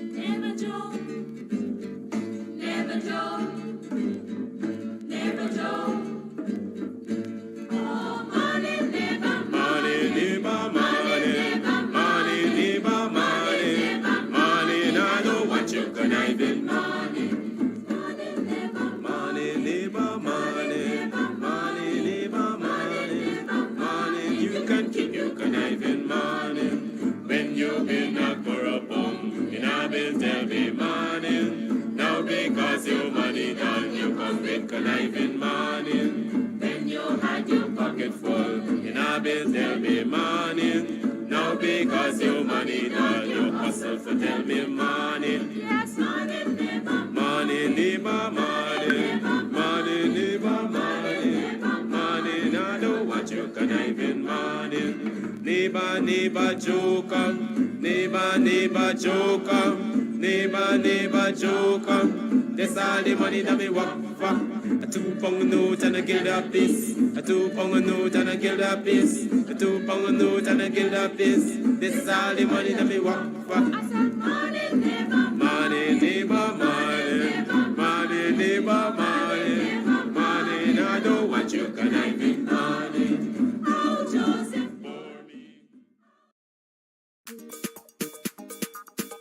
Never joke, never joke, never joke. Oh, money, never money, never money, money, never money, money. Now know what you can even money, money, never money, never money, money, never money, money. You can keep, you can even money. When you've been a corrupt in a biz, there'll be money. Now because your money done, you come with conniving money. When you had your pocket full in a biz, there'll be money. Now because your money done, you hustle for tell me money. Yes, money, never money, never money, money, never money, money. Now know what you conniving money. Neighbor, neighbor, joker. Neighbor, neighbor, joker. Neighbor, neighbor, joker. That's all the money that me work for. A 2 pound note and a guilder piece. A 2 pound note and a guilder piece. A 2 pound note and a guilder piece. This is all the money that me work for. I said money, neighbor, money, neighbor, money, money, neighbor, money, money. Now I don't want you conniving money. Oh, Joseph.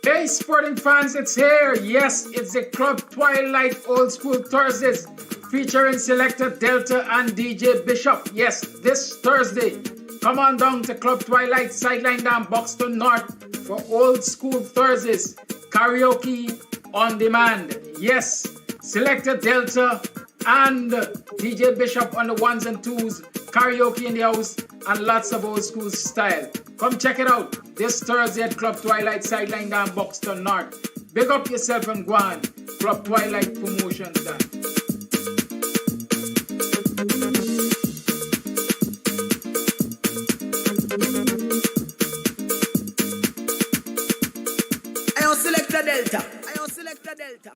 Hey sporting fans, it's here. Yes, it's the Club Twilight Old School Thursdays featuring Selector Delta and DJ Bishop. Yes, this Thursday. Come on down to Club Twilight Sideline down Buxton North for Old School Thursdays. Karaoke on demand. Yes, Selector Delta and DJ Bishop on the ones and twos. Karaoke in the house and lots of old school style. Come check it out this Thursday at Club Twilight Sideline down Buxton North. Big up yourself and go on. Club Twilight Promotions done. I select the Delta. I select the Delta.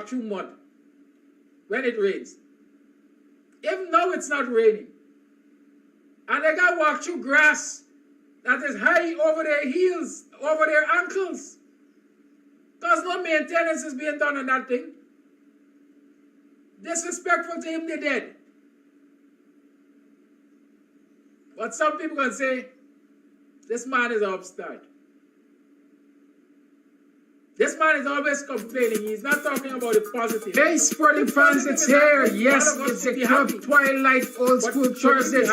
walk through mud when it rains. Even now it's not raining. And they got to walk through grass that is high over their heels, over their ankles. Because no maintenance is being done on that thing. Disrespectful to him, they dead. But some people can say, this man is an upstart. This man is always complaining. He's not talking about the positive. Hey, sporting fans, it's here. Yes, it's the Club Twilight Old School Thursdays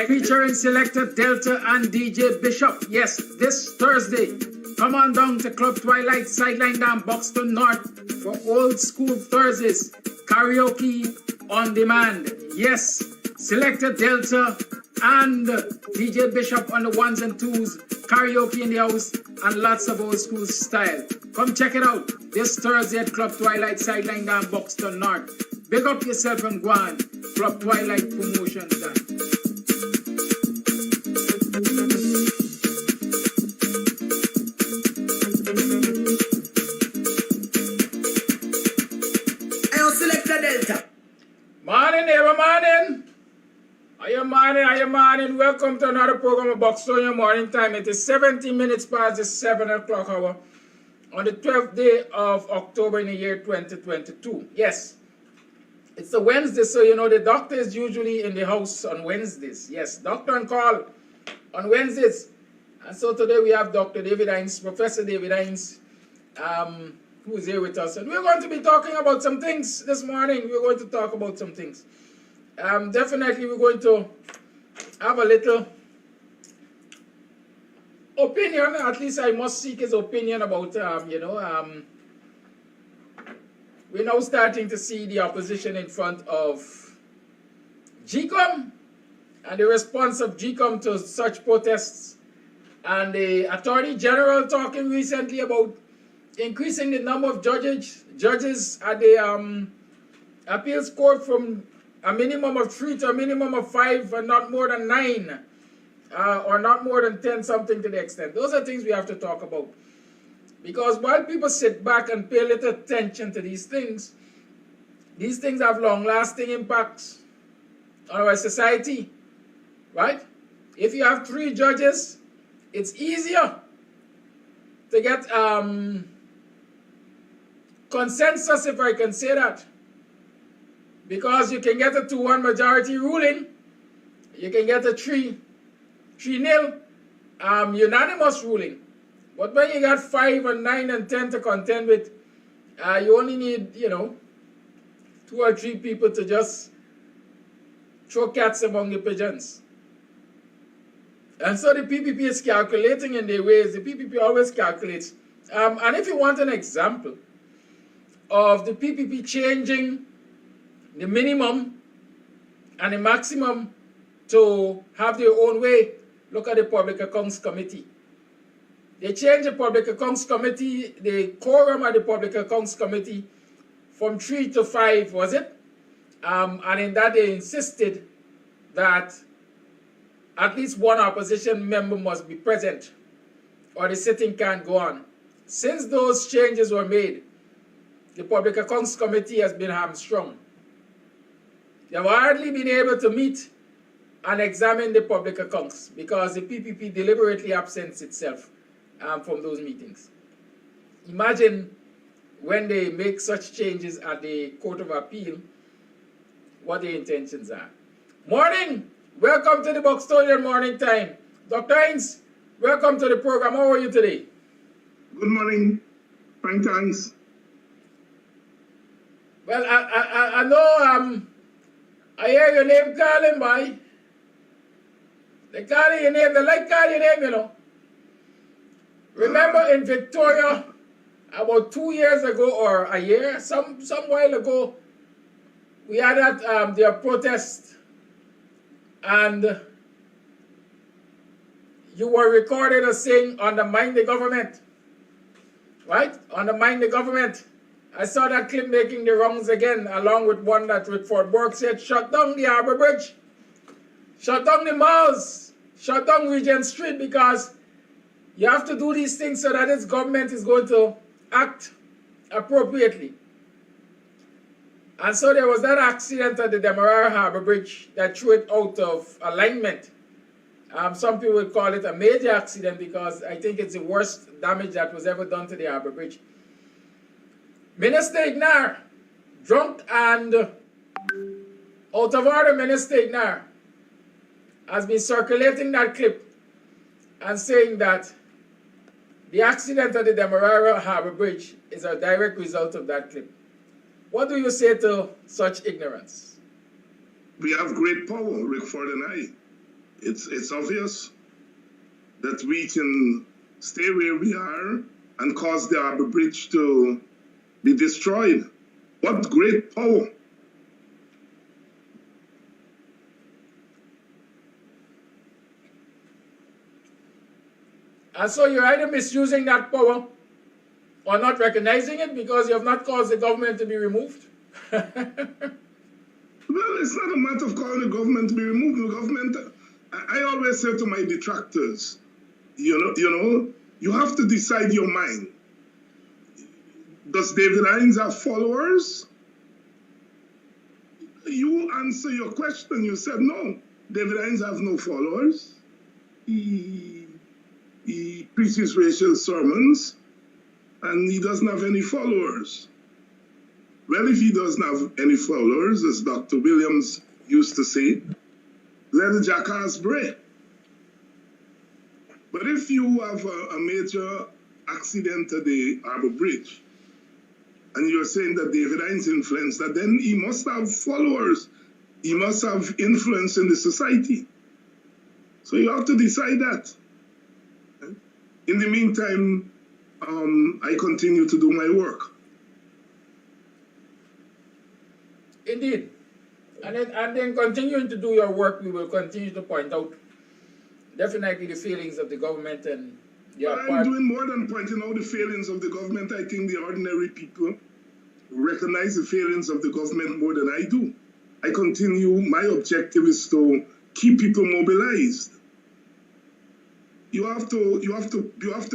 featuring Selector Delta and DJ Bishop. Yes, this Thursday. Come on down to Club Twilight Sideline down Buxton North for Old School Thursdays. Karaoke on demand. Yes, Selector Delta and DJ Bishop on the ones and twos. Karaoke in the house and lots of old school style. Come check it out this Thursday at Club Twilight Sideline down Buxton North. Big up yourself and go on. Club Twilight Promotions done. I select the Delta. Morning, neighbor, morning. Are you morning? Welcome to another program of BUXTONIAN Morning Time. It is 17 minutes past the 7 o'clock hour on the 12th day of October in the year 2022. Yes, it's a Wednesday, so you know the doctor is usually in the house on Wednesdays. Yes, doctor on call on Wednesdays. And so today we have Dr. David Hinds, Professor David Hinds, who is here with us. And we're going to be talking about some things this morning. We're going to talk about some things. Definitely we're going to have a little opinion. At least I must seek his opinion about, we're now starting to see the opposition in front of GCOM and the response of GCOM to such protests. And the Attorney General talking recently about increasing the number of judges at the appeals court from a minimum of 3 to a minimum of 5 and not more than 9 or not more than 10, something to the extent. Those are things we have to talk about. Because while people sit back and pay little attention to these things have long-lasting impacts on our society, right? If you have 3 judges, it's easier to get consensus, if I can say that. Because you can get a 2-1 majority ruling, you can get a 3-0 unanimous ruling. But when you got 5 and 9 and 10 to contend with, you only need, 2 or 3 people to just throw cats among the pigeons. And so the PPP is calculating in their ways. The PPP always calculates. And if you want an example of the PPP changing the minimum and the maximum to have their own way, look at the Public Accounts Committee. They changed the Public Accounts Committee, the quorum of the Public Accounts Committee from 3 to 5, was it? And in that they insisted that at least one opposition member must be present or the sitting can't go on. Since those changes were made, the Public Accounts Committee has been hamstrung. They have hardly been able to meet and examine the public accounts because the PPP deliberately absents itself from those meetings. Imagine when they make such changes at the Court of Appeal, what their intentions are. Morning! Welcome to the BUXTONIAN Morning Time. Dr. Hinds, welcome to the program. How are you today? Good morning. Fine, thanks. Well, I know I hear your name calling, boy. They call your name, they like calling your name, you know. Remember in Victoria, about 2 years ago or a year, some while ago, we had that their protest, and you were recorded as saying undermine the government, right? Undermine the government. I saw that clip making the rounds again, along with one that Rickford Burke said, shut down the Harbour Bridge, shut down the malls, shut down Regent Street, because you have to do these things so that this government is going to act appropriately. And so there was that accident at the Demerara Harbor Bridge that threw it out of alignment. Some people would call it a major accident because I think it's the worst damage that was ever done to the Harbor Bridge. Minister Ignar, drunk and out of order, Minister Ignar has been circulating that clip and saying that the accident at the Demerara Harbor Bridge is a direct result of that clip. What do you say to such ignorance? We have great power, Rickford and I. It's obvious that we can stay where we are and cause the Harbor Bridge to be destroyed. What great power. And so you're either misusing that power or not recognizing it because you have not caused the government to be removed. Well, it's not a matter of calling the government to be removed. The government, I always say to my detractors, you have to decide your mind. Does David Hinds have followers? You answer your question. You said no. David Hinds have no followers. He preaches racial sermons, and he doesn't have any followers. Well, if he doesn't have any followers, as Dr. Williams used to say, let the jackass bray. But if you have a major accident at the Harbor Bridge, and you're saying that David Hinds influenced that, then he must have followers. He must have influence in the society. So you have to decide that. In the meantime, I continue to do my work. Indeed. And then continuing to do your work, we will continue to point out definitely the failings of the government and I'm doing more than pointing out the failings of the government. I think the ordinary people recognize the failings of the government more than I do. I continue, my objective is to keep people mobilized. You have to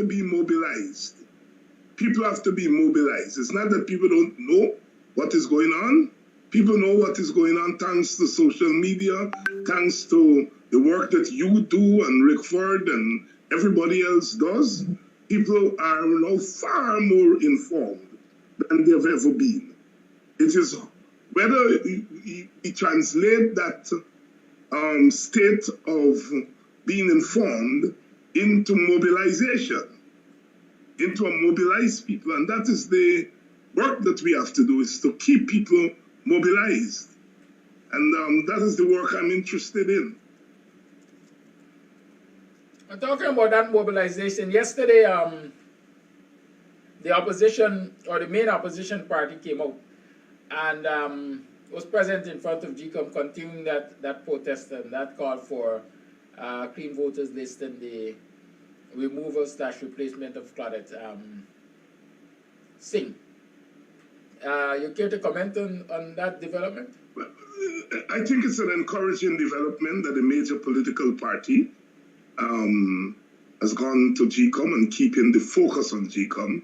be mobilized. People have to be mobilized. It's not that people don't know what is going on. People know what is going on thanks to social media, thanks to the work that you do and Rickford and everybody else does. People are now far more informed than they've ever been. It is whether we translate that state of being informed into mobilization, into a mobilized people. And that is the work that we have to do, is to keep people mobilized. And that is the work I'm interested in. I'm talking about that mobilization. Yesterday, the opposition, or the main opposition party, came out and was present in front of GCOM, continuing that protest and that call for clean voters list and the removal/replacement of Claudette Singh. You care to comment on that development? Well, I think it's an encouraging development that a major political party has gone to GCOM and keeping the focus on GCOM,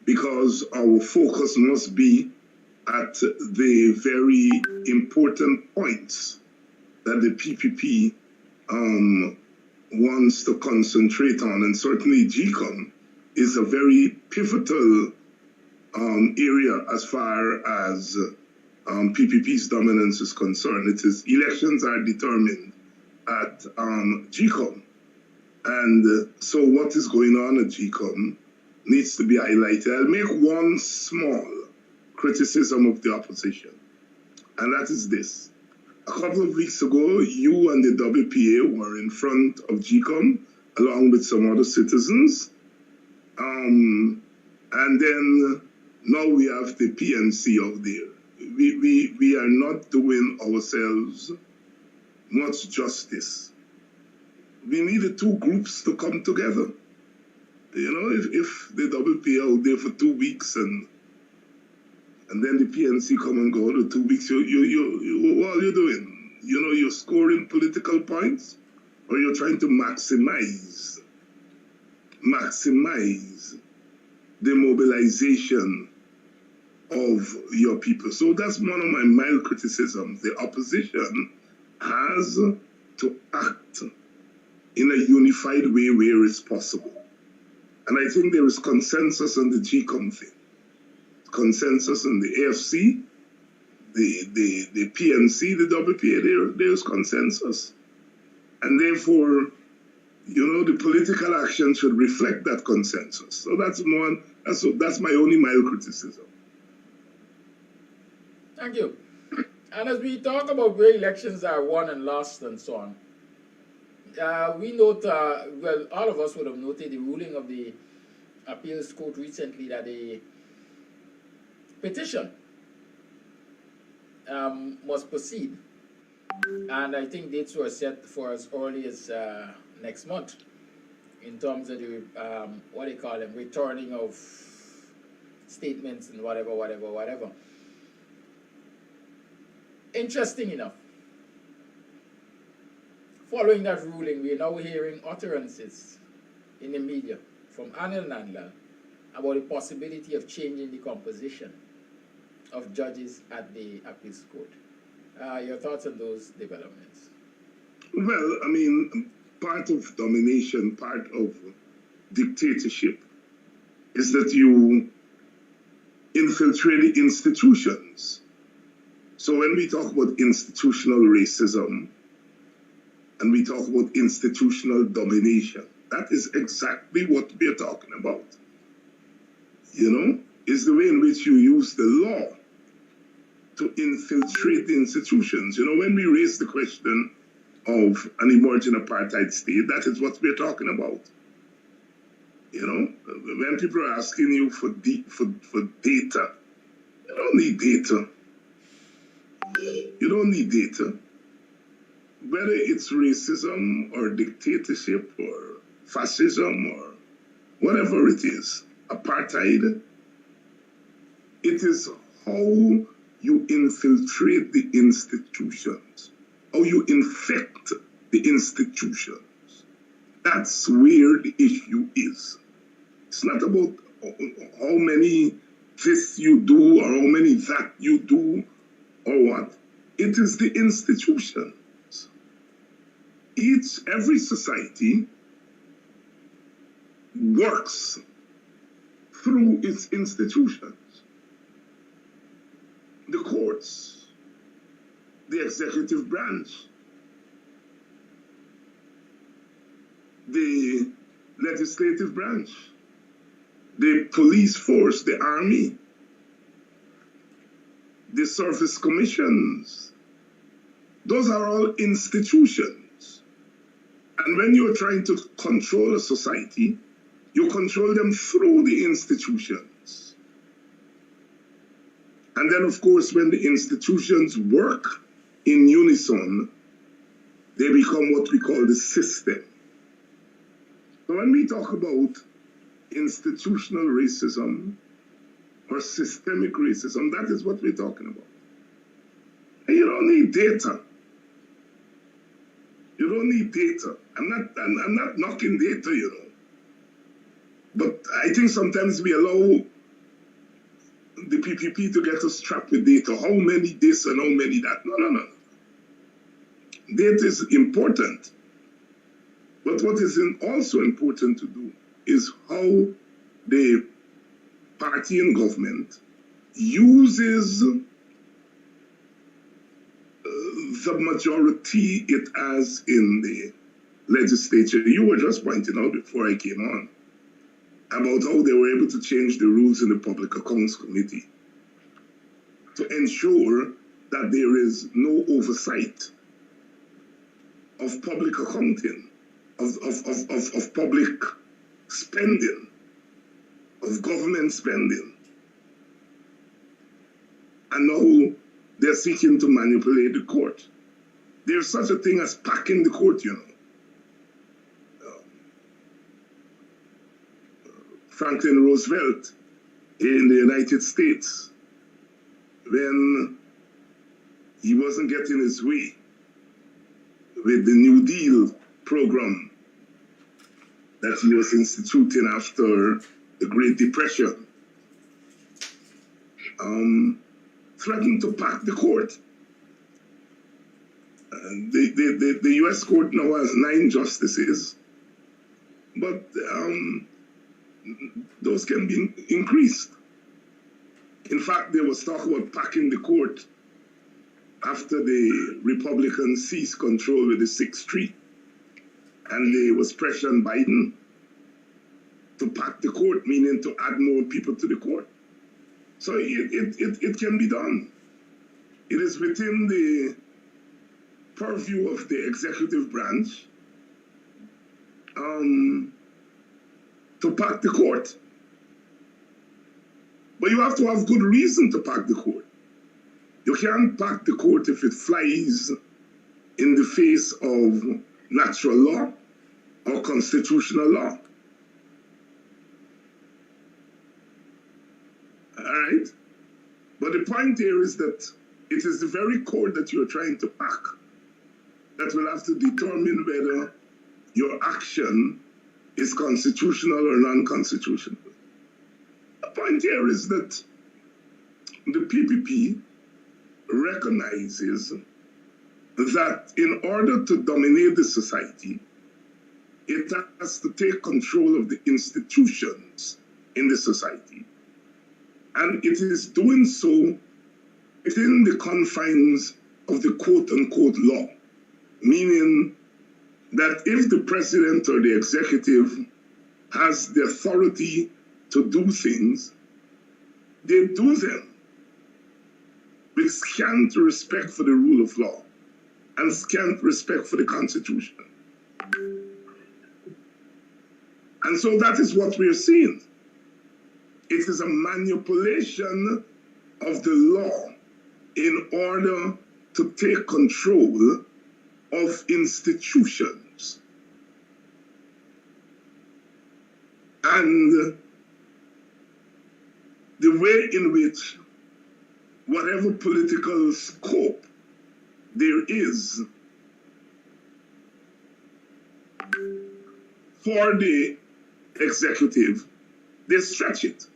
because our focus must be at the very important points that the PPP wants to concentrate on. And certainly GCOM is a very pivotal area as far as PPP's dominance is concerned. It is elections are determined at GCOM. And so what is going on at GCOM needs to be highlighted. I'll make one small criticism of the opposition, and that is this. A couple of weeks ago, you and the WPA were in front of GCOM along with some other citizens. And then now we have the PNC out there. We are not doing ourselves much justice. We need the two groups to come together. You know, if the WPA out there for 2 weeks and then the PNC come and go to 2 weeks, what are you doing? You know, you're scoring political points, or you're trying to maximize the mobilization of your people. So that's one of my mild criticisms. The opposition has to act in a unified way where it's possible. And I think there is consensus on the GCOM thing, consensus on the AFC, the PNC, the WPA, there's consensus. And therefore, you know, the political action should reflect that consensus. So that's my only mild criticism. Thank you. And as we talk about where elections are won and lost and so on, we note, well, all of us would have noted the ruling of the appeals court recently that a petition must proceed. And I think dates were set for as early as next month in terms of the, what they call them, returning of statements and whatever. Interesting enough, following that ruling, we are now hearing utterances in the media from Anil Nandlal about the possibility of changing the composition of judges at the appeals court. Your thoughts on those developments? Well, I mean, part of domination, part of dictatorship is that you infiltrate the institutions. So when we talk about institutional racism and we talk about institutional domination, that is exactly what we are talking about. You know, is the way in which you use the law to infiltrate the institutions. You know, when we raise the question of an emerging apartheid state, that is what we're talking about. You know, when people are asking you for data, you don't need data. You don't need data. Whether it's racism or dictatorship or fascism or whatever it is, apartheid, it is how you infiltrate the institutions, how you infect the institutions. That's where the issue is. It's not about how many this you do or how many that you do or what. It is the institutions. Every society works through its institutions. The courts, the executive branch, the legislative branch, the police force, the army, the service commissions. Those are all institutions. And when you're trying to control a society, you control them through the institutions. And then, of course, when the institutions work in unison, they become what we call the system. So when we talk about institutional racism or systemic racism, that is what we're talking about. And you don't need data. You don't need data. I'm not knocking data, you know. But I think sometimes we allow the PPP to get us trapped with data. How many this and how many that? No. Data is important. But what is also important to do is how the party in government uses the majority it has in the legislature. You were just pointing out before I came on about how they were able to change the rules in the Public Accounts Committee to ensure that there is no oversight of public accounting, of public spending, of government spending. And now they're seeking to manipulate the court. There's such a thing as packing the court, you know. Franklin Roosevelt in the United States, when he wasn't getting his way with the New Deal program that he was instituting after the Great Depression, threatened to pack the court. The U.S. court now has 9 justices, but those can be increased. In fact, there was talk about packing the court after the Republicans seized control with the 6th Street, and there was pressure on Biden to pack the court, meaning to add more people to the court. So it can be done. It is within the purview of the executive branch to pack the court. But you have to have good reason to pack the court. You can't pack the court if it flies in the face of natural law or constitutional law. All right? But the point here is that it is the very court that you're trying to pack that will have to determine whether your action is constitutional or non-constitutional. The point here is that the PPP recognizes that in order to dominate the society, it has to take control of the institutions in the society. And it is doing so within the confines of the quote-unquote law, meaning that if the president or the executive has the authority to do things, they do them with scant respect for the rule of law and scant respect for the Constitution. And so that is what we're seeing. It is a manipulation of the law in order to take control of institutions. And the way in which whatever political scope there is for the executive, they stretch it.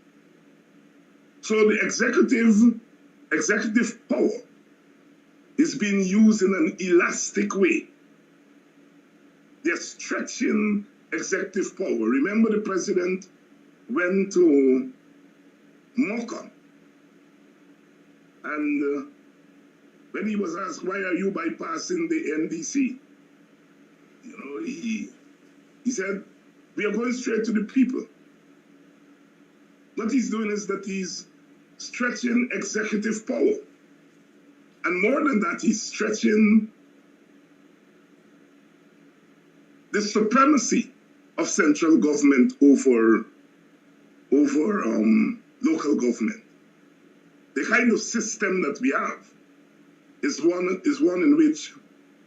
So the executive power is being used in an elastic way. They're stretching executive power. Remember, the president went to Mocha, and when he was asked, why are you bypassing the NDC? He said, we are going straight to the people. What he's doing is that he's stretching executive power. And more than that, he's stretching the supremacy of central government over local government. The kind of system that we have is one in which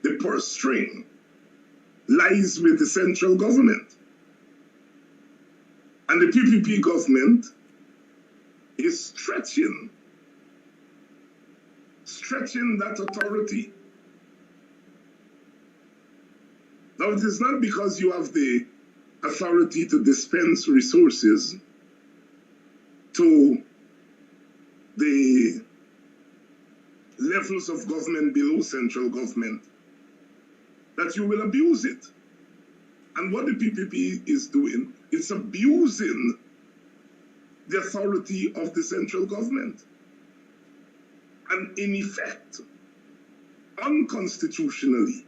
the purse string lies with the central government. And the PPP government is stretching that authority. Now, it is not because you have the authority to dispense resources to the levels of government below central government that you will abuse it. And what the PPP is doing, it's abusing the authority of the central government. And in effect, unconstitutionally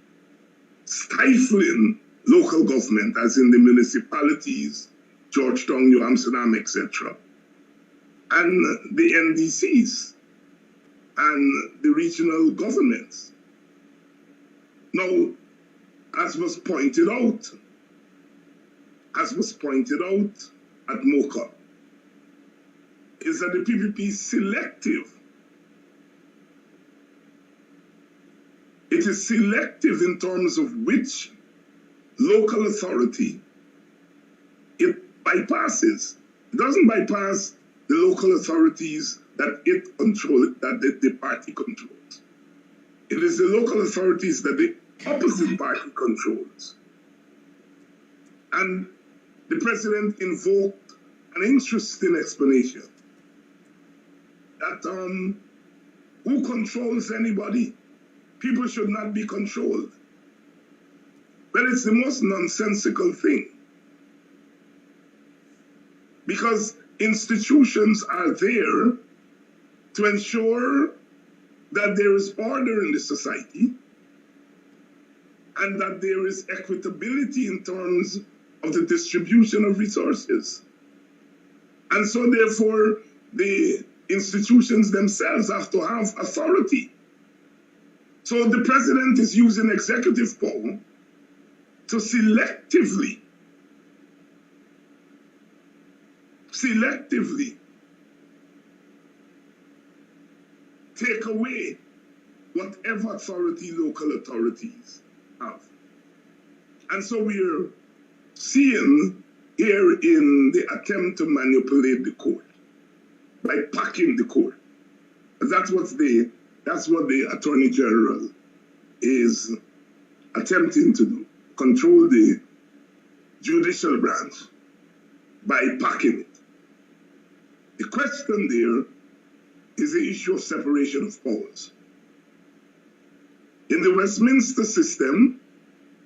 stifling local government, as in the municipalities, Georgetown, New Amsterdam, etc., and the NDCs and the regional governments. Now, as was pointed out at MOCA, is that the PPP is selective. It is selective in terms of which local authority it bypasses. It doesn't bypass the local authorities that it controls, that the party controls. It is the local authorities that the opposite party controls. And the president invoked an interesting explanation that who controls anybody? People should not be controlled. Well, it's the most nonsensical thing. Because institutions are there to ensure that there is order in the society and that there is equitability in terms of the distribution of resources. And so therefore, the institutions themselves have to have authority. So the president is using executive power to selectively take away whatever authority local authorities have. And so we're seeing here in the attempt to manipulate the court by packing the court. That's what the Attorney General is attempting to do, control the judicial branch by packing it. The question there is the issue of separation of powers. In the Westminster system,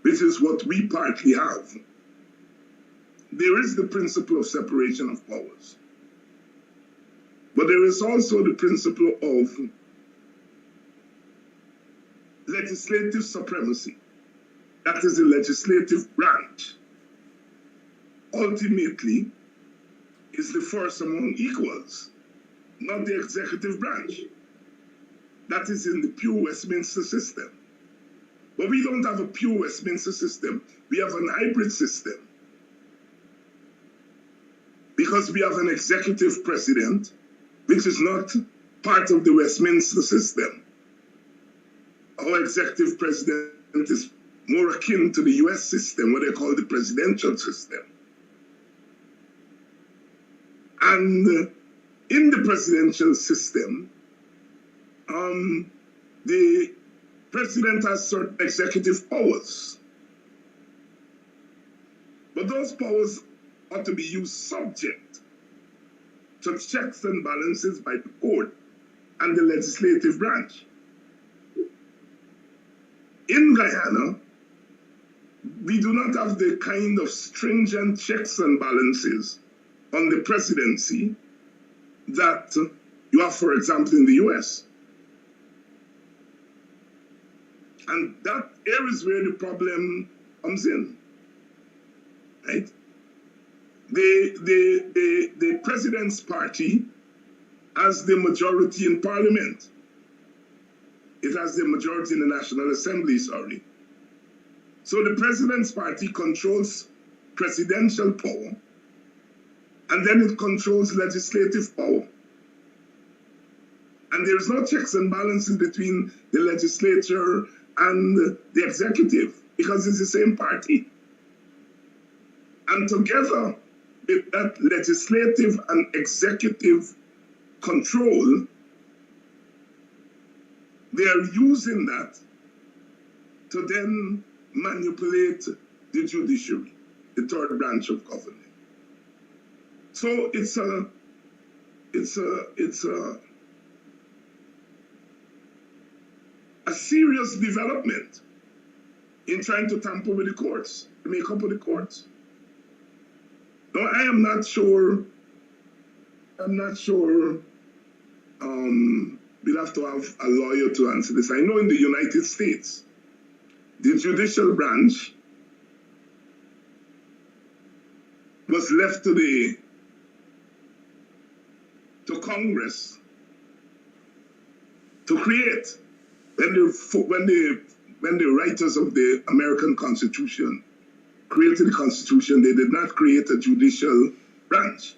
which is what we partly have, there is the principle of separation of powers. But there is also the principle of legislative supremacy. That is the legislative branch. Ultimately, is the first among equals, not the executive branch. That is in the pure Westminster system. But we don't have a pure Westminster system. We have an hybrid system. Because we have an executive president, which is not part of the Westminster system. Our executive president is more akin to the US system, what they call the presidential system. And in the presidential system, the president has certain executive powers. But those powers ought to be used subject to checks and balances by the court and the legislative branch. In Guyana, we do not have the kind of stringent checks and balances on the presidency that you have, for example, in the US. And that here is where the problem comes in, right? The president's party has the majority in parliament. It has the majority in the National Assembly, sorry. So the president's party controls presidential power, and then it controls legislative power. And there's no checks and balances between the legislature and the executive, because it's the same party. And together with that legislative and executive control, they are using that to then manipulate the judiciary, the third branch of government. So it's a serious development in trying to tamper with the courts, to make up with the courts. No, I am not sure. We'll have to have a lawyer to answer this. I know in the United States, the judicial branch was left to Congress to create. When the writers of the American Constitution created the Constitution, they did not create a judicial branch.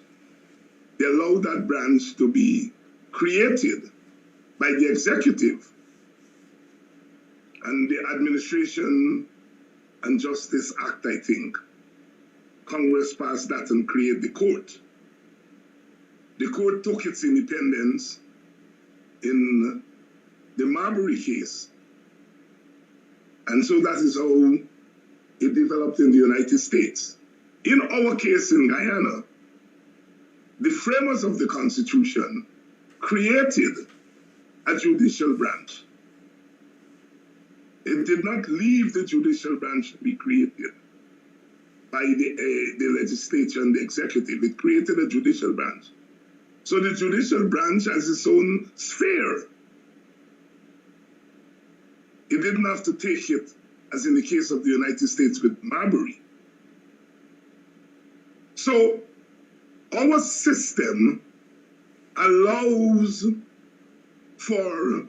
They allowed that branch to be created by the executive. And the Administration and Justice Act, I think, Congress passed that and created the court. The court took its independence in the Marbury case. And so that is how it developed in the United States. In our case in Guyana, the framers of the Constitution created a judicial branch. It did not leave the judicial branch to be created by the legislature and the executive. It created a judicial branch. So the judicial branch has its own sphere. It didn't have to take it, as in the case of the United States with Marbury. So our system allows for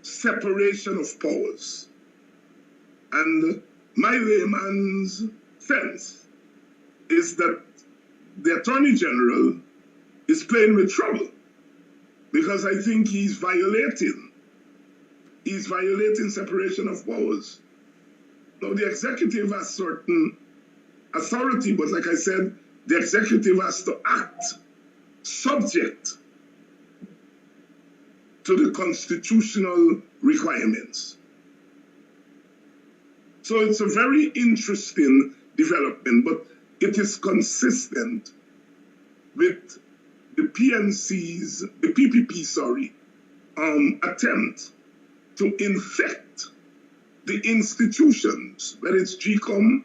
separation of powers. And my layman's sense is that the Attorney General is playing with trouble, because I think he's violating separation of powers. Now, the executive has certain authority, but like I said, the executive has to act subject to the constitutional requirements. So it's a very interesting development, but it is consistent with the PPP, attempt to infect the institutions, whether it's GCOM,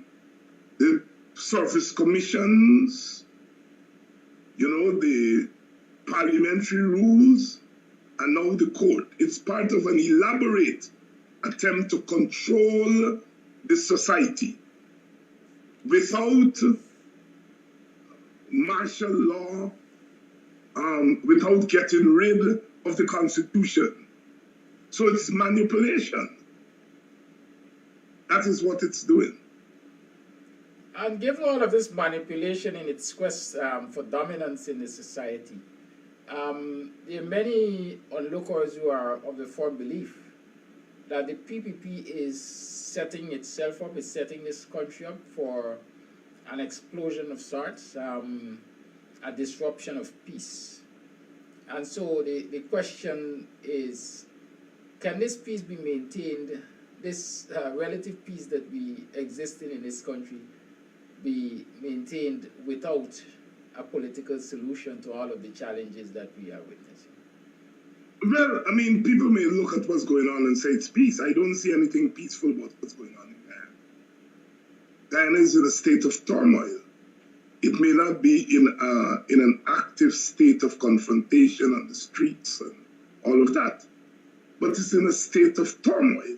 the service commissions, the parliamentary rules, and now the court. It's part of an elaborate attempt to control the society without martial law, without getting rid of the Constitution. So it's manipulation. That is what it's doing. And given all of this manipulation in its quest for dominance in the society, there are many onlookers who are of the firm belief that the PPP is setting itself up, is setting this country up for an explosion of sorts, a disruption of peace. And so the question is, can this peace be maintained, this relative peace that we exist in this country, be maintained without a political solution to all of the challenges that we are witnessing? Well, I mean, people may look at what's going on and say it's peace. I don't see anything peaceful about what's going on in Guyana. Guyana is in a state of turmoil. It may not be in an active state of confrontation on the streets and all of that, but it's in a state of turmoil.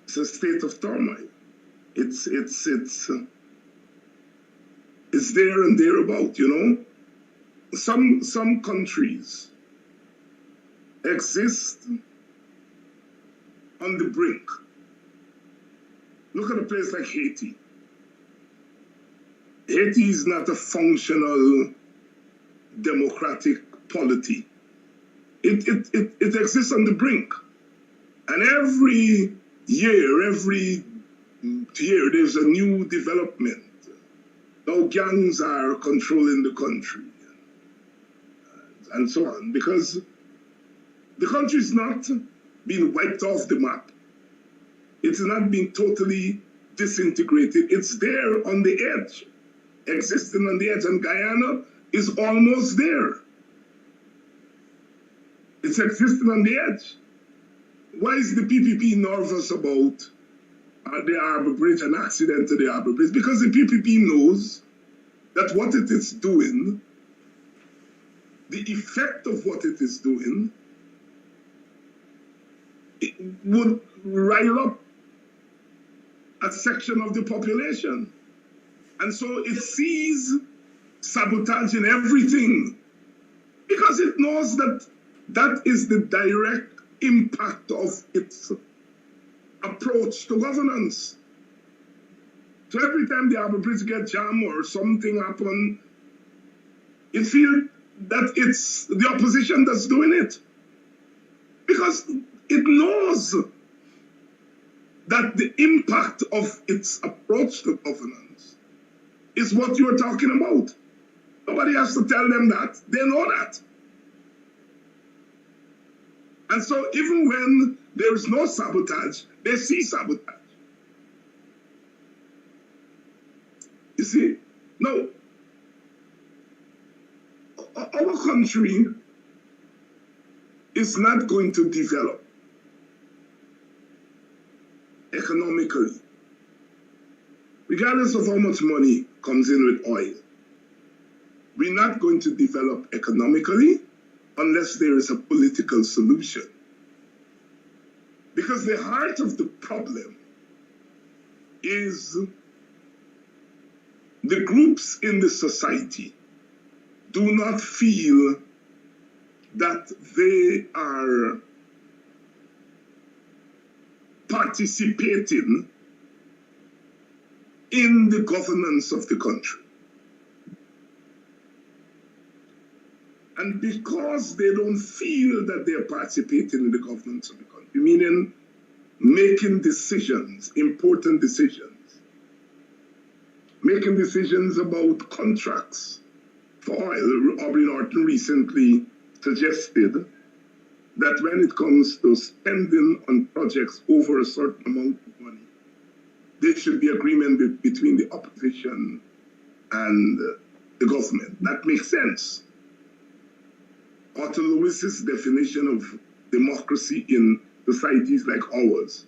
It's a state of turmoil. It's there and thereabout, Some countries exist on the brink. Look at a place like Haiti. Haiti is not a functional democratic polity. It exists on the brink. And every year, there's a new development. Now gangs are controlling the country and so on, because the country is not being wiped off the map. It's not being totally disintegrated. It's there on the edge, existing on the edge, and Guyana is almost there. It's existing on the edge. Why is the PPP nervous about the Harbour Bridge, an accident to the Harbour Bridge? Because the PPP knows that what it is doing, the effect of what it is doing, it would rile up a section of the population. And so it sees sabotage in everything, because it knows that that is the direct impact of its approach to governance. So every time the Harbour Bridge gets jammed or something happens, it feels that it's the opposition that's doing it. Because it knows that the impact of its approach to governance is what you're talking about. Nobody has to tell them that. They know that. And so even when there is no sabotage, they see sabotage. You see, now, our country is not going to develop economically, regardless of how much money comes in with oil, we're not going to develop economically unless there is a political solution. Because the heart of the problem is the groups in the society do not feel that they are participating in the governance of the country. And because they don't feel that they're participating in the governance of the country, meaning making decisions, important decisions, making decisions about contracts for oil. Aubrey Norton recently suggested that when it comes to spending on projects over a certain amount of money, there should be agreement between the opposition and the government. That makes sense. Otto Lewis's definition of democracy in societies like ours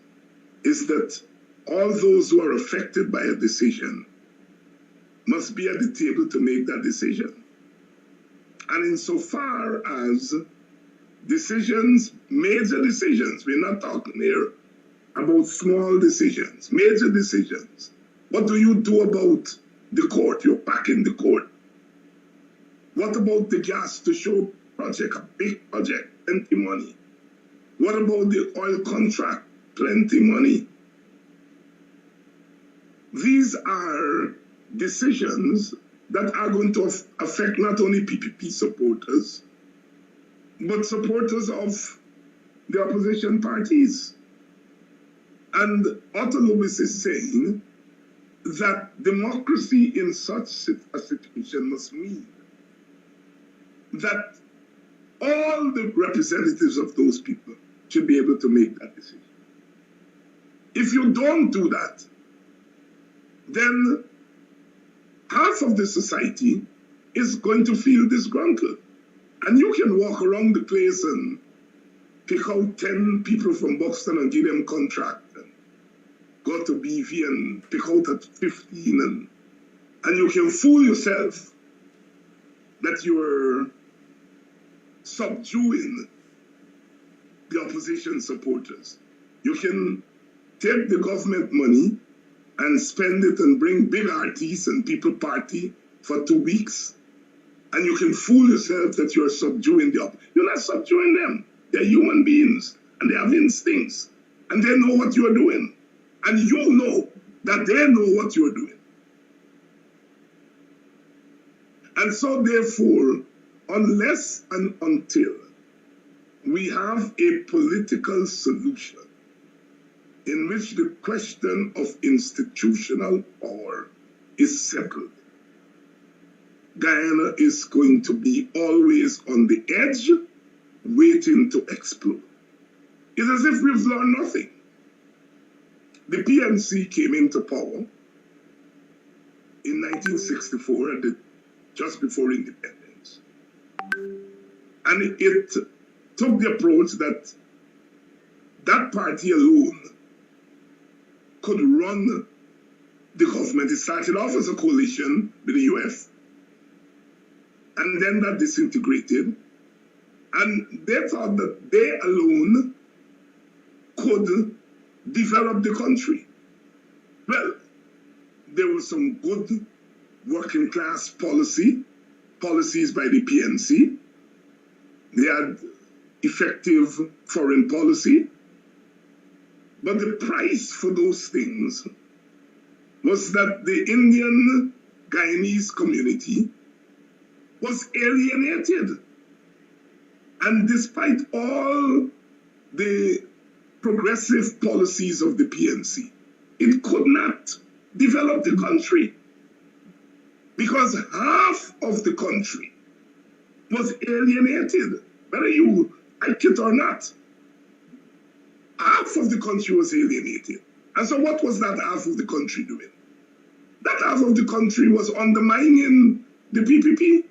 is that all those who are affected by a decision must be at the table to make that decision. And insofar as decisions, major decisions, we're not talking here about small decisions, major decisions. What do you do about the court? You're packing the court. What about the gas to show project, a big project, plenty money? What about the oil contract? Plenty money. These are decisions that are going to affect not only PPP supporters, but supporters of the opposition parties. And Otto Lewis is saying that democracy in such a situation must mean that all the representatives of those people should be able to make that decision. If you don't do that, then half of the society is going to feel disgruntled. And you can walk around the place and pick out 10 people from Buxton and give them contract, and go to BV and pick out at 15, and you can fool yourself that you're subduing the opposition supporters. You can take the government money and spend it and bring big artists and people party for 2 weeks, and you can fool yourself that you're subduing the opposition. You're not subduing them. They're human beings, and they have instincts, and they know what you're doing, and you know that they know what you're doing. And so therefore, unless and until we have a political solution in which the question of institutional power is settled, Guyana is going to be always on the edge, waiting to explode. It's as if we've learned nothing. The PNC came into power in 1964, just before independence. And it took the approach that that party alone could run the government. It started off as a coalition with the UF, and then that disintegrated. And they thought that they alone could develop the country. Well, there was some good working class policies by the PNC. They had effective foreign policy. But the price for those things was that the Indian Guyanese community was alienated. And despite all the progressive policies of the PNC, it could not develop the country because half of the country was alienated, whether you like it or not. Half of the country was alienated. And so what was that half of the country doing? That half of the country was undermining the PPP,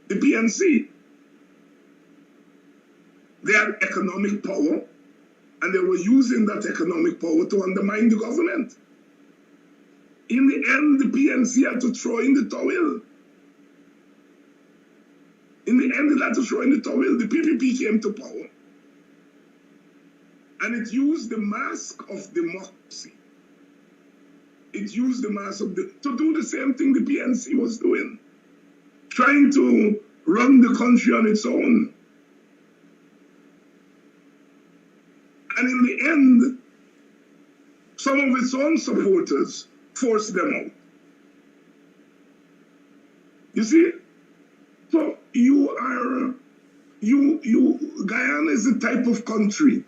the PNC. They had economic power, and they were using that economic power to undermine the government. In the end, the PNC had to throw in the towel. In the end, it had to throw in the towel. The PPP came to power. And it used the mask of democracy. It used the mask of to do the same thing the PNC was doing. Trying to run the country on its own. And in the end, some of its own supporters forced them out. You see? So Guyana is the type of country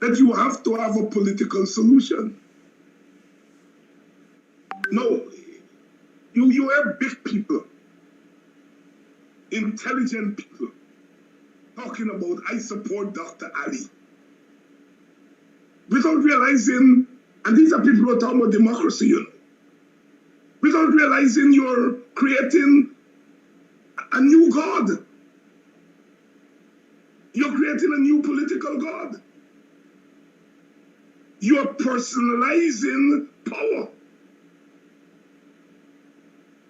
that you have to have a political solution. No, you have big people, intelligent people, talking about, I support Dr. Ali. Without realizing, and these are people who are talking about democracy, you know. Without realizing you're creating a new God. You're creating a new political God. You're personalizing power.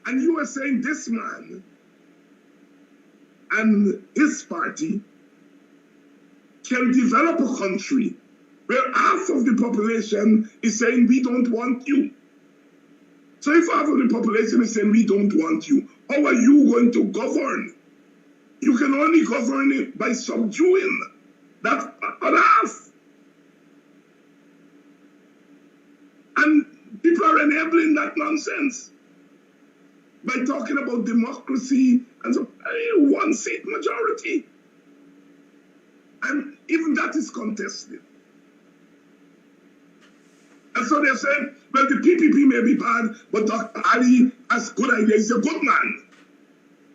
And you are saying this man and his party can develop a country where half of the population is saying we don't want you. So if half of the population is saying we don't want you, how are you going to govern? You can only govern it by subduing that other half. And people are enabling that nonsense by talking about democracy and so, one seat majority. And even that is contested. And so they're saying, well, the PPP may be bad, but Dr. Ali has good ideas. He's a good man.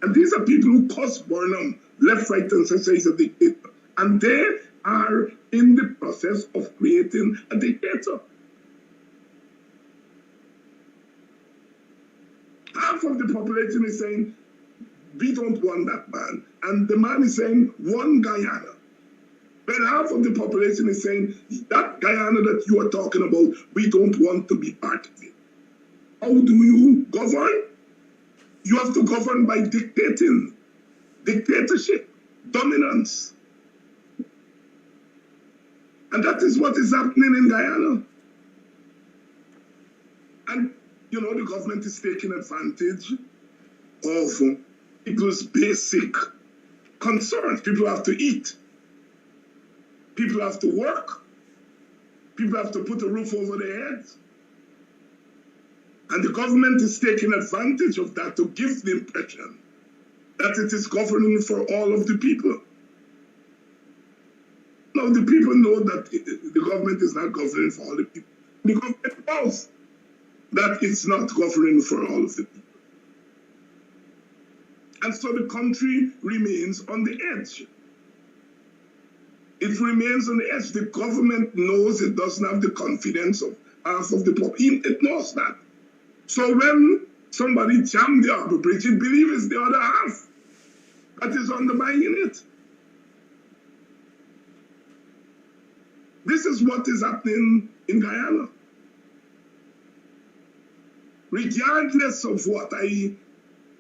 And these are people who cuss Burnham left, right, and center. He's a dictator. And they are in the process of creating a dictator. Half of the population is saying, we don't want that man. And the man is saying, one Guyana. But half of the population is saying, that Guyana that you are talking about, we don't want to be part of it. How do you govern? You have to govern by dictating. Dictatorship. Dominance. And that is what is happening in Guyana. And, you know, the government is taking advantage of people's basic concerns. People have to eat. People have to work. People have to put a roof over their heads. And the government is taking advantage of that to give the impression that it is governing for all of the people. Now, the people know that the government is not governing for all the people. The government knows that it's not governing for all of the people. And so the country remains on the edge. It remains on the edge. The government knows it doesn't have the confidence of half of the population. It knows that. So when somebody jammed the Harbour Bridge, it believes it's the other half that is undermining it. This is what is happening in Guyana. Regardless of what I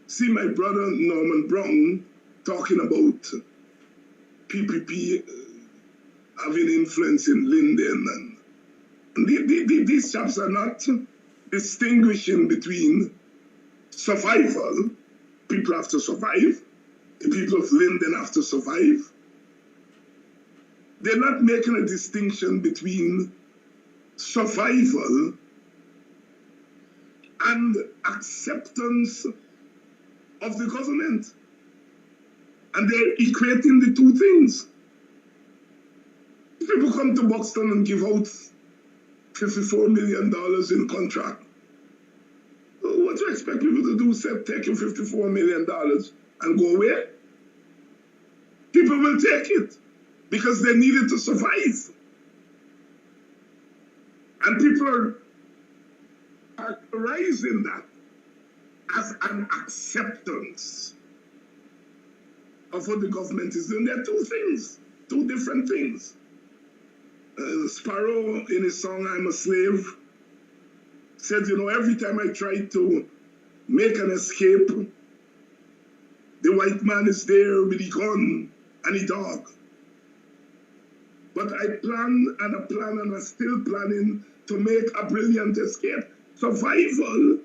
see my brother Norman Brown talking about PPP having influence in Linden, and these chaps are not distinguishing between survival. People have to survive. The people of Linden have to survive. They're not making a distinction between survival and acceptance of the government. And they're equating the two things. People come to Buxton and give out $54 million in contract. What do you expect people to do except taking $54 million and go away? People will take it because they need it to survive. And people are characterizing that as an acceptance of what the government is doing. There are two things two different things. Sparrow, in his song "I'm a Slave," said, you know, every time I try to make an escape, the white man is there with a gun and a dog. But I plan and I'm still planning to make a brilliant escape. Survival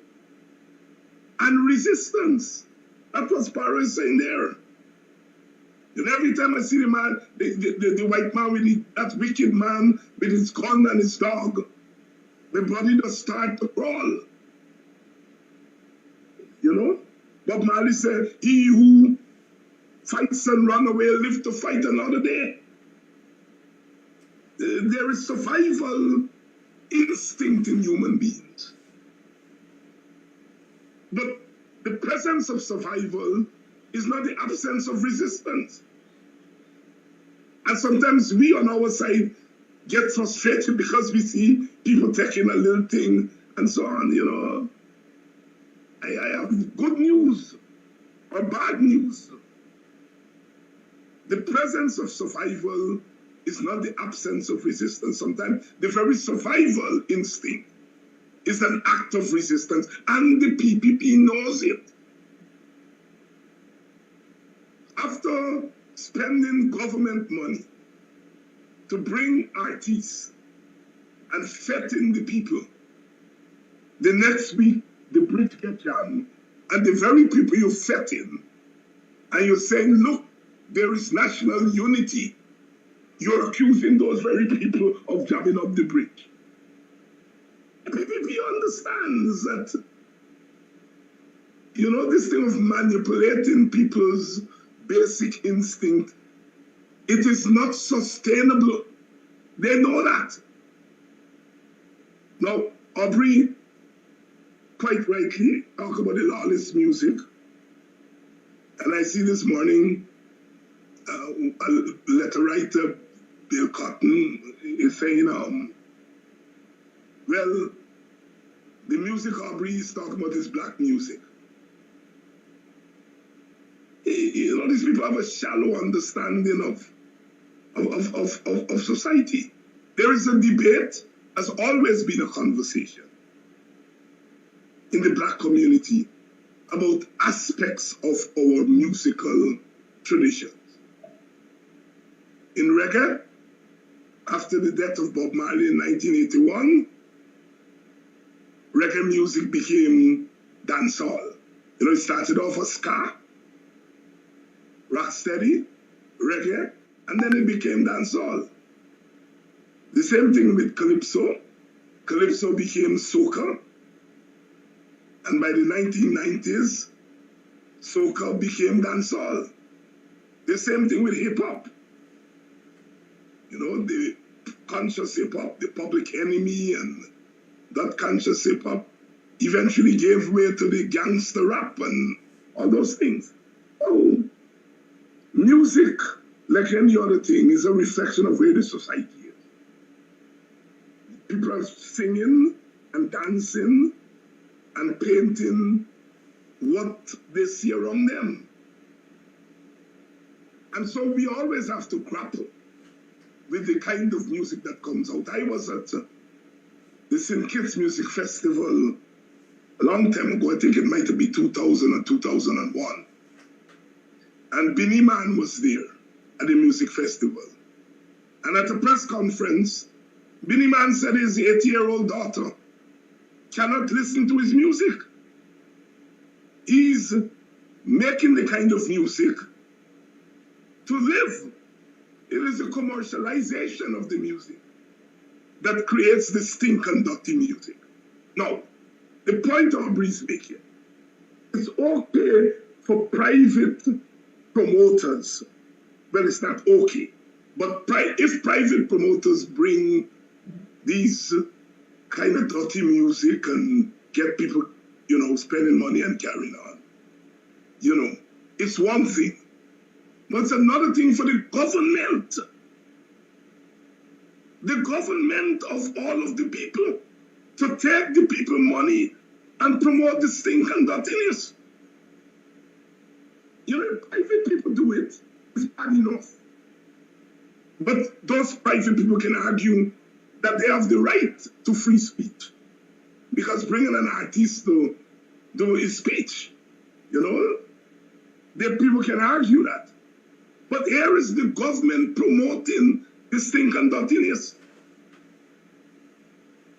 and resistance. That's what Sparrow is saying there. And every time I see the man, the white man with that wicked man with his gun and his dog, the body just start to crawl. You know? Bob Marley said, he who fights and run away live to fight another day. There is survival instinct in human beings. But the presence of survival is not the absence of resistance. And sometimes we on our side get frustrated because we see people taking a little thing and so on, you know. I have good news or bad news. The presence of survival is not the absence of resistance. Sometimes the very survival instinct is an act of resistance, and the PPP knows it. After spending government money to bring artists and fetting the people, the next week the bridge gets jammed, and the very people you're fetting, and you're saying, look, there is national unity. You're accusing those very people of jamming up the bridge. The PPP understands that, you know, this thing of manipulating people's basic instinct, it is not sustainable. They know that. Now, Aubrey quite rightly talk about the lawless music. And I see this morning a letter writer, Bill Cotton, is saying, well, the music Aubrey is talking about is black music. You know, these people have a shallow understanding of society. There is a debate, has always been a conversation in the black community about aspects of our musical traditions. In reggae, after the death of Bob Marley in 1981, reggae music became dancehall. You know, it started off as ska, rocksteady, reggae, and then it became dancehall. The same thing with calypso. Calypso became soca, and by the 1990s, soca became dancehall. The same thing with hip-hop. You know, the conscious hip-hop, the Public Enemy, and that conscious hip-hop eventually gave way to the gangster rap and all those things. Oh, music, like any other thing, is a reflection of where the society is. People are singing and dancing and painting what they see around them. And so we always have to grapple with the kind of music that comes out. I was at the St. Kitts Music Festival a long time ago. I think it might have been 2000 or 2001. And Beenie Man was there at the music festival. And at a press conference, Beenie Man said his 80-year-old daughter cannot listen to his music. He's making the kind of music to live. It is a commercialization of the music that creates the stink and dirty music. Now, the point Aubrey's making, it's okay for private promoters. Well, it's not okay. But if private promoters bring these kind of dirty music and get people, you know, spending money and carrying on, you know, it's one thing. But it's another thing for the government. The government of all of the people to take the people money and promote the stink and dirtiness. You know, if private people do it, it's bad enough. But those private people can argue that they have the right to free speech. Because bringing an artist to do his speech, you know, the people can argue that. But here is the government promoting this thing continuous.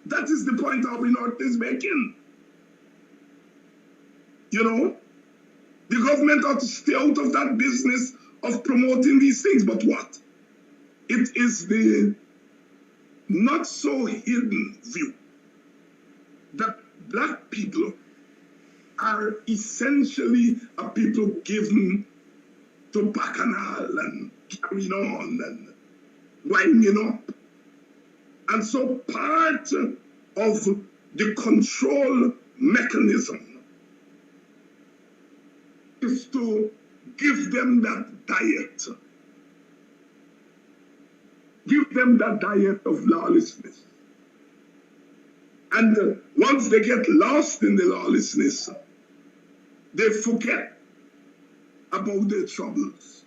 That is the point Aubrey North is making. You know, the government ought to stay out of that business of promoting these things. But what? It is the not so hidden view that black people are essentially a people given to bacchanal and carrying on and winding up. And so part of the control mechanism is to give them that diet. Give them that diet of lawlessness. And once they get lost in the lawlessness, they forget about their troubles.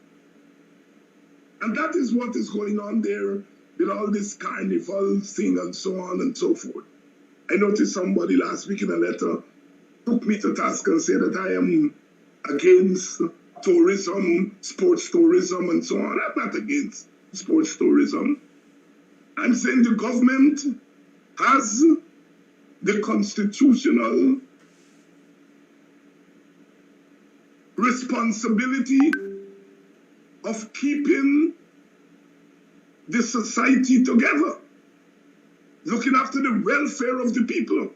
And that is what is going on there with all this carnival thing and so on and so forth. I noticed somebody last week in a letter took me to task and said that I am against tourism, sports tourism and so on. I'm not against sports tourism. I'm saying the government has the constitutional responsibility of keeping the society together, looking after the welfare of the people.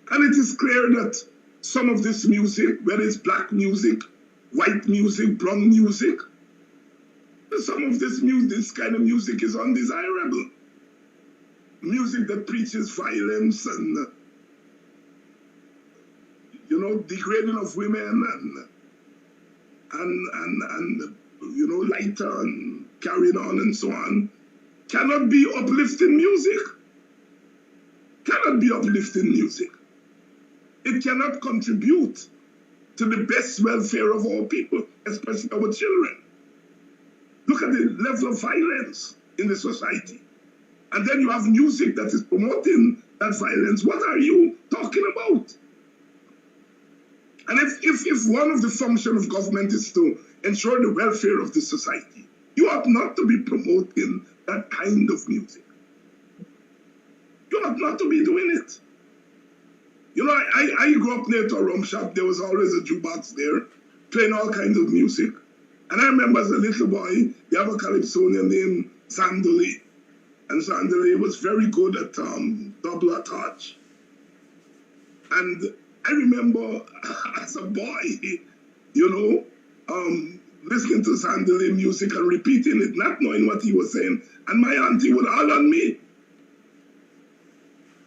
And it is clear that some of this music, whether it's black music, white music, brown music, some of this kind of music is undesirable. Music that preaches violence and, you know, degrading of women and you know, lighter and carrying on and so on, cannot be uplifting music. Cannot be uplifting music. It cannot contribute to the best welfare of all people, especially our children. Look at the level of violence in the society. And then you have music that is promoting that violence. What are you talking about? And if one of the functions of government is to ensure the welfare of the society, you ought not to be promoting that kind of music. You ought not to be doing it. You know, I grew up near to a rum shop. There was always a jukebox there, playing all kinds of music. And I remember as a little boy, we have a calypsonian named Sandali. And Sandali was very good at double touch. And I remember as a boy, you know, listening to Sandali music and repeating it, not knowing what he was saying. And my auntie would holler on me.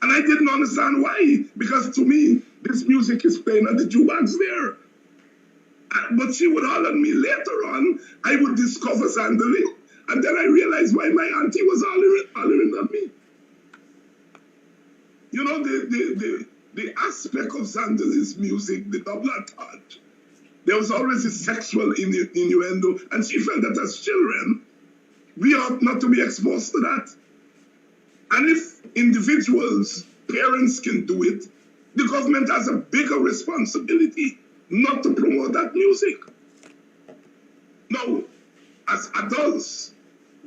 And I didn't understand why, because to me, this music is playing at the jukebox there. But she would holler at me. Later on, I would discover Sandali, and then I realized why my auntie was hollering at me. You know, the aspect of Sandali's music, the double touch, there was always a sexual innuendo, and she felt that as children, we ought not to be exposed to that. And if individuals, parents can do it, the government has a bigger responsibility not to promote that music. Now, as adults,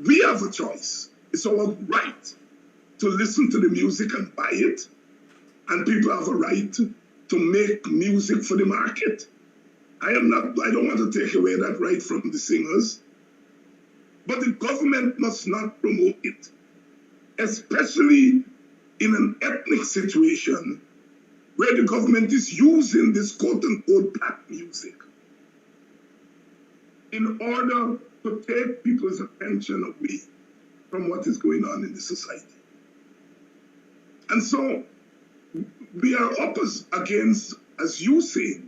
we have a choice. It's our right to listen to the music and buy it. And people have a right to make music for the market. I don't want to take away that right from the singers. But the government must not promote it, especially in an ethnic situation where the government is using this quote-unquote black music in order to take people's attention away from what is going on in the society. And so we are up against, as you say,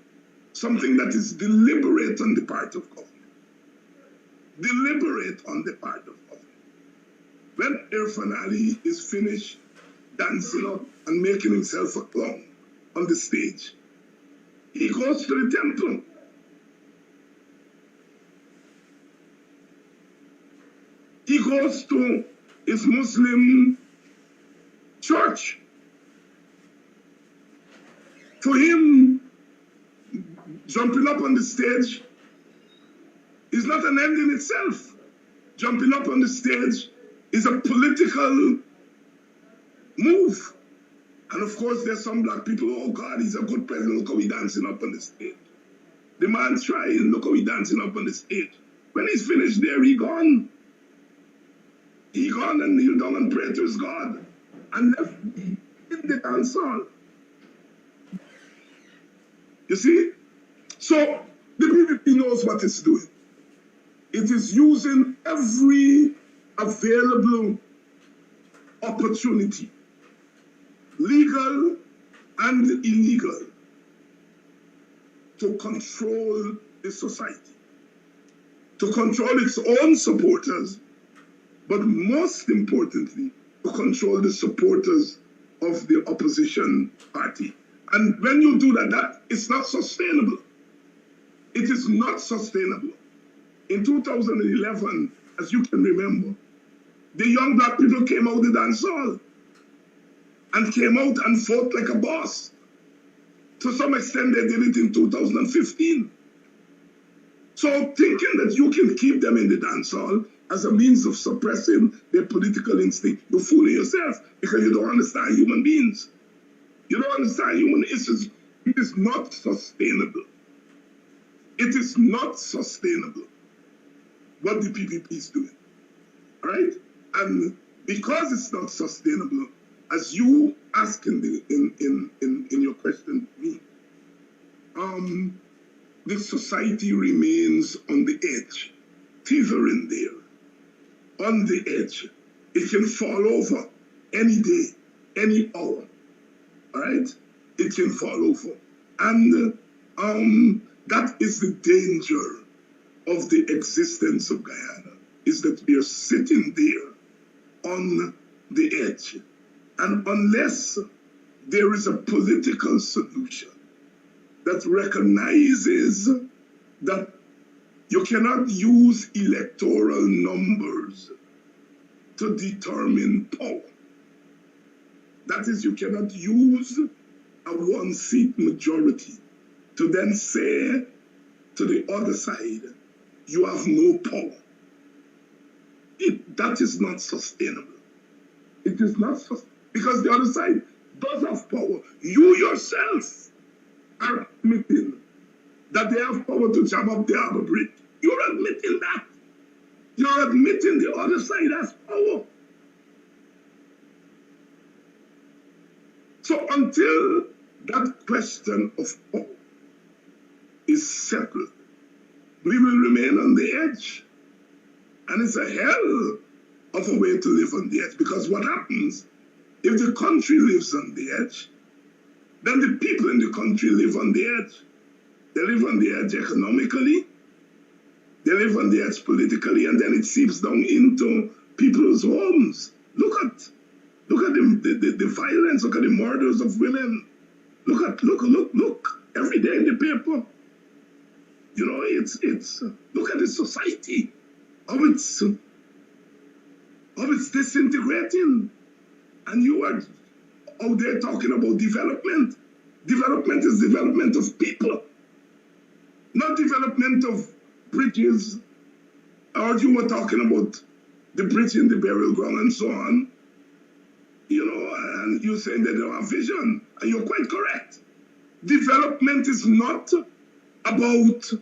something that is deliberate on the part of government. Deliberate on the part of government. When Irfan Ali is finished dancing up and making himself a clown on the stage, he goes to the temple. He goes to his Muslim church. For him, jumping up on the stage is not an end in itself. Jumping up on the stage is a political move. And of course, there's some black people, oh God, he's a good president, look how he dancing up on the stage. The man's trying, look how he dancing up on the stage. When he's finished there, he gone. He gone and kneel down and pray to his God. And left in the dance hall. You see? So, the PPP knows what it's doing. It is using every available opportunity, legal and illegal, to control the society, to control its own supporters, but most importantly, to control the supporters of the opposition party. And when you do that, it's not sustainable. It is not sustainable. In 2011, as you can remember, the young black people came out the dance hall and came out and fought like a boss. To some extent, they did it in 2015. So thinking that you can keep them in the dance hall as a means of suppressing their political instinct, you're fooling yourself because you don't understand human beings. You don't understand human issues. It is not sustainable. It is not sustainable what the PPP is doing, right? And because it's not sustainable, as you ask in your question to me, the society remains on the edge, teetering there, on the edge. It can fall over any day, any hour, all right? It can fall over. And that is the danger of the existence of Guyana, is that we are sitting there on the edge. And unless there is a political solution that recognizes that you cannot use electoral numbers to determine power. That is, you cannot use a one-seat majority to then say to the other side, you have no power. That is not sustainable. It is not sustainable because the other side does have power. You yourself are admitting that they have power to jam up the harbor bridge. You're admitting that. You're admitting the other side has power. So until that question of power is settled, we will remain on the edge. And it's a hell of a way to live on the edge, because what happens if the country lives on the edge, then the people in the country live on the edge. They live on the edge economically, they live on the edge politically, and then it seeps down into people's homes. Look at the violence, look at the murders of women. Look, every day in the paper. You know, it's look at the society, how it's disintegrating. And you are out there talking about development. Development is development of people, not development of bridges. Or you were talking about the bridge in the burial ground and so on. You know, and you're saying they don't have vision, and you're quite correct. Development is not about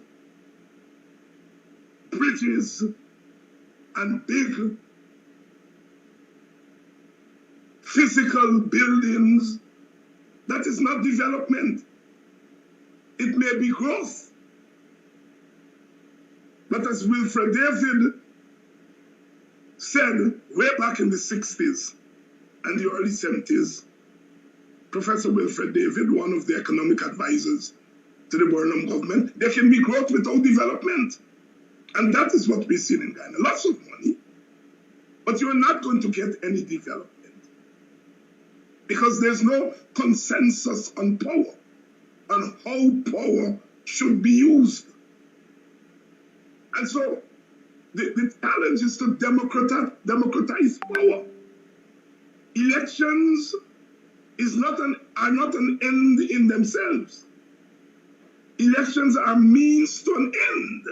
bridges and big physical buildings. That is not development. It may be growth. But as Wilfred David said way back in the 60s and the early 70s, Professor Wilfred David, one of the economic advisors to the Burnham government, there can be growth without development. And that is what we're seeing in Ghana. Lots of money, but you're not going to get any development because there's no consensus on power, on how power should be used. And so The challenge is to democratize power. Elections are not an end in themselves. Elections are means to an end.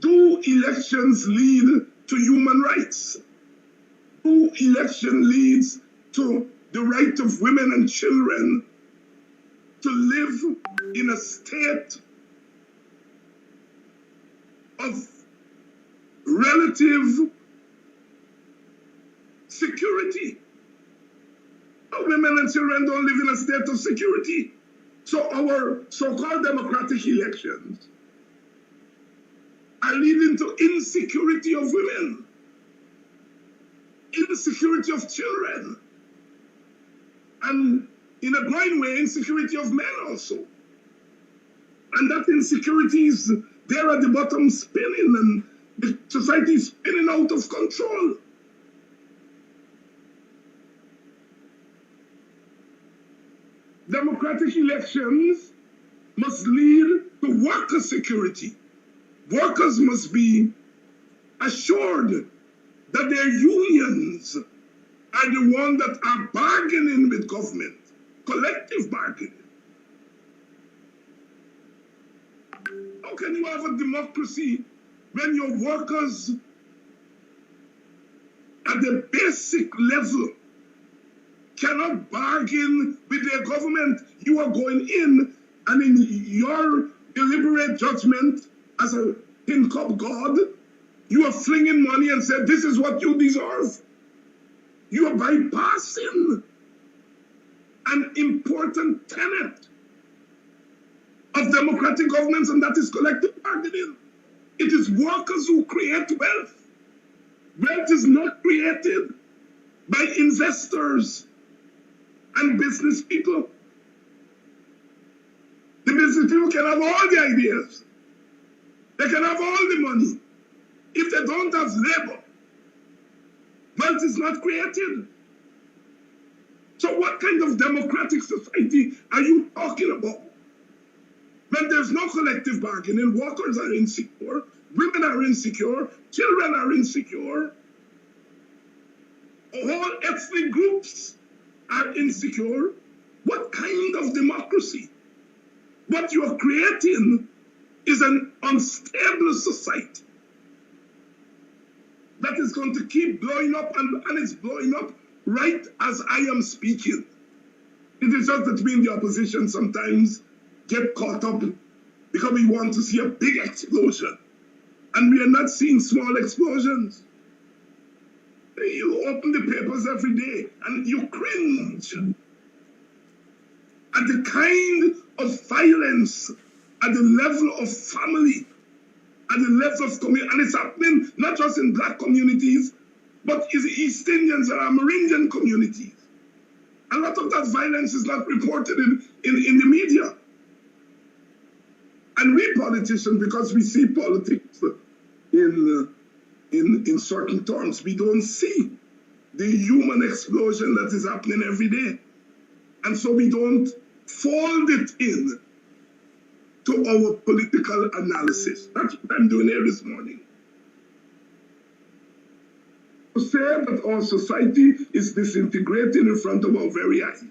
Do elections lead to human rights? Do election leads to the right of women and children to live in a state of relative security? Our women and children don't live in a state of security. So our so-called democratic elections are leading to insecurity of women, insecurity of children, and in a growing way, insecurity of men also. And that insecurity is there at the bottom spinning, and the society is spinning out of control. Democratic elections must lead to worker security. Workers must be assured that their unions are the ones that are bargaining with government, collective bargaining. How can you have a democracy when your workers at the basic level cannot bargain with their government? You are going in, and in your deliberate judgment as a tin-cup god, you are flinging money and said, this is what you deserve. You are bypassing an important tenet of democratic governance, and that is collective bargaining. It is workers who create wealth. Wealth is not created by investors and business people. The business people can have all the ideas. They can have all the money. If they don't have labor, wealth is not created. So what kind of democratic society are you talking about? When there's no collective bargaining, workers are insecure, women are insecure, children are insecure, all ethnic groups are insecure. What kind of democracy? What you are creating is an unstable society that is going to keep blowing up, and it's blowing up right as I am speaking. It is just that we in the opposition sometimes get caught up because we want to see a big explosion. And we are not seeing small explosions. You open the papers every day and you cringe at the kind of violence at the level of family, at the level of community. And it's happening not just in black communities, but in the East Indians and Amerindian communities. A lot of that violence is not reported in the media. And we politicians, because we see politics in certain terms, we don't see the human explosion that is happening every day. And so we don't fold it in to our political analysis. That's what I'm doing here this morning. To say that our society is disintegrating in front of our very eyes.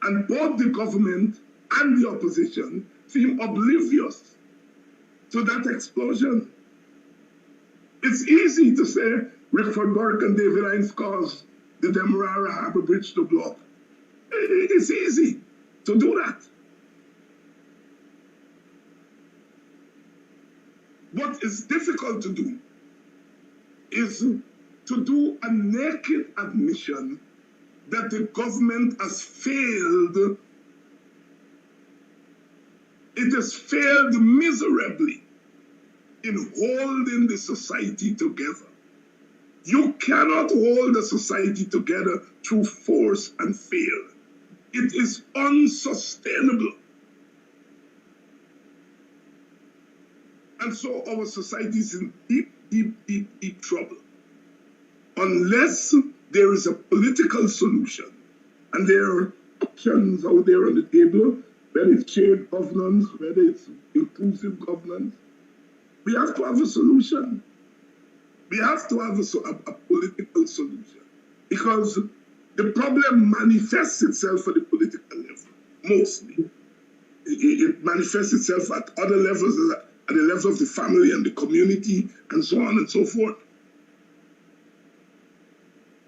And both the government and the opposition seem oblivious to that explosion. It's easy to say Rickford Burke and David Hinds caused the Demerara Harbour Bridge to blow up. It's easy to do that. What is difficult to do is to do a naked admission that the government has failed. It has failed miserably in holding the society together. You cannot hold a society together through force and fear. It is unsustainable. And so our society is in deep trouble. Unless there is a political solution, and there are options out there on the table, whether it's shared governance, whether it's the inclusive governance. We have to have a solution. We have to have a political solution, because the problem manifests itself at the political level, mostly. It manifests itself at other levels, at the level of the family and the community, and so on and so forth.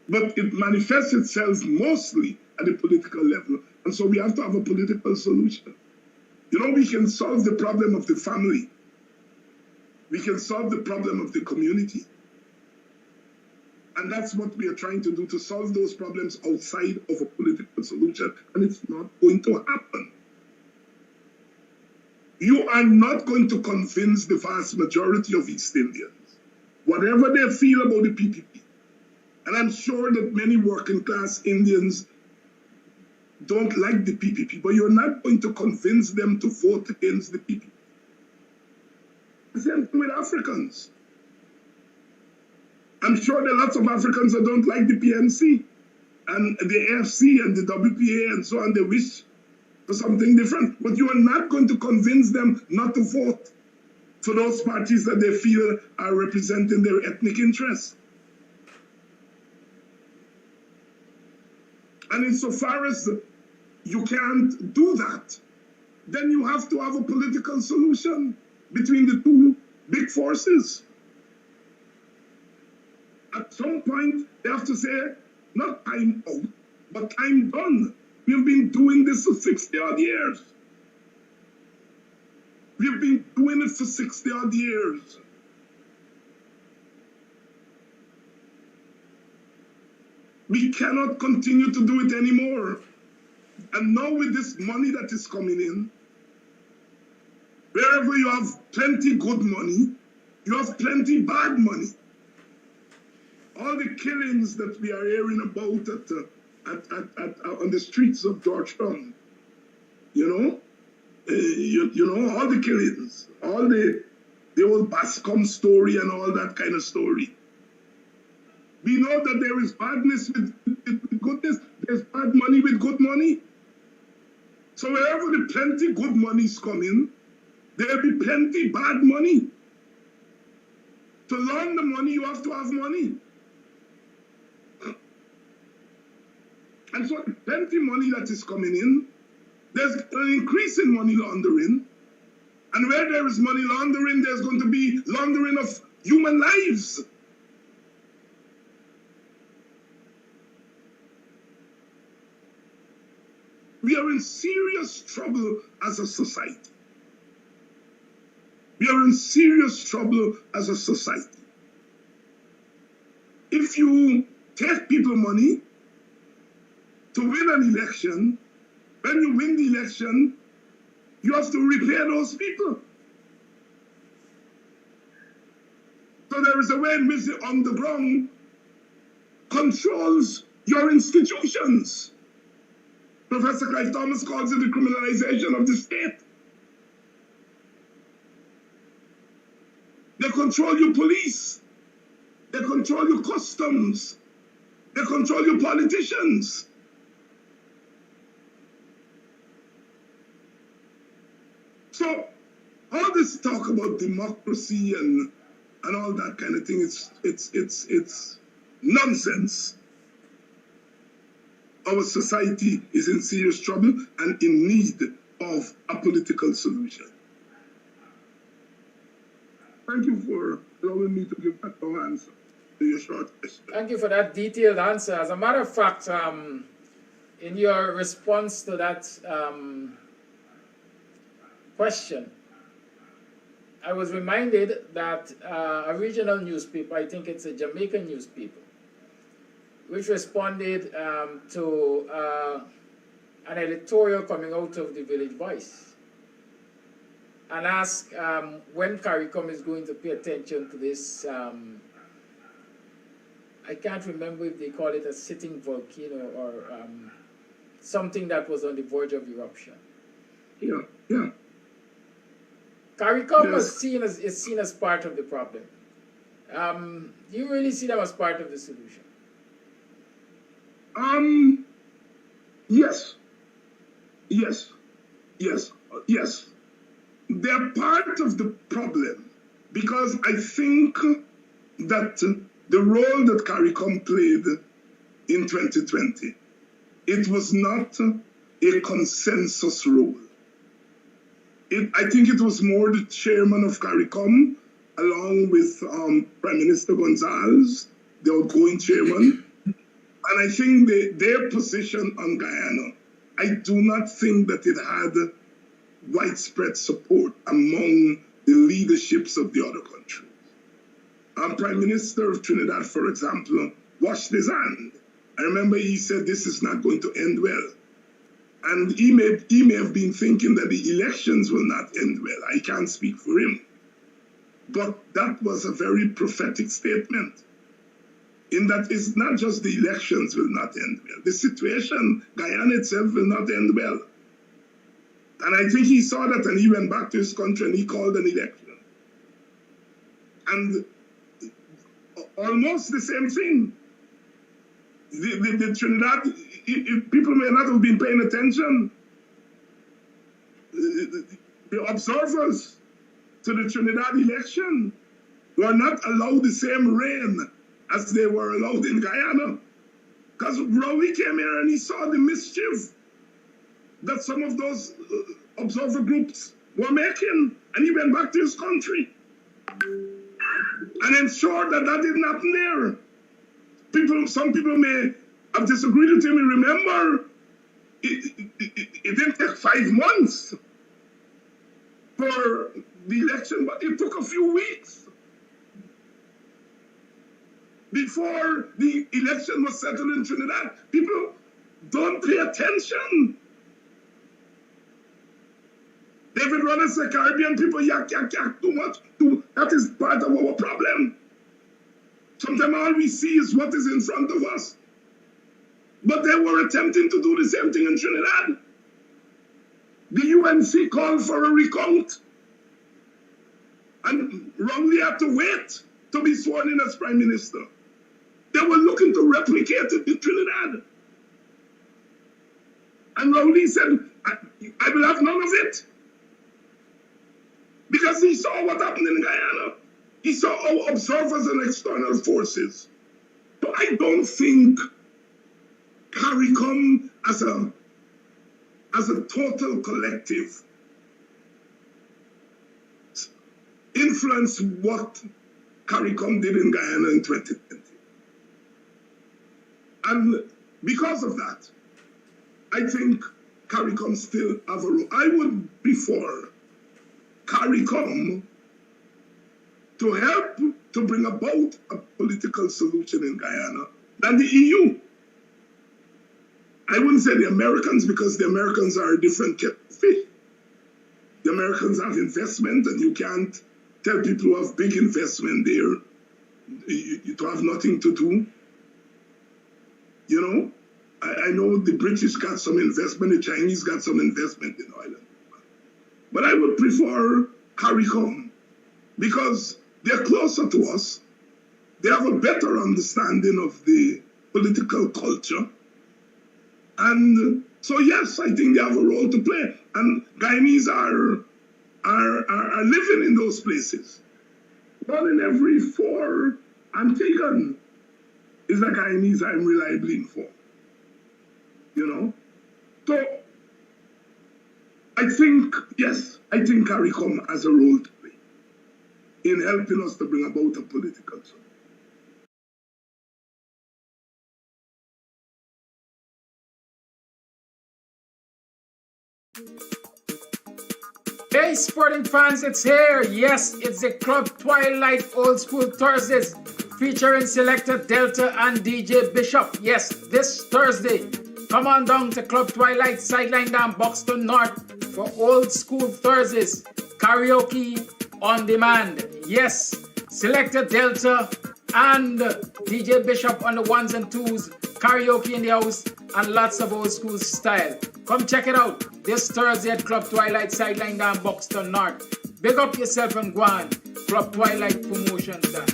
But it manifests itself mostly at the political level, and so we have to have a political solution. You know, we can solve the problem of the family. We can solve the problem of the community. And that's what we are trying to do, to solve those problems outside of a political solution. And it's not going to happen. You are not going to convince the vast majority of East Indians, whatever they feel about the PPP. And I'm sure that many working class Indians don't like the PPP, but you're not going to convince them to vote against the PPP. The same thing with Africans. I'm sure there are lots of Africans that don't like the PNC and the AFC and the WPA and so on. They wish for something different. But you are not going to convince them not to vote for those parties that they feel are representing their ethnic interests. And insofar as you can't do that, then you have to have a political solution between the two big forces. At some point, they have to say, not time out, but time done. We've been doing this for 60-odd years. We've been doing it for 60-odd years. We cannot continue to do it anymore. And now with this money that is coming in, wherever you have plenty good money, you have plenty bad money. All the killings that we are hearing about on the streets of Georgetown, you know, all the killings, all the old BASCOM story and all that kind of story. We know that there is badness with goodness. There's bad money with good money. So wherever the plenty good money is coming, there'll be plenty bad money. To learn the money, you have to have money. And so plenty money that is coming in, there's an increase in money laundering. And where there is money laundering, there's going to be laundering of human lives. We are in serious trouble as a society. We are in serious trouble as a society. If you take people money to win an election, when you win the election, you have to repay those people. So there is a way in which the underground controls your institutions. Professor Clive Thomas calls it the criminalization of the state. They control your police. They control your customs. They control your politicians. So all this talk about democracy and all that kind of thing, it's nonsense. Our society is in serious trouble and in need of a political solution. Thank you for allowing me to give that long answer to your short question. Thank you for that detailed answer. As a matter of fact, in your response to that question, I was reminded that a regional newspaper, I think it's a Jamaican newspaper, which responded to an editorial coming out of the Village Voice and asked when CARICOM is going to pay attention to this, I can't remember if they call it a sitting volcano or something that was on the verge of eruption. Yeah. CARICOM is seen as part of the problem. Do you really see them as part of the solution? they're part of the problem, because I think that the role that CARICOM played in 2020, it was not a consensus role. I think it was more the chairman of CARICOM, along with Prime Minister Gonzalez, the outgoing chairman. And I think their position on Guyana, I do not think that it had widespread support among the leaderships of the other countries. Prime Minister of Trinidad, for example, washed his hand. I remember he said this is not going to end well. And he may have been thinking that the elections will not end well. I can't speak for him. But that was a very prophetic statement, in that it's not just the elections will not end well. The situation, Guyana itself, will not end well. And I think he saw that, and he went back to his country and he called an election. And almost the same thing. The Trinidad, people may not have been paying attention. The observers to the Trinidad election were not allowed the same reign as they were allowed in Guyana. Because Rowley came here and he saw the mischief that some of those observer groups were making, and he went back to his country and ensured that that didn't happen there. Some people may have disagreed with him. Remember, it didn't take 5 months for the election, but it took a few weeks before the election was settled in Trinidad. People don't pay attention. David Rudder said Caribbean people yak too much. That is part of our problem. Sometimes all we see is what is in front of us. But they were attempting to do the same thing in Trinidad. The UNC called for a recount. And Rowley had to wait to be sworn in as Prime Minister. They were looking to replicate it in Trinidad. And Rowley said, I will have none of it. Because he saw what happened in Guyana. He saw our observers and external forces. So I don't think CARICOM as a total collective influenced what CARICOM did in Guyana in 2020. And because of that, I think CARICOM still have a role. I would prefer CARICOM to help to bring about a political solution in Guyana than the EU. I wouldn't say the Americans, because the Americans are a different kettle of fish. The Americans have investment, and you can't tell people who have big investment there to have nothing to do. You know, I know the British got some investment, the Chinese got some investment in oil. But I would prefer CARICOM, because they're closer to us. They have a better understanding of the political culture. And so, yes, I think they have a role to play. And Guyanese are living in those places. 1 in every 4 Antiguan is a Guyanese, I'm reliably informed. You know? So, I think, yes, I think CARICOM has a role to play in helping us to bring about a political solution. Hey sporting fans, it's here. Yes, it's the Club Twilight Old School Thursdays featuring selector Delta and DJ Bishop. Yes, this Thursday, come on down to Club Twilight Sideline down Buxton North for Old School Thursdays. Karaoke on demand. Yes, selector Delta and DJ Bishop on the 1s and 2s. Karaoke in the house and lots of old school style. Come check it out this Thursday at Club Twilight Sideline down Buxton North. Big up yourself and go on. Club Twilight Promotions done.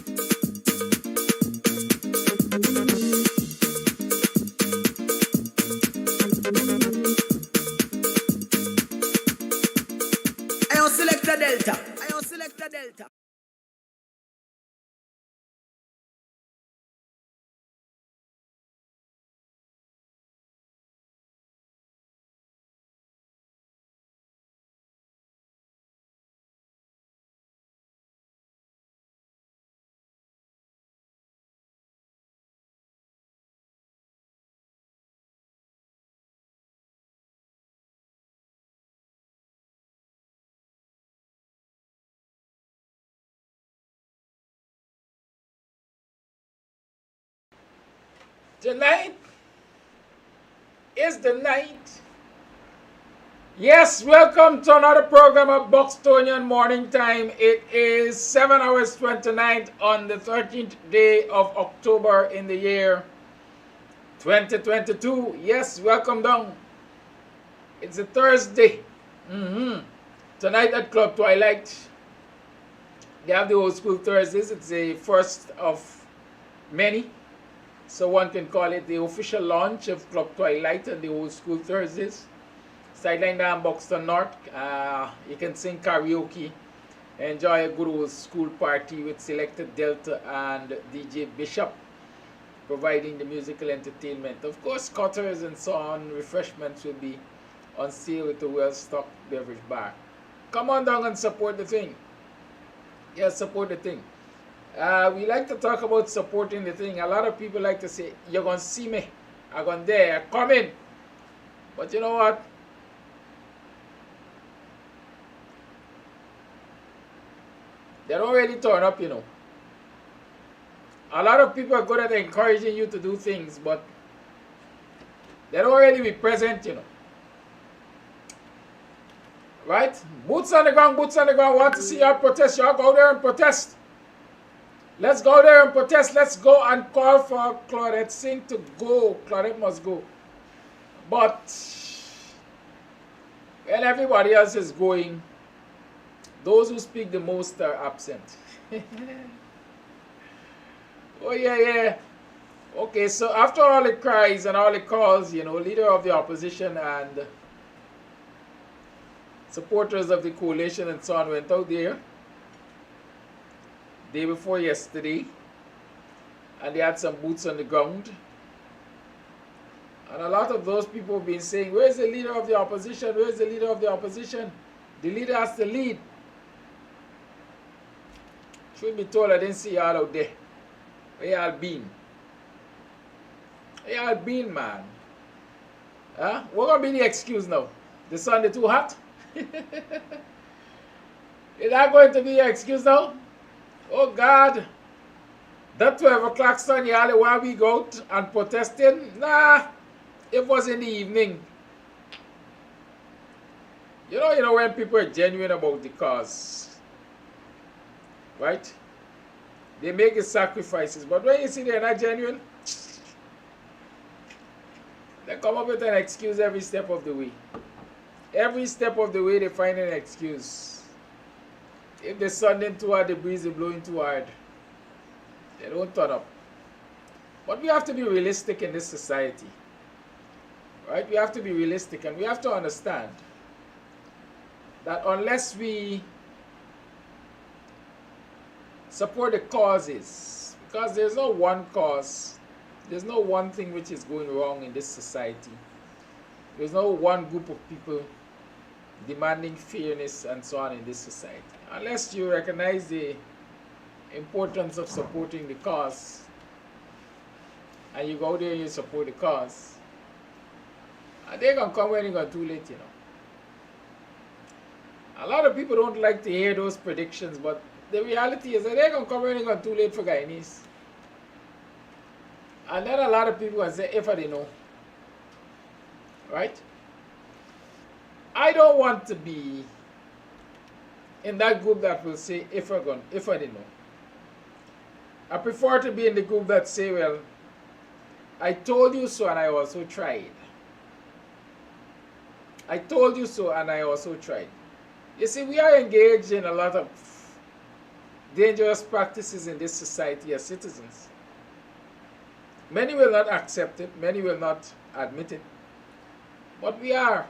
I on Selector Delta. I on Selector Delta. Tonight is the night. Yes, welcome to another program of BUXTONIAN Morning Time. It is 7 hours 29 on the 13th day of October in the year 2022. Yes, welcome down. It's a Thursday. Tonight at Club Twilight, they have the old school Thursdays. It's the first of many. So one can call it the official launch of Club Twilight and the old school Thursdays. Sideline down Buxton North. You can sing karaoke. Enjoy a good old school party with selected Delta and DJ Bishop providing the musical entertainment. Of course, cutters and so on, refreshments will be on sale with the well-stocked beverage bar. Come on down and support the thing. Yes, support the thing. We like to talk about supporting the thing. A lot of people like to say, you're going to see me. I'm going there. Come in. But you know what? They don't really turn up, you know. A lot of people are good at encouraging you to do things, but they don't really be present, you know. Right? Boots on the ground, boots on the ground. Want to see y'all protest? Y'all go there and protest. Let's go there and protest. Let's go and call for Claudette Singh to go. Claudette must go. But when everybody else is going, those who speak the most are absent. Oh, yeah. Okay, so after all the cries and all the calls, you know, leader of the opposition and supporters of the coalition and so on went out there day before yesterday, and they had some boots on the ground. And a lot of those people have been saying, where's the leader of the opposition? Where's the leader of the opposition? The leader has to lead. Should be told I didn't see y'all out there. Where y'all been? Where y'all been, man? Huh? What gonna be the excuse now? The sun is too hot? Is that going to be your excuse now? Oh God, that 12 o'clock sun, y'all want we go out and protesting? Nah, it was in the evening. You know when people are genuine about the cause, right? They make the sacrifices, but when you see they're not genuine, they come up with an excuse every step of the way. Every step of the way they find an excuse. If the sun ain't too hard, the breeze is blowing too hard. They don't turn up. But we have to be realistic in this society. Right? We have to be realistic, and we have to understand that unless we support the causes, because there's no one cause, there's no one thing which is going wrong in this society. There's no one group of people demanding fairness and so on in this society. Unless you recognize the importance of supporting the cause, and you go there and you support the cause, and they're going to come when it's going too late, you know. A lot of people don't like to hear those predictions, but the reality is that they're going to come when it's going too late for Guyanese. And then a lot of people going to say, if I didn't know. Right? I don't want to be in that group that will say, if I didn't know. I prefer to be in the group that say, well, I told you so and I also tried. I told you so and I also tried. You see, we are engaged in a lot of dangerous practices in this society as citizens. Many will not accept it, many will not admit it, but we are.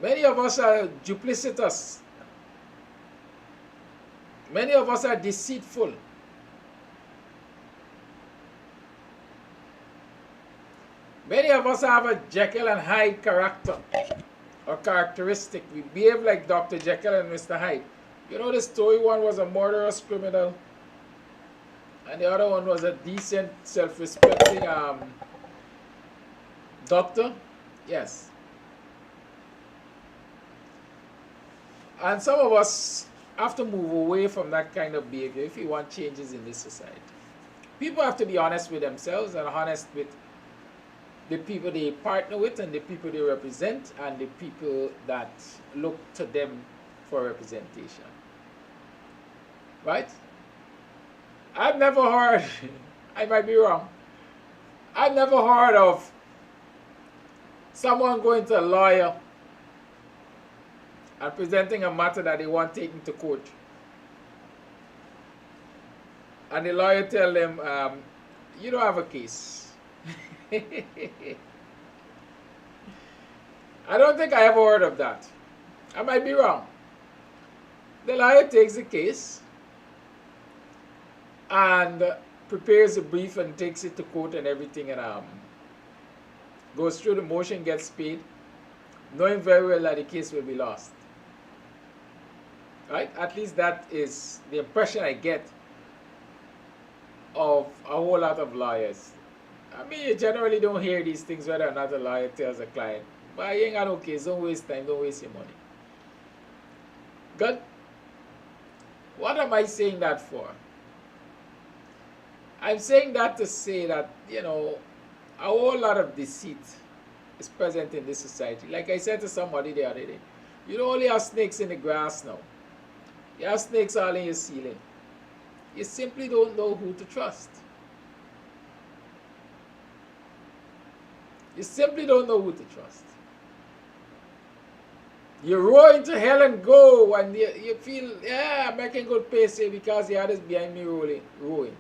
Many of us are duplicitous. Many of us are deceitful. Many of us have a Jekyll and Hyde character or characteristic. We behave like Dr. Jekyll and Mr. Hyde. You know the story, one was a murderous criminal and the other one was a decent, self-respecting doctor. Yes. And some of us have to move away from that kind of behavior if we want changes in this society. People have to be honest with themselves and honest with the people they partner with and the people they represent and the people that look to them for representation. Right? I've never heard, I might be wrong, I've never heard of someone going to a lawyer and presenting a matter that they want taken to court. And the lawyer tell them, you don't have a case. I don't think I ever heard of that. I might be wrong. The lawyer takes the case and prepares a brief and takes it to court and everything and goes through the motion, gets paid, knowing very well that the case will be lost. Right? At least that is the impression I get of a whole lot of lawyers. I mean, you generally don't hear these things whether or not a lawyer tells a client, but you ain't got no case, don't waste time, don't waste your money. Good? What am I saying that for? I'm saying that to say that, you know, a whole lot of deceit is present in this society. Like I said to somebody the other day, you don't only have snakes in the grass now. You have snakes all in your ceiling. You simply don't know who to trust. You simply don't know who to trust. You roar into hell and go and you feel, yeah, I'm making good pace here because the others behind me rowing.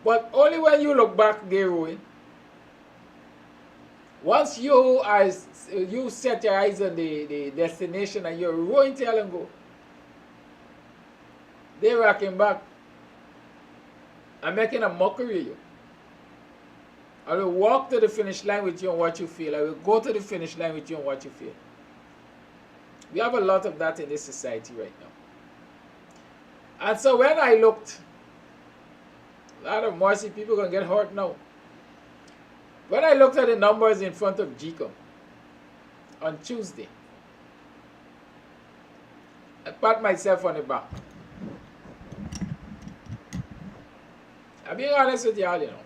But only when you look back, they're rowing. Once you set your eyes on the destination and you're rowing to hell and go, they're rocking back and making a mockery of you. I will walk to the finish line with you on what you feel. I will go to the finish line with you on what you feel. We have a lot of that in this society right now. And so when I looked, a lot of mercy, people are going to get hurt now. When I looked at the numbers in front of GCOM on Tuesday, I pat myself on the back. I'm being honest with y'all, you know.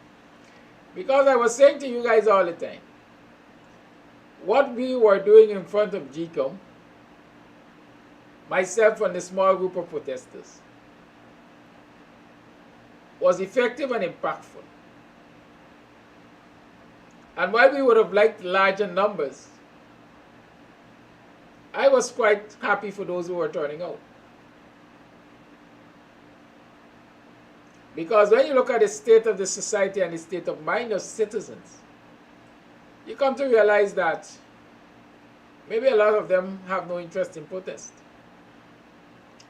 Because I was saying to you guys all the time, what we were doing in front of GCOM, myself and the small group of protesters, was effective and impactful. And while we would have liked larger numbers, I was quite happy for those who were turning out. Because when you look at the state of the society and the state of mind of citizens, you come to realize that maybe a lot of them have no interest in protest.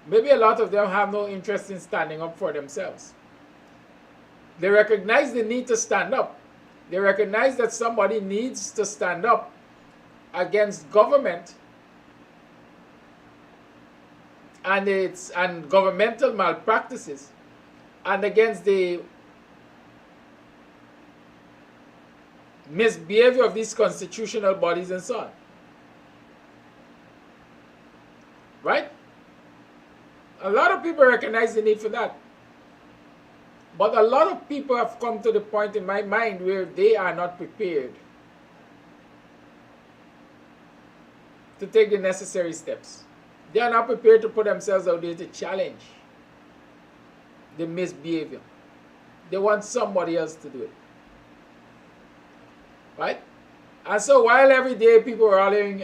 Maybe a lot of them have no interest in standing up for themselves. They recognize the need to stand up. They recognize that somebody needs to stand up against government and governmental malpractices, and against the misbehavior of these constitutional bodies and so on. Right? A lot of people recognize the need for that. But a lot of people have come to the point in my mind where they are not prepared to take the necessary steps. They are not prepared to put themselves out there to challenge the misbehavior. They want somebody else to do it. Right? And so while every day people are hollering,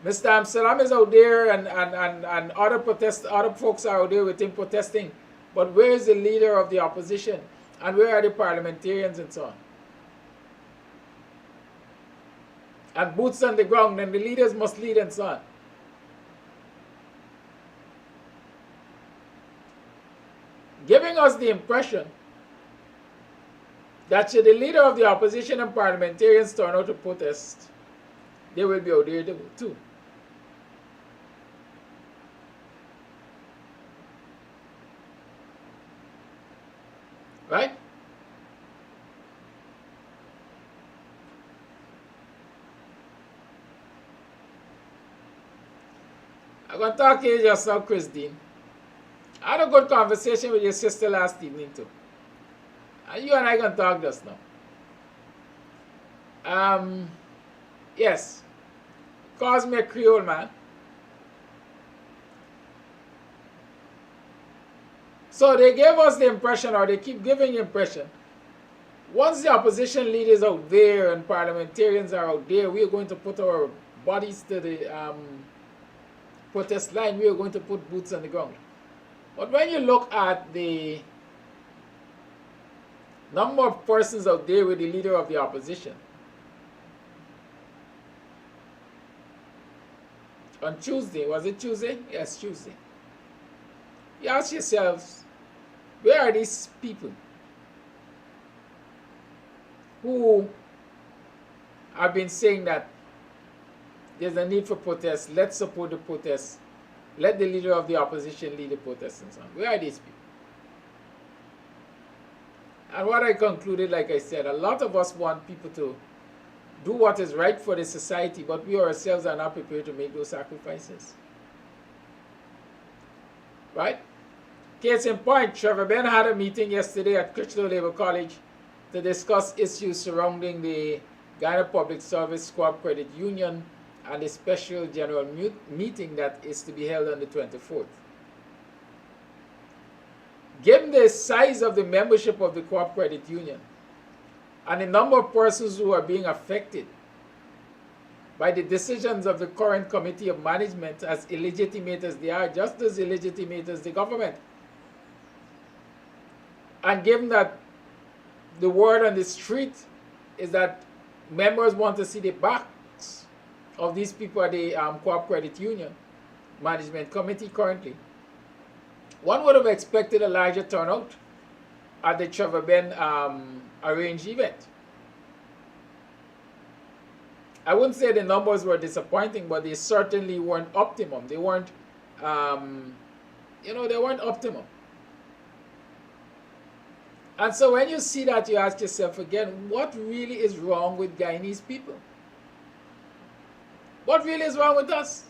Mr. Amsterdam is out there and other folks are out there with him protesting, but where is the leader of the opposition? And where are the parliamentarians and so on? and boots on the ground, and the leaders must lead and so on. Giving us the impression that should the leader of the opposition and parliamentarians turn out to protest, they will be out there too. Right? I'm going to talk to you just now, Christine. I had a good conversation with your sister last evening too. And you and I can talk just now. Yes. Calls me a Creole man. So they gave us the impression, or they keep giving the impression, once the opposition leaders out there and parliamentarians are out there, we are going to put our bodies to the protest line, we are going to put boots on the ground. But when you look at the number of persons out there with the leader of the opposition, on Tuesday, was it Tuesday? Yes, Tuesday. You ask yourselves, where are these people who have been saying that there's a need for protest, let's support the protest, let the leader of the opposition lead the protest and so on? Where are these people? And what I concluded, like I said, a lot of us want people to do what is right for the society, but we ourselves are not prepared to make those sacrifices. Right? Case in point, Trevor Ben had a meeting yesterday at Crichlow Labour College to discuss issues surrounding the Guyana Public Service Co-op Credit Union and the special general meeting that is to be held on the 24th. Given the size of the membership of the Co-op Credit Union and the number of persons who are being affected by the decisions of the current committee of management, as illegitimate as they are, just as illegitimate as the government, and given that the word on the street is that members want to see the backs of these people at the Co-op Credit Union Management Committee currently, one would have expected a larger turnout at the Trevor Ben arranged event. I wouldn't say the numbers were disappointing, but they certainly weren't optimum. They weren't, they weren't optimum. And so when you see that, you ask yourself again, what really is wrong with Guyanese people? What really is wrong with us?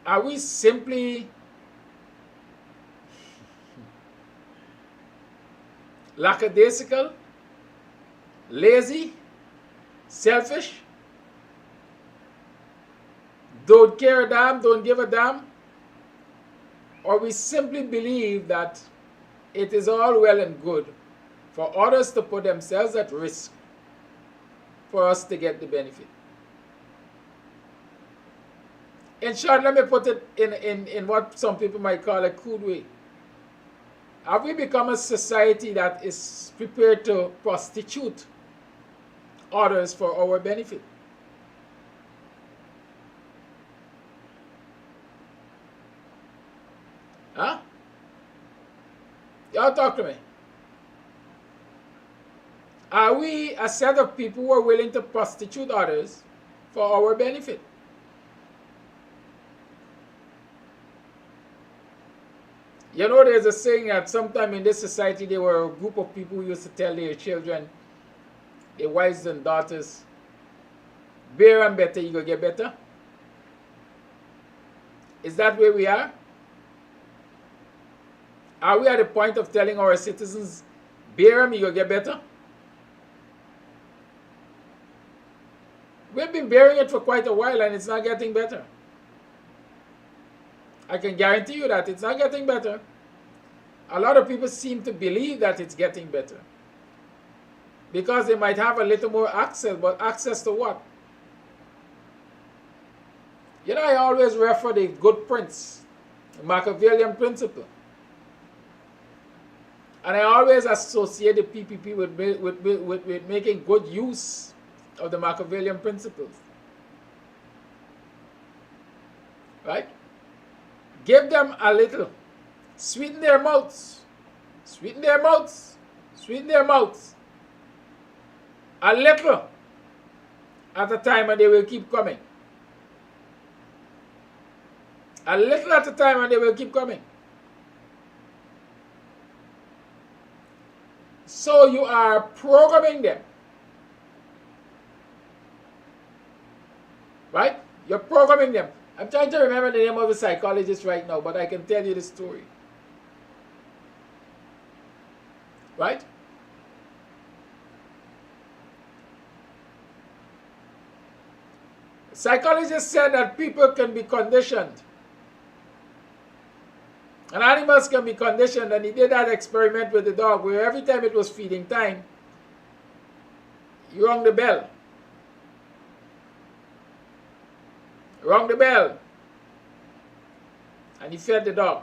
Are we simply lackadaisical, lazy, selfish, don't care a damn, don't give a damn? Or we simply believe that it is all well and good for others to put themselves at risk for us to get the benefit? In short, let me put it in what some people might call a crude way. Have we become a society that is prepared to prostitute others for our benefit? Huh? Y'all talk to me. Are we a set of people who are willing to prostitute others for our benefit? You know, there's a saying that sometime in this society there were a group of people who used to tell their children, their wives and daughters, bear and better, you go get better. Is that where we are? Are we at the point of telling our citizens, bear them, you go get better? We've been bearing it for quite a while and it's not getting better. I can guarantee you that it's not getting better. A lot of people seem to believe that it's getting better because they might have a little more access, but access to what? You know, I always refer to the good prince, the Machiavellian principle. And I always associate the PPP with making good use of the Machiavellian principles. Right? Give them a little. Sweeten their mouths. Sweeten their mouths. Sweeten their mouths. A little at a time, and they will keep coming. A little at a time, and they will keep coming. So you are programming them. Right? You're programming them. I'm trying to remember the name of the psychologist right now, but I can tell you the story. Right? Psychologists said that people can be conditioned. And animals can be conditioned, and he did that experiment with the dog where every time it was feeding time, you rang the bell. Rang the bell. And he fed the dog.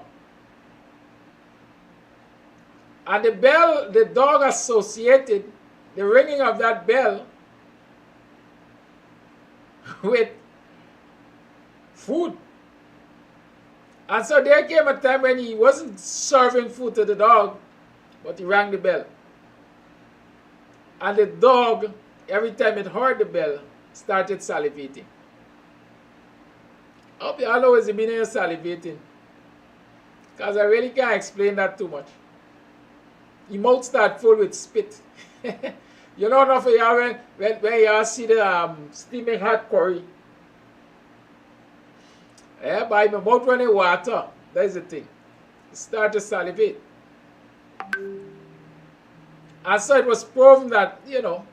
And the bell, the dog associated the ringing of that bell with food. And so there came a time when he wasn't serving food to the dog, but he rang the bell. And the dog, every time it heard the bell, started salivating. I hope you all know what's the meaning of salivating, because I really can't explain that too much. Your mouth start full with spit. You know enough of y'all when y'all see the steaming hot curry. Yeah, by my mouth running water. That's the thing. It start to salivate. And so it was proven that, you know,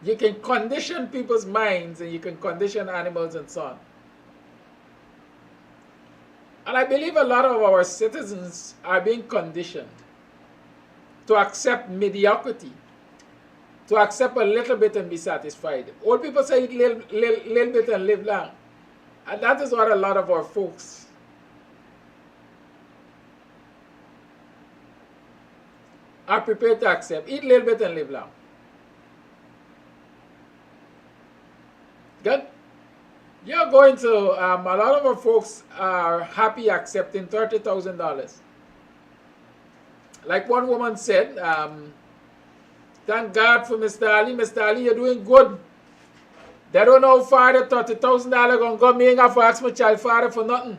you can condition people's minds and you can condition animals and so on. And I believe a lot of our citizens are being conditioned to accept mediocrity, to accept a little bit and be satisfied. Old people say eat little bit and live long. And that is what a lot of our folks are prepared to accept. Eat little bit and live long. Good? You're going to, a lot of our folks are happy accepting $30,000. Like one woman said, thank God for Mr. Ali. Mr. Ali, you're doing good. They don't know how far the $30,000 going to go. Me ain't got to ask my child father for nothing.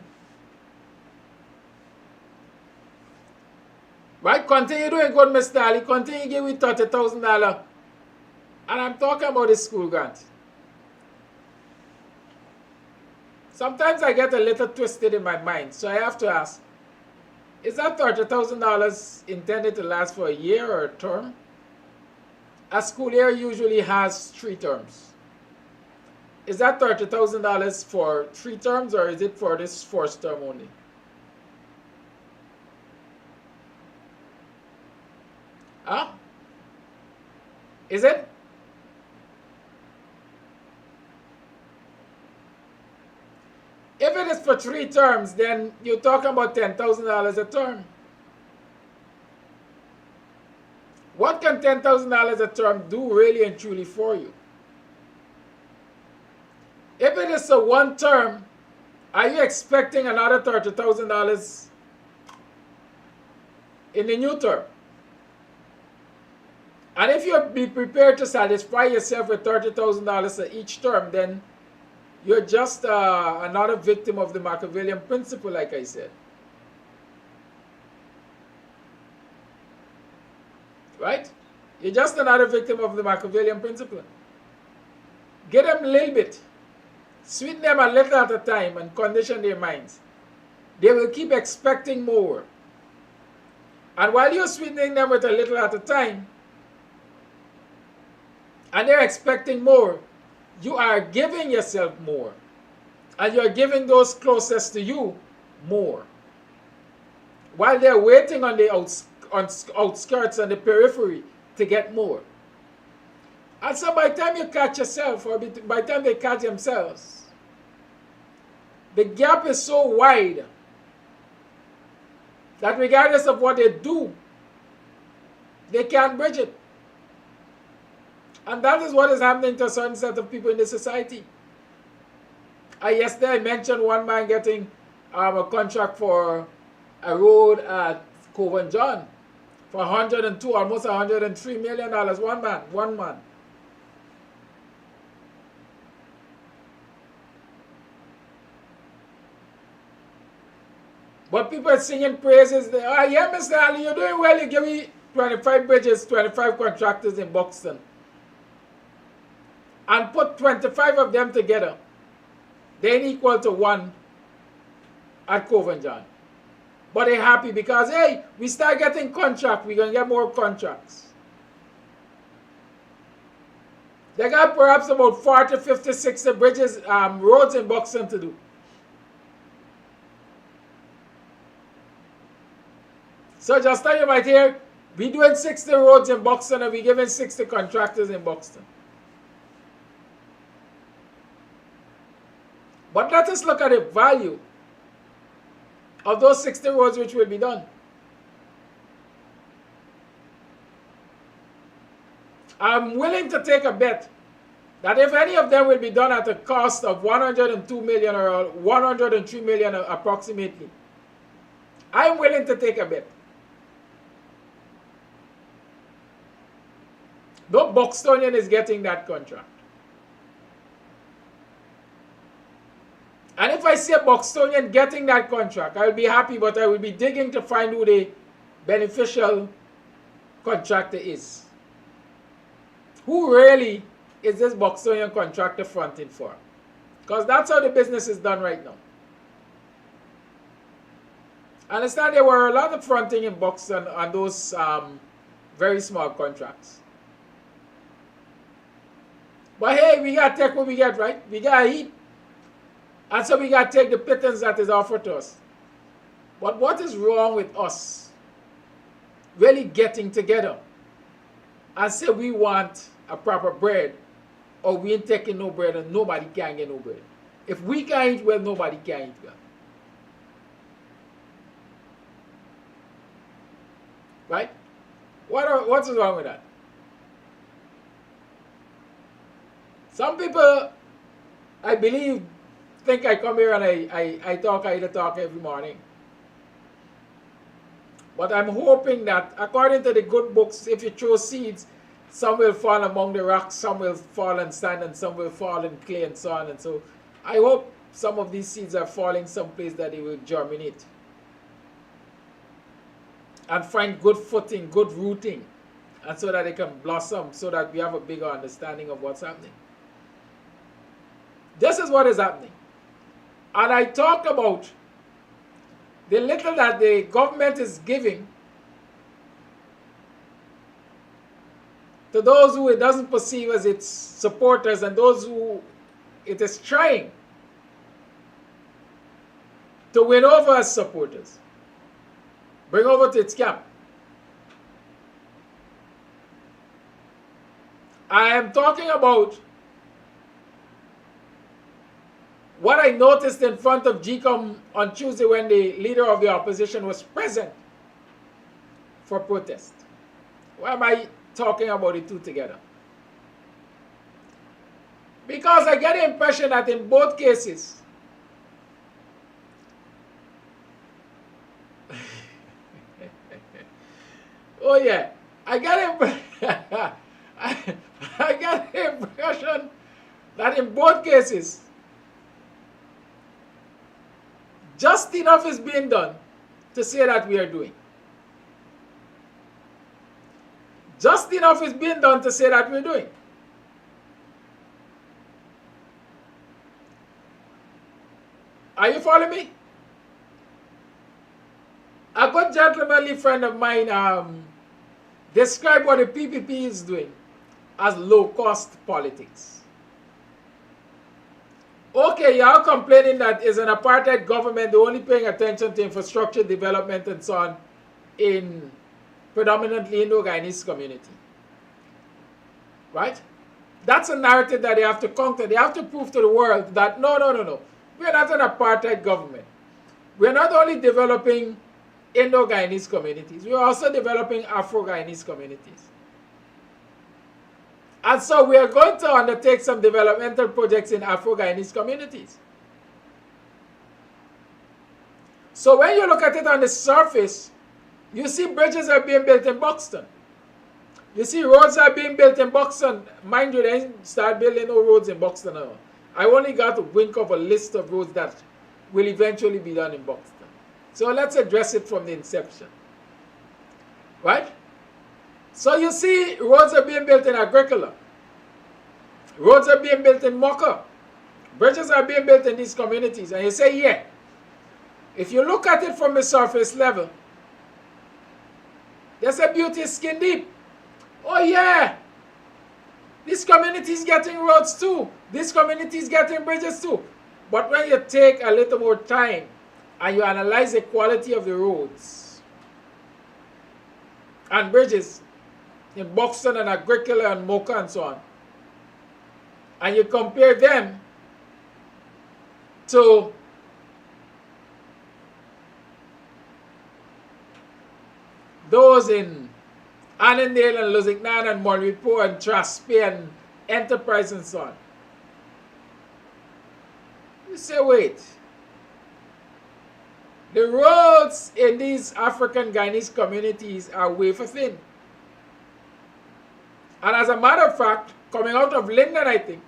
Right? Continue doing good, Mr. Ali. Continue give me $30,000. And I'm talking about the school grant. Sometimes I get a little twisted in my mind, so I have to ask, is that $30,000 intended to last for a year or a term? A school year usually has 3 terms. Is that $30,000 for 3 terms, or is it for this 4th term only? Huh? Is it? If it is for 3 terms, then you're talking about $10,000 a term. What can $10,000 a term do really and truly for you? If it is a 1 term, are you expecting another $30,000 in the new term? And if you be prepared to satisfy yourself with $30,000 each term, then you're just another victim of the Machiavellian principle, like I said. Right? You're just another victim of the Machiavellian principle. Get them a little bit. Sweeten them a little at a time and condition their minds. They will keep expecting more. And while you're sweetening them with a little at a time, and they're expecting more, you are giving yourself more. And you're giving those closest to you more. While they're waiting on the outskirts and the periphery to get more. And so by the time you catch yourself, or by the time they catch themselves, the gap is so wide that regardless of what they do, they can't bridge it. And that is what is happening to a certain set of people in the society. Yesterday I mentioned one man getting a contract for a road at Cove and John for 102, almost $103 million. One man. But people are singing praises. Yeah, Mr. Ali, you're doing well. You give me 25 bridges, 25 contractors in Buxton. And put 25 of them together. They equal to one at Cove and John. But they're happy because, hey, we start getting contracts. We're going to get more contracts. They got perhaps about 40, 50, 60 bridges, roads in Buxton to do. So just tell you right here, we're doing 60 roads in Buxton and we're giving 60 contractors in Buxton. But let us look at the value of those 60 roads which will be done. I'm willing to take a bet that if any of them will be done at a cost of 102 million or 103 million approximately, I'm willing to take a bet. No Buxtonian is getting that contract. And if I see a Buxtonian getting that contract, I will be happy, but I will be digging to find who the beneficial contractor is. Who really is this Buxtonian contractor fronting for? Because that's how the business is done right now. I understand there were a lot of fronting in Buxton on those very small contracts. But hey, we got to take what we get, right? We got to eat. And so we got to take the pittance that is offered to us. But what is wrong with us really getting together and say we want a proper bread, or we ain't taking no bread and nobody can get no bread? If we can't eat well, nobody can eat well. Right? What's wrong with that? Some people, I believe, think I come here and I talk every morning. But I'm hoping that according to the good books, if you throw seeds, some will fall among the rocks, some will fall in sand, and some will fall in clay and so on. And so I hope some of these seeds are falling someplace that they will germinate and find good footing, good rooting, and so that they can blossom, so that we have a bigger understanding of what's happening. This is what is happening. And I talked about the little that the government is giving to those who it doesn't perceive as its supporters and those who it is trying to win over as supporters, bring over to its camp. I am talking about what I noticed in front of GCOM on Tuesday when the leader of the opposition was present for protest. Why am I talking about the two together? Because I get the impression that in both cases, oh yeah, I get the impression that in both cases, just enough is being done to say that we are doing. Just enough is being done to say that we're doing. Are you following me? A good gentlemanly friend of mine described what the PPP is doing as low-cost politics. Okay, you're complaining that it's an apartheid government, they're only paying attention to infrastructure development and so on in predominantly Indo-Guyanese community. Right? That's a narrative that they have to counter. They have to prove to the world that no. We are not an apartheid government. We are not only developing Indo-Guyanese communities, we are also developing Afro-Guyanese communities. And so we are going to undertake some developmental projects in Afro-Guyanese communities. So when you look at it on the surface, you see bridges are being built in Buxton. You see roads are being built in Buxton. Mind you, they didn't start building no roads in Buxton now. I only got a wink of a list of roads that will eventually be done in Buxton. So let's address it from the inception. Right? So you see roads are being built in Agricola. Roads are being built in Mocha. Bridges are being built in these communities. And you say, yeah. If you look at it from the surface level, there's a beauty skin deep. Oh yeah, this community is getting roads too. This community is getting bridges too. But when you take a little more time and you analyze the quality of the roads and bridges in Buxton and Agricola and Mocha and so on, and you compare them to those in Annandale and Lusignan and Monrepo and Traspe and Enterprise and so on, you say, wait, the roads in these African Guyanese communities are wafer thin. And as a matter of fact, coming out of Linden, I think,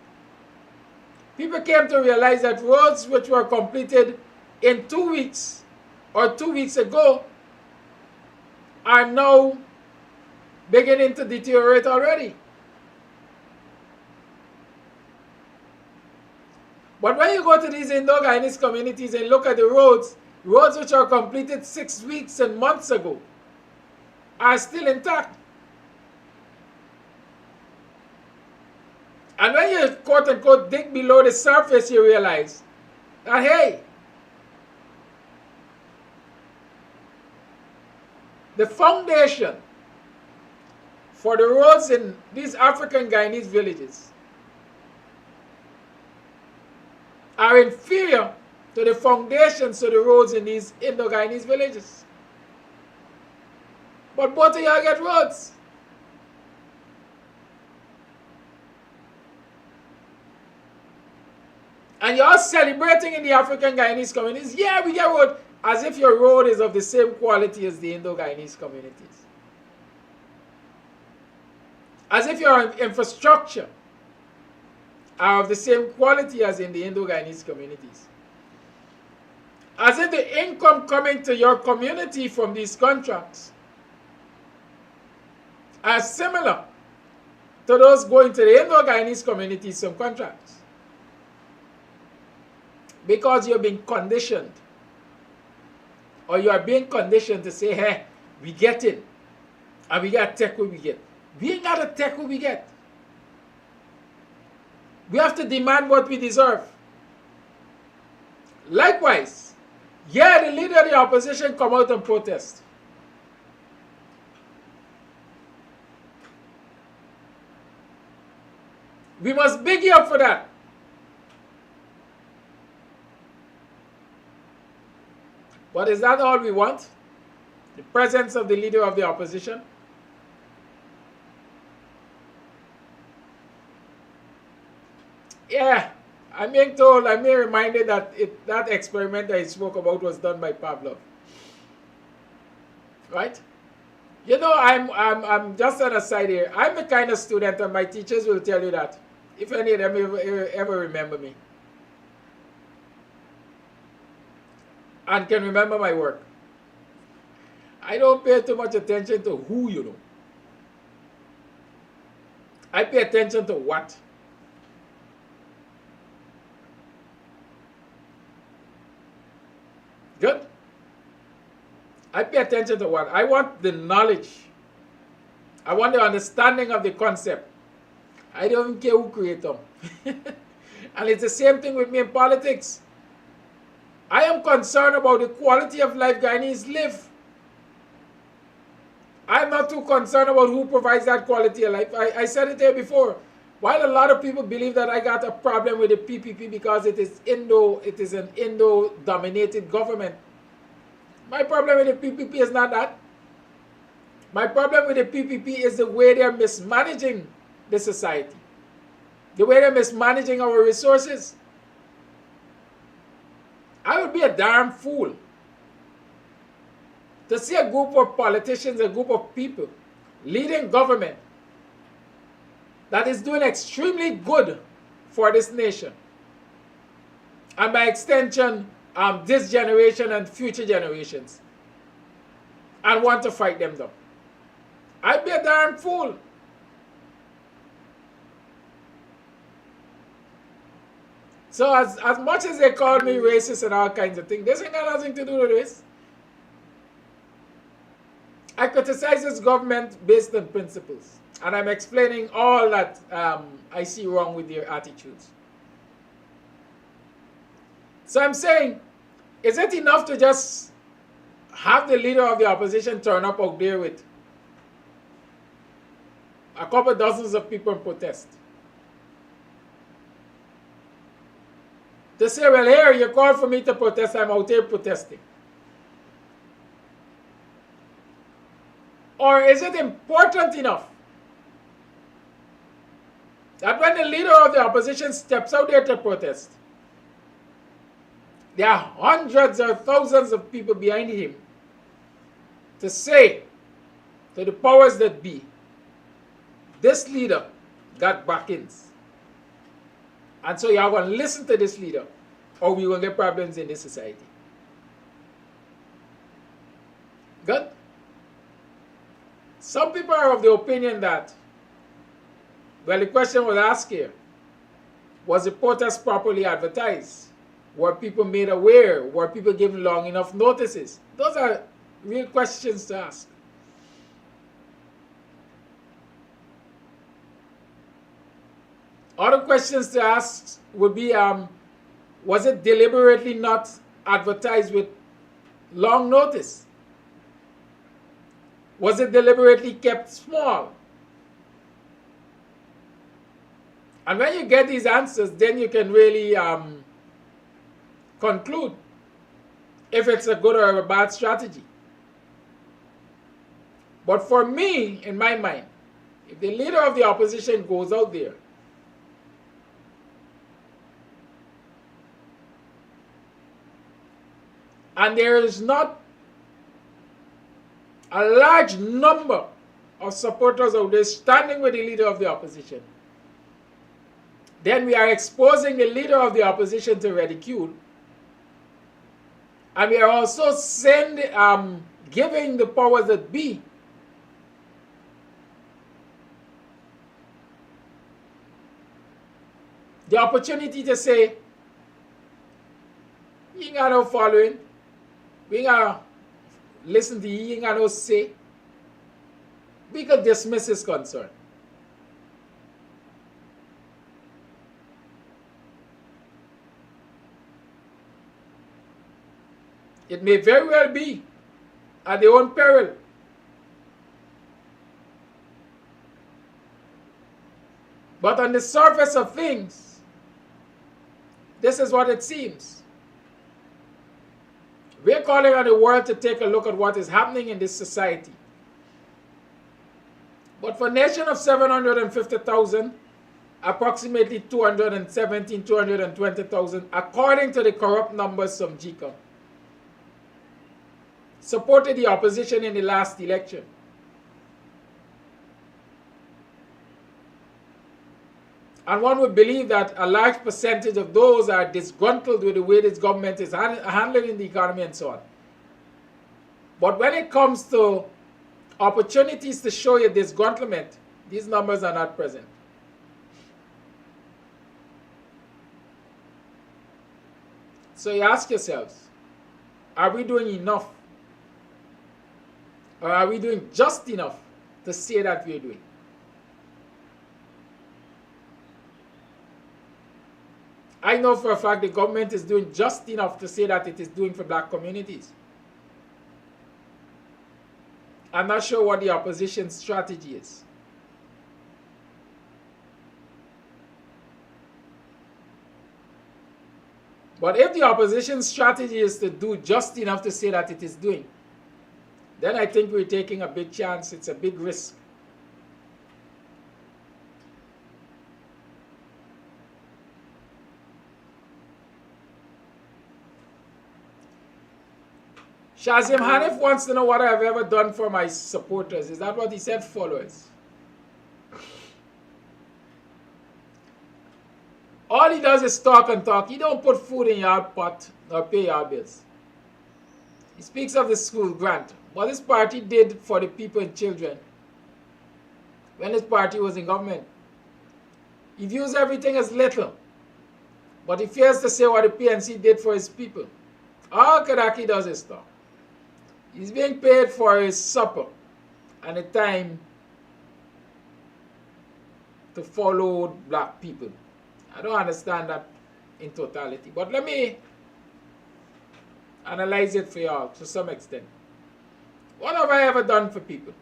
people came to realize that roads which were completed in 2 weeks or 2 weeks ago are now beginning to deteriorate already. But when you go to these Indo-Guyanese communities and look at the roads which are completed 6 weeks and months ago are still intact. And when you quote unquote dig below the surface, you realize that, hey, the foundation for the roads in these African Guyanese villages are inferior to the foundations of the roads in these Indo-Guyanese villages. But both of y'all get roads. And you're celebrating in the African Guyanese communities, yeah, we get road, as if your road is of the same quality as the Indo-Guyanese communities. As if your infrastructure are of the same quality as in the Indo-Guyanese communities. As if the income coming to your community from these contracts are similar to those going to the Indo-Guyanese communities from contracts. Because you're being conditioned, or you are being conditioned to say, hey, we get it, and we got to take what we get. We ain't got to take what we get. We have to demand what we deserve. Likewise, yeah, the leader of the opposition come out and protest. We must big you up for that. But is that all we want? The presence of the leader of the opposition? Yeah, I'm being told, I'm being reminded that that experiment that he spoke about was done by Pavlov. Right? You know, I'm just on a side here. I'm the kind of student, and my teachers will tell you that, if any of them ever remember me and can remember my work. I don't pay too much attention to who you know. I pay attention to what. Good? I pay attention to what. I want the knowledge. I want the understanding of the concept. I don't even care who created them. And it's the same thing with me in politics. I am concerned about the quality of life Guyanese live. I'm not too concerned about who provides that quality of life. I said it here before. While a lot of people believe that I got a problem with the PPP because it is an Indo-dominated government, my problem with the PPP is not that. My problem with the PPP is the way they're mismanaging the society, the way they're mismanaging our resources. I would be a darn fool to see a group of politicians, a group of people leading government that is doing extremely good for this nation, and by extension, this generation and future generations, and want to fight them down. I'd be a darn fool. So as much as they call me racist and all kinds of things, this ain't got nothing to do with this. I criticize this government based on principles. And I'm explaining all that I see wrong with their attitudes. So I'm saying, is it enough to just have the leader of the opposition turn up out there with a couple dozens of people in protest? To say, well, here, you called for me to protest, I'm out here protesting. Or is it important enough that when the leader of the opposition steps out there to protest, there are hundreds or thousands of people behind him to say to the powers that be, this leader got back-ins. And so you are going to listen to this leader, or we will get problems in this society. Good? Some people are of the opinion that, well, the question was asked here, was the protest properly advertised? Were people made aware? Were people given long enough notices? Those are real questions to ask. Other questions to ask would be, was it deliberately not advertised with long notice? Was it deliberately kept small? And when you get these answers, then you can really conclude if it's a good or a bad strategy. But for me, in my mind, if the leader of the opposition goes out there and there is not a large number of supporters out there standing with the leader of the opposition, then we are exposing the leader of the opposition to ridicule. And we are also giving the powers that be the opportunity to say, you ain't got no following, we ain't got listen to you, you ain't got no say. We could dismiss his concern. It may very well be at their own peril. But on the surface of things, this is what it seems. We're calling on the world to take a look at what is happening in this society. But for a nation of 750,000, approximately 217, 220,000, according to the corrupt numbers from GCOM, supported the opposition in the last election. And one would believe that a large percentage of those are disgruntled with the way this government is handling the economy and so on. But when it comes to opportunities to show your disgruntlement, these numbers are not present. So you ask yourselves, are we doing enough? Or are we doing just enough to say that we're doing? I know for a fact the government is doing just enough to say that it is doing for black communities. I'm not sure what the opposition's strategy is. But if the opposition strategy is to do just enough to say that it is doing, then I think we're taking a big chance. It's a big risk. Shazim Hanif wants to know what I've ever done for my supporters. Is that what he said? Followers. All he does is talk and talk. He don't put food in your pot or pay your bills. He speaks of the school grant. What this party did for the people and children when this party was in government. He views everything as little. But he fails to say what the PNC did for his people. All Kadaki does is talk. He's being paid for his supper and the time to follow black people. I don't understand that in totality. But let me analyze it for y'all to some extent. What have I ever done for people?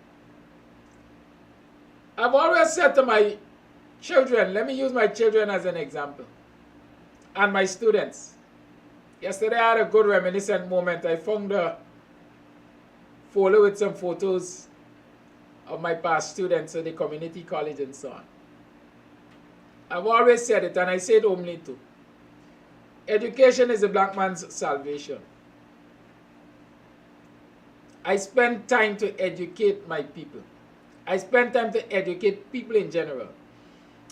I've always said to my children, let me use my children as an example, and my students. Yesterday I had a good reminiscent moment. I found a folder with some photos of my past students at the community college and so on. I've always said it, and I say it only too. Education is a black man's salvation. I spend time to educate my people. I spend time to educate people in general.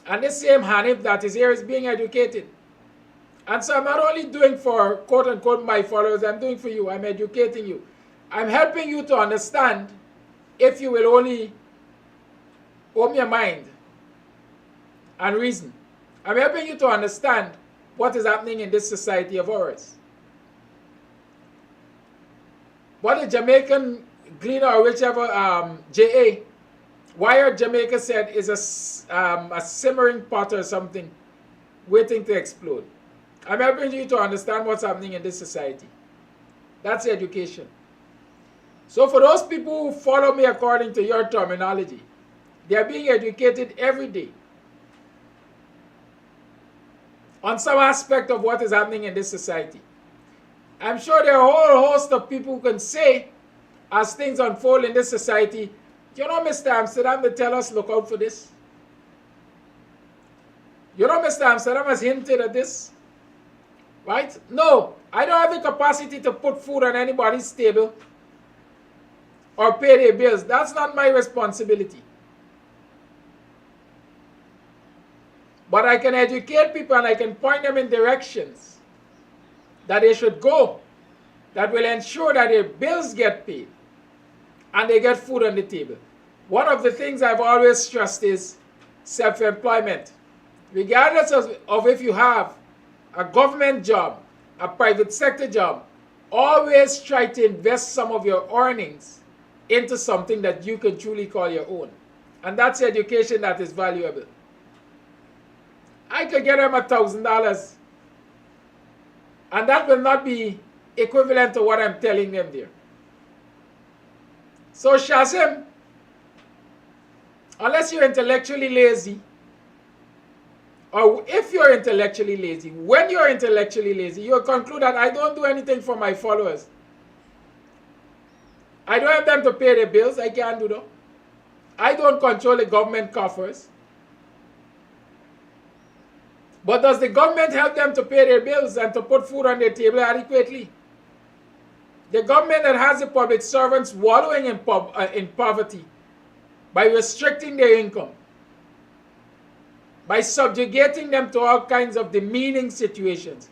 And the same Hanif that is here is being educated. And so I'm not only doing for quote unquote my followers, I'm doing for you. I'm educating you. I'm helping you to understand, if you will only open your mind and reason. I'm helping you to understand what is happening in this society of ours. What the Jamaican Gleaner or whichever JA, Wired Jamaica said is a simmering pot or something waiting to explode. I'm helping you to understand what's happening in this society. That's education. So for those people who follow me according to your terminology, they are being educated every day on some aspect of what is happening in this society. I'm sure there are a whole host of people who can say, as things unfold in this society, you know, Mr. Amsterdam, they tell us, look out for this. You know, Mr. Amsterdam has hinted at this. Right? No, I don't have the capacity to put food on anybody's table or pay their bills. That's not my responsibility. But I can educate people and I can point them in directions that they should go, that will ensure that their bills get paid and they get food on the table. One of the things I've always stressed is self-employment. Regardless of if you have a government job, a private sector job, always try to invest some of your earnings into something that you can truly call your own. And that's education that is valuable. I could get them $1,000, and that will not be equivalent to what I'm telling them there. So Shazim, unless you're intellectually lazy, or if you're intellectually lazy, when you're intellectually lazy, you'll conclude that I don't do anything for my followers. I don't have them to pay their bills. I can't do that. I don't control the government coffers. But does the government help them to pay their bills and to put food on their table adequately? The government that has the public servants wallowing in poverty by restricting their income, by subjugating them to all kinds of demeaning situations.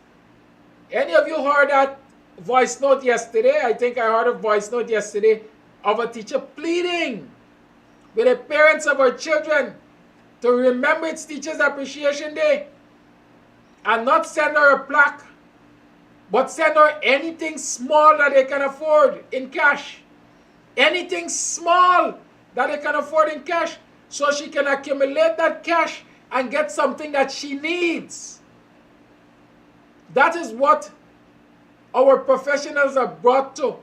Any of you heard that voice note yesterday? I think I heard a voice note yesterday of a teacher pleading with the parents of her children to remember it's Teachers Appreciation Day and not send her a plaque, but send her anything small that they can afford in cash. Anything small that they can afford in cash, so she can accumulate that cash and get something that she needs. That is what our professionals are brought to,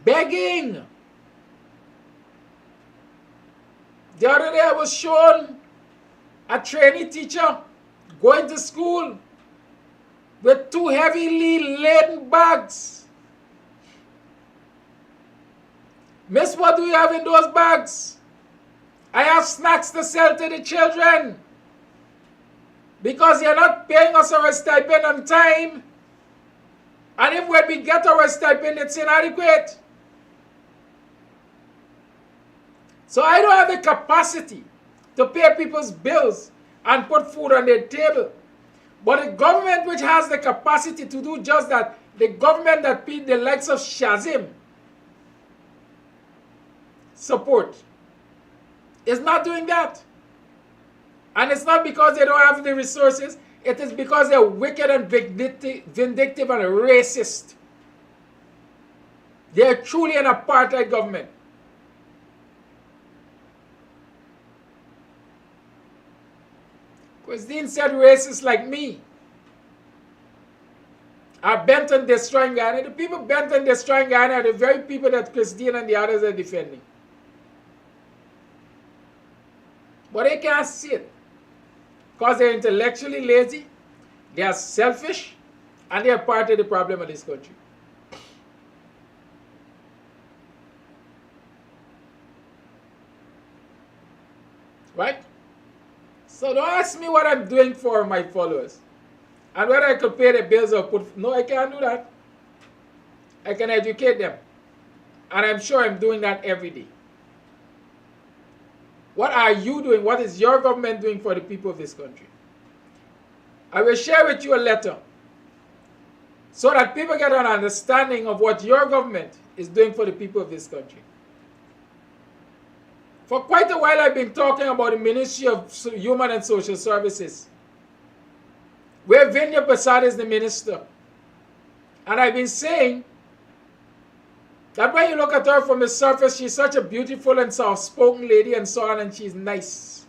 begging. The other day I was shown a trainee teacher going to school. with 2 heavily laden bags. Miss, what do you have in those bags? I have snacks to sell to the children. Because you're not paying us our stipend on time. And if when we get our stipend, it's inadequate. So I don't have the capacity to pay people's bills and put food on their table. But the government which has the capacity to do just that, the government that the likes of Shazim support, is not doing that. And it's not because they don't have the resources, it is because they're wicked and vindictive and racist. They're truly an apartheid government. Christine said racists like me are bent on destroying Guyana. The people bent on destroying Guyana are the very people that Christine and the others are defending. But they can't see it. Because they're intellectually lazy, they are selfish, and they are part of the problem of this country. Right? So don't ask me what I'm doing for my followers. And whether I could pay the bills or put... No, I can't do that. I can educate them. And I'm sure I'm doing that every day. What are you doing? What is your government doing for the people of this country? I will share with you a letter so that people get an understanding of what your government is doing for the people of this country. For quite a while, I've been talking about the Ministry of Human and Social Services, where Vinya Prasad is the minister. And I've been saying that when you look at her from the surface, she's such a beautiful and soft-spoken lady and so on, and she's nice.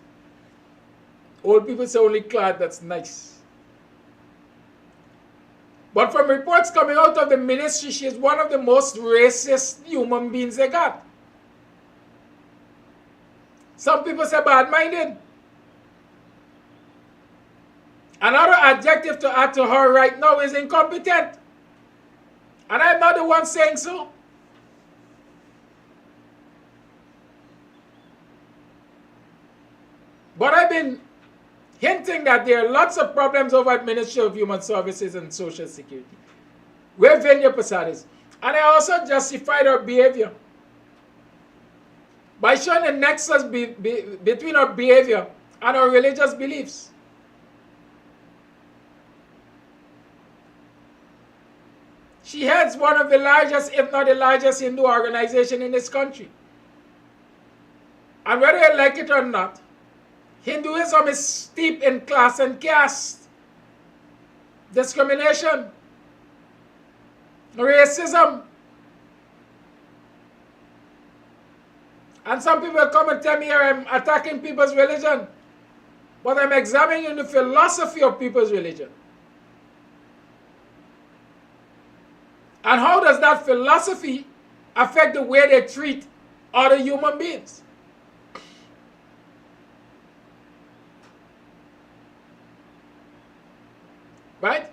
Old people say only clad that's nice. But from reports coming out of the ministry, she is one of the most racist human beings they got. Some people say bad-minded. Another adjective to add to her right now is incompetent. And I'm not the one saying so. But I've been hinting that there are lots of problems over at Ministry of Human Services and Social Security, where Vinya Prasad is. And I also justified her behavior by showing the nexus between her behavior and her religious beliefs. She heads one of the largest, if not the largest, Hindu organization in this country. And whether you like it or not, Hinduism is steeped in class and caste, discrimination, racism. And some people come and tell me I'm attacking people's religion, but I'm examining the philosophy of people's religion. And how does that philosophy affect the way they treat other human beings? Right?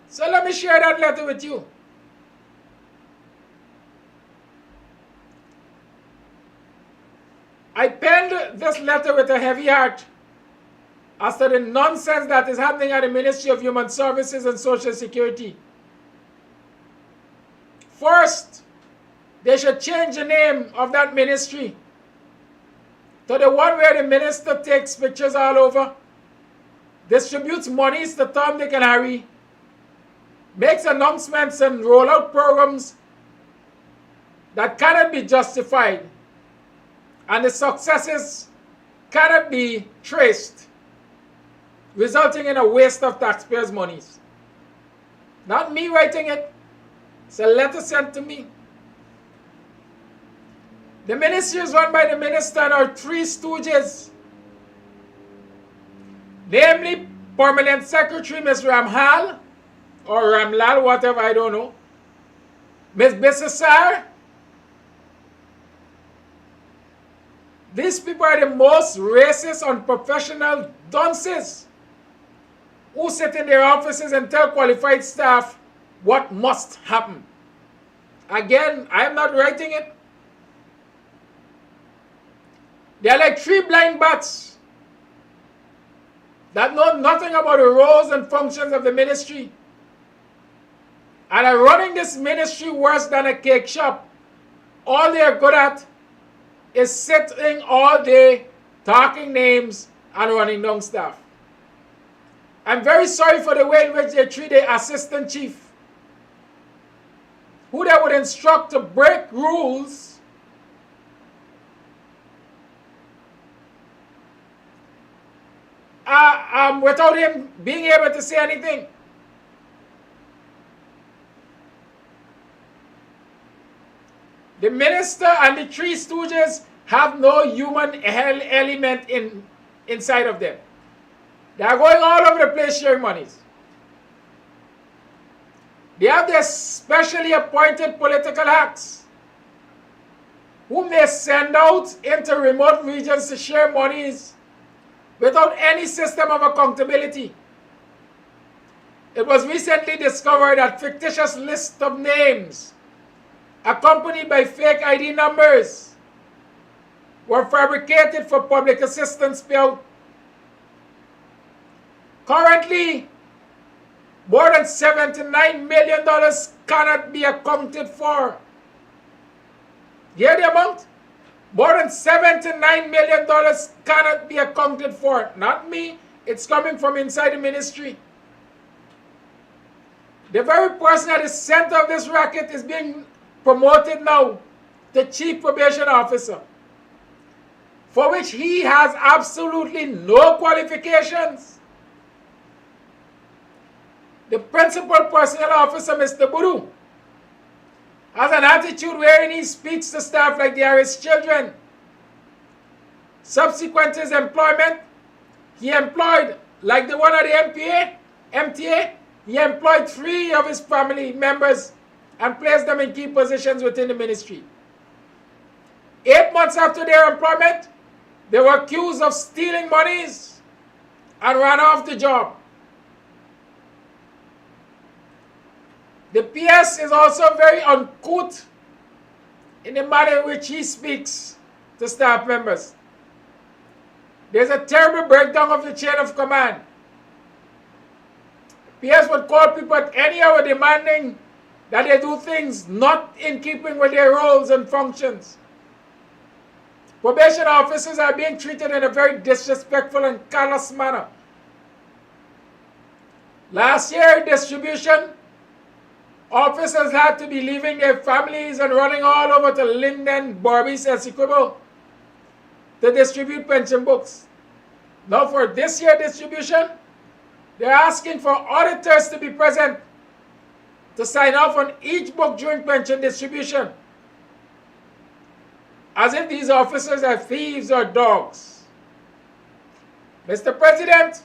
So let me share that letter with you. I penned this letter with a heavy heart as to the nonsense that is happening at the Ministry of Human Services and Social Security. First, they should change the name of that ministry to the one where the minister takes pictures all over, distributes monies to Tom, Dick, and Harry, makes announcements and roll out programs that cannot be justified, and the successes cannot be traced, resulting in a waste of taxpayers' monies. Not me writing it. It's a letter sent to me. The ministry is run by the minister and our 3 stooges, namely Permanent Secretary Ms. Ramhal, or Ramlal, whatever, I don't know, Ms. Bissessar. These people are the most racist, unprofessional dunces who sit in their offices and tell qualified staff what must happen. Again, I am not writing it. They are like three blind bats that know nothing about the roles and functions of the ministry and are running this ministry worse than a cake shop. All they are good at is sitting all day, talking names, and running down staff. I'm very sorry for the way in which they treat the assistant chief, who they would instruct to break rules without him being able to say anything. The minister and the three stooges have no human element inside of them. They are going all over the place sharing monies. They have their specially appointed political hacks whom they send out into remote regions to share monies without any system of accountability. It was recently discovered that fictitious lists of names accompanied by fake ID numbers were fabricated for public assistance payout. Currently, more than $79 million cannot be accounted for. Hear the amount? More than $79 million cannot be accounted for. Not me, it's coming from inside the ministry. The very person at the center of this racket is being promoted now, the chief probation officer, for which he has absolutely no qualifications. The principal personnel officer, Mr. Buru, has an attitude wherein he speaks to staff like they are his children. Subsequent to his employment, he employed, like the one at the MTA, he employed 3 of his family members and placed them in key positions within the ministry. 8 months after their employment, they were accused of stealing monies and ran off the job. The PS is also very uncouth in the manner in which he speaks to staff members. There's a terrible breakdown of the chain of command. PS would call people at any hour demanding that they do things not in keeping with their roles and functions. Probation officers are being treated in a very disrespectful and callous manner. Last year, distribution officers had to be leaving their families and running all over to Linden, Barbies, and Essequibo to distribute pension books. Now for this year distribution, they're asking for auditors to be present to sign off on each book during pension distribution, as if these officers are thieves or dogs. Mr. President,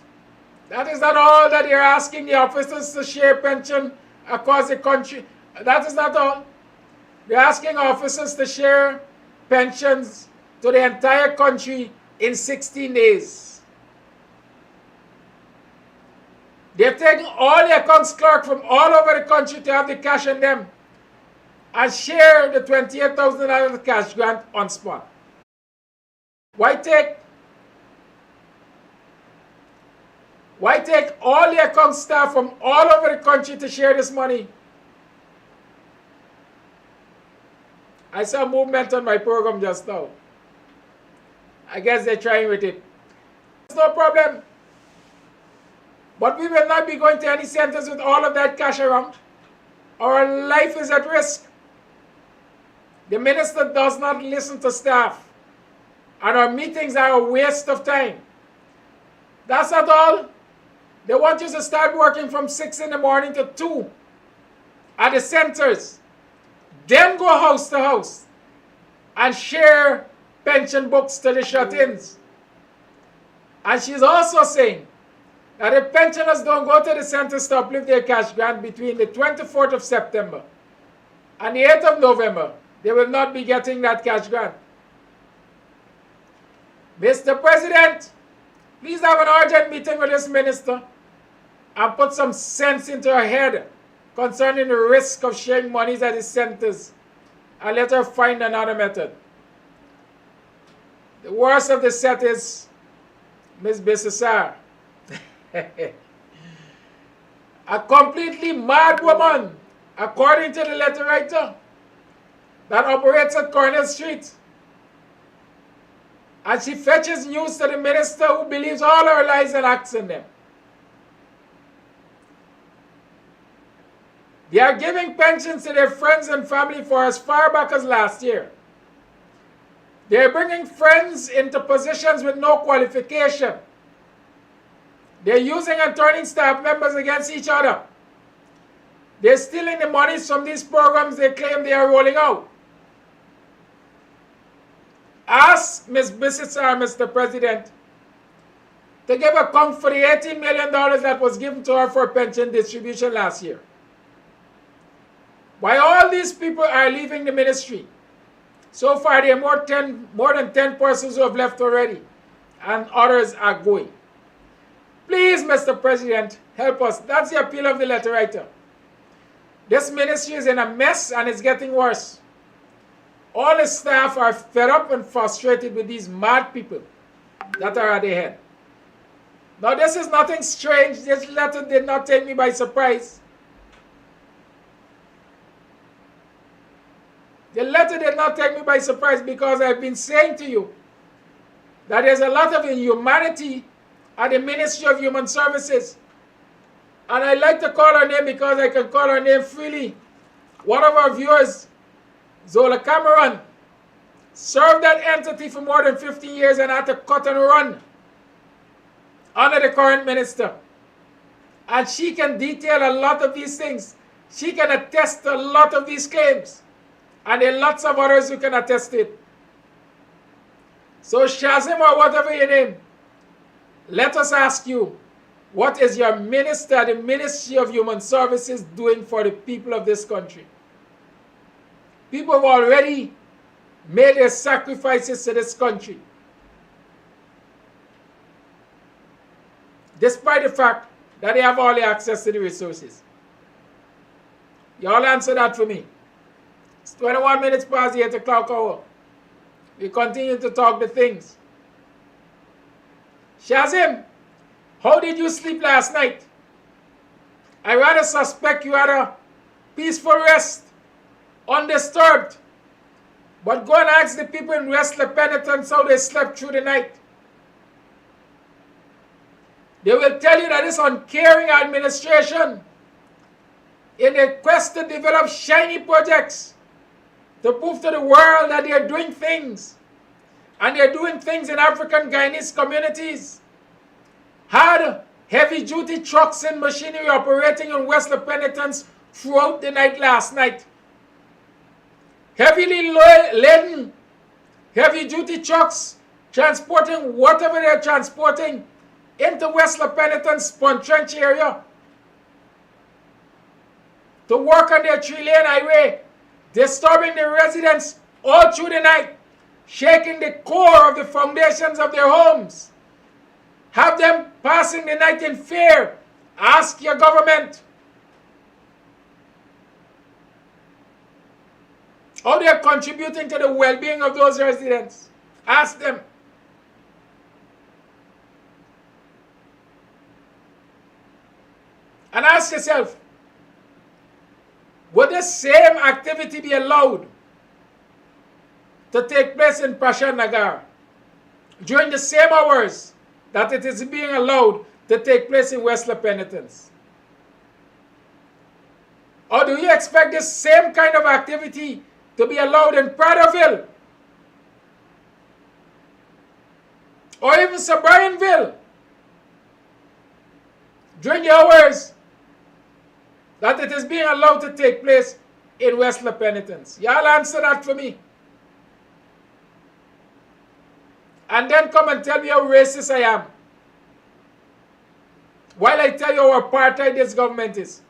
that is not all that you're asking the officers to share pension across the country. That is not all. They're asking officers to share pensions to the entire country in 16 days. They're taking all the accounts clerks from all over the country to have the cash in them and share the $28,000 cash grant on spot. Why take all the account staff from all over the country to share this money? I saw movement on my program just now. I guess they're trying with it. It's no problem. But we will not be going to any centers with all of that cash around. Our life is at risk. The minister does not listen to staff. And our meetings are a waste of time. That's not all. They want you to start working from 6 in the morning to 2 at the centers. Then go house to house and share pension books to the shut-ins. And she's also saying that if pensioners don't go to the centers to uplift their cash grant between the 24th of September and the 8th of November, they will not be getting that cash grant. Mr. President, please have an urgent meeting with this minister and put some sense into her head concerning the risk of sharing monies at the centers, and let her find another method. The worst of the set is Ms. Bissessar. A completely mad woman, according to the letter writer, that operates at Cornell Street. And she fetches news to the minister, who believes all her lies and acts in them. They are giving pensions to their friends and family for as far back as last year. They are bringing friends into positions with no qualification. They are using and turning staff members against each other. They are stealing the monies from these programs they claim they are rolling out. Ask Ms. Bissessar, Mr. President, to give account for the $18 million that was given to her for pension distribution last year. Why all these people are leaving the ministry? So far, there are more than 10 persons who have left already, and others are going. Please, Mr. President, help us. That's the appeal of the letter writer. This ministry is in a mess, and it's getting worse. All the staff are fed up and frustrated with these mad people that are at the head. Now, this is nothing strange. This letter did not take me by surprise. The letter did not take me by surprise, because I've been saying to you that there's a lot of inhumanity at the Ministry of Human Services. And I like to call her name because I can call her name freely. One of our viewers, Zola Cameron, served that entity for more than 15 years and had to cut and run under the current minister. And she can detail a lot of these things. She can attest to a lot of these claims. And there are lots of others who can attest it. So Shazim, or whatever your name, let us ask you, what is your minister, the Ministry of Human Services, doing for the people of this country? People have already made their sacrifices to this country, despite the fact that they have all the access to the resources. Y'all answer that for me. It's 21 minutes past the 8 o'clock hour. We continue to talk the things. Shazim, how did you sleep last night? I rather suspect you had a peaceful rest, undisturbed. But go and ask the people in West Le Penitence how they slept through the night. They will tell you that this uncaring administration, in a quest to develop shiny projects, to prove to the world that they are doing things, and they are doing things in African Guyanese communities, had heavy-duty trucks and machinery operating in West Le Penitence throughout the night last night. Heavily laden, heavy-duty trucks transporting whatever they're transporting into West Le Penitence Pontrench area to work on their 3-lane highway, disturbing the residents all through the night, shaking the core of the foundations of their homes. Have them passing the night in fear. Ask your government how they are contributing to the well-being of those residents. Ask them. And ask yourself, would the same activity be allowed to take place in Prashant Nagar during the same hours that it is being allowed to take place in West Le Penitence? Or do you expect the same kind of activity to be allowed in Praderville or even Sobrianville during the hours that it is being allowed to take place in West Le Penitence? Y'all answer that for me. And then come and tell me how racist I am, while I tell you how apartheid this government is.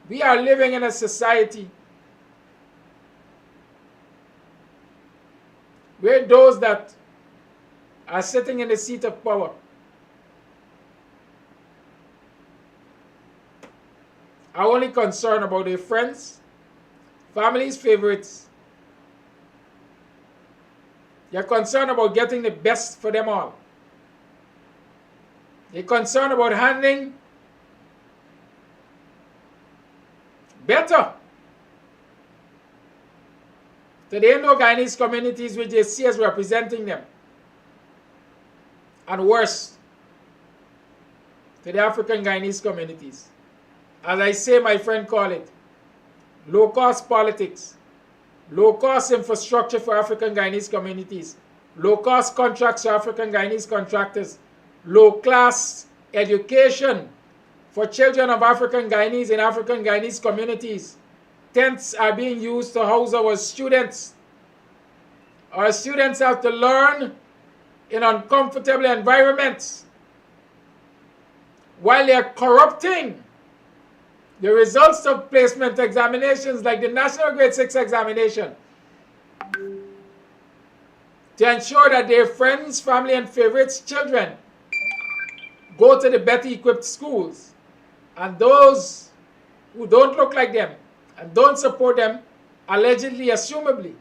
We are living in a society where those that are sitting in the seat of power. Are only concerned about their friends, families, favorites. They're concerned about getting the best for them all. They're concerned about handling better to the Indo-Guyanese communities which they see as representing them, and worse to the African Guyanese communities. As I say, my friend call it, low-cost politics, low-cost infrastructure for African Guyanese communities, low-cost contracts for African Guyanese contractors, low-class education for children of African Guyanese in African Guyanese communities. Tents are being used to house our students. Our students have to learn in uncomfortable environments while they are corrupting the results of placement examinations like the National Grade 6 examination to ensure that their friends, family, and favorites' children go to the better equipped schools, and those who don't look like them and don't support them, allegedly, assumably,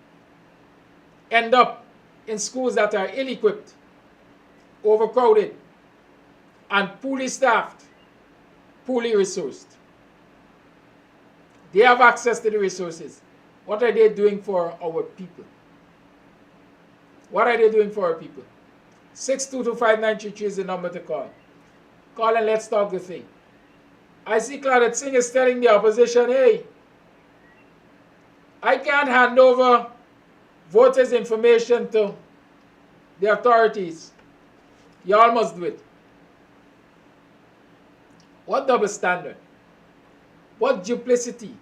end up in schools that are ill-equipped, overcrowded, and poorly staffed, poorly resourced. They have access to the resources. What are they doing for our people? What are they doing for our people? 6225933 is the number to call. Call and let's talk the thing. I see Claudette Singh is telling the opposition, hey, I can't hand over voters' information to the authorities. You all must do it. What double standard? What duplicity?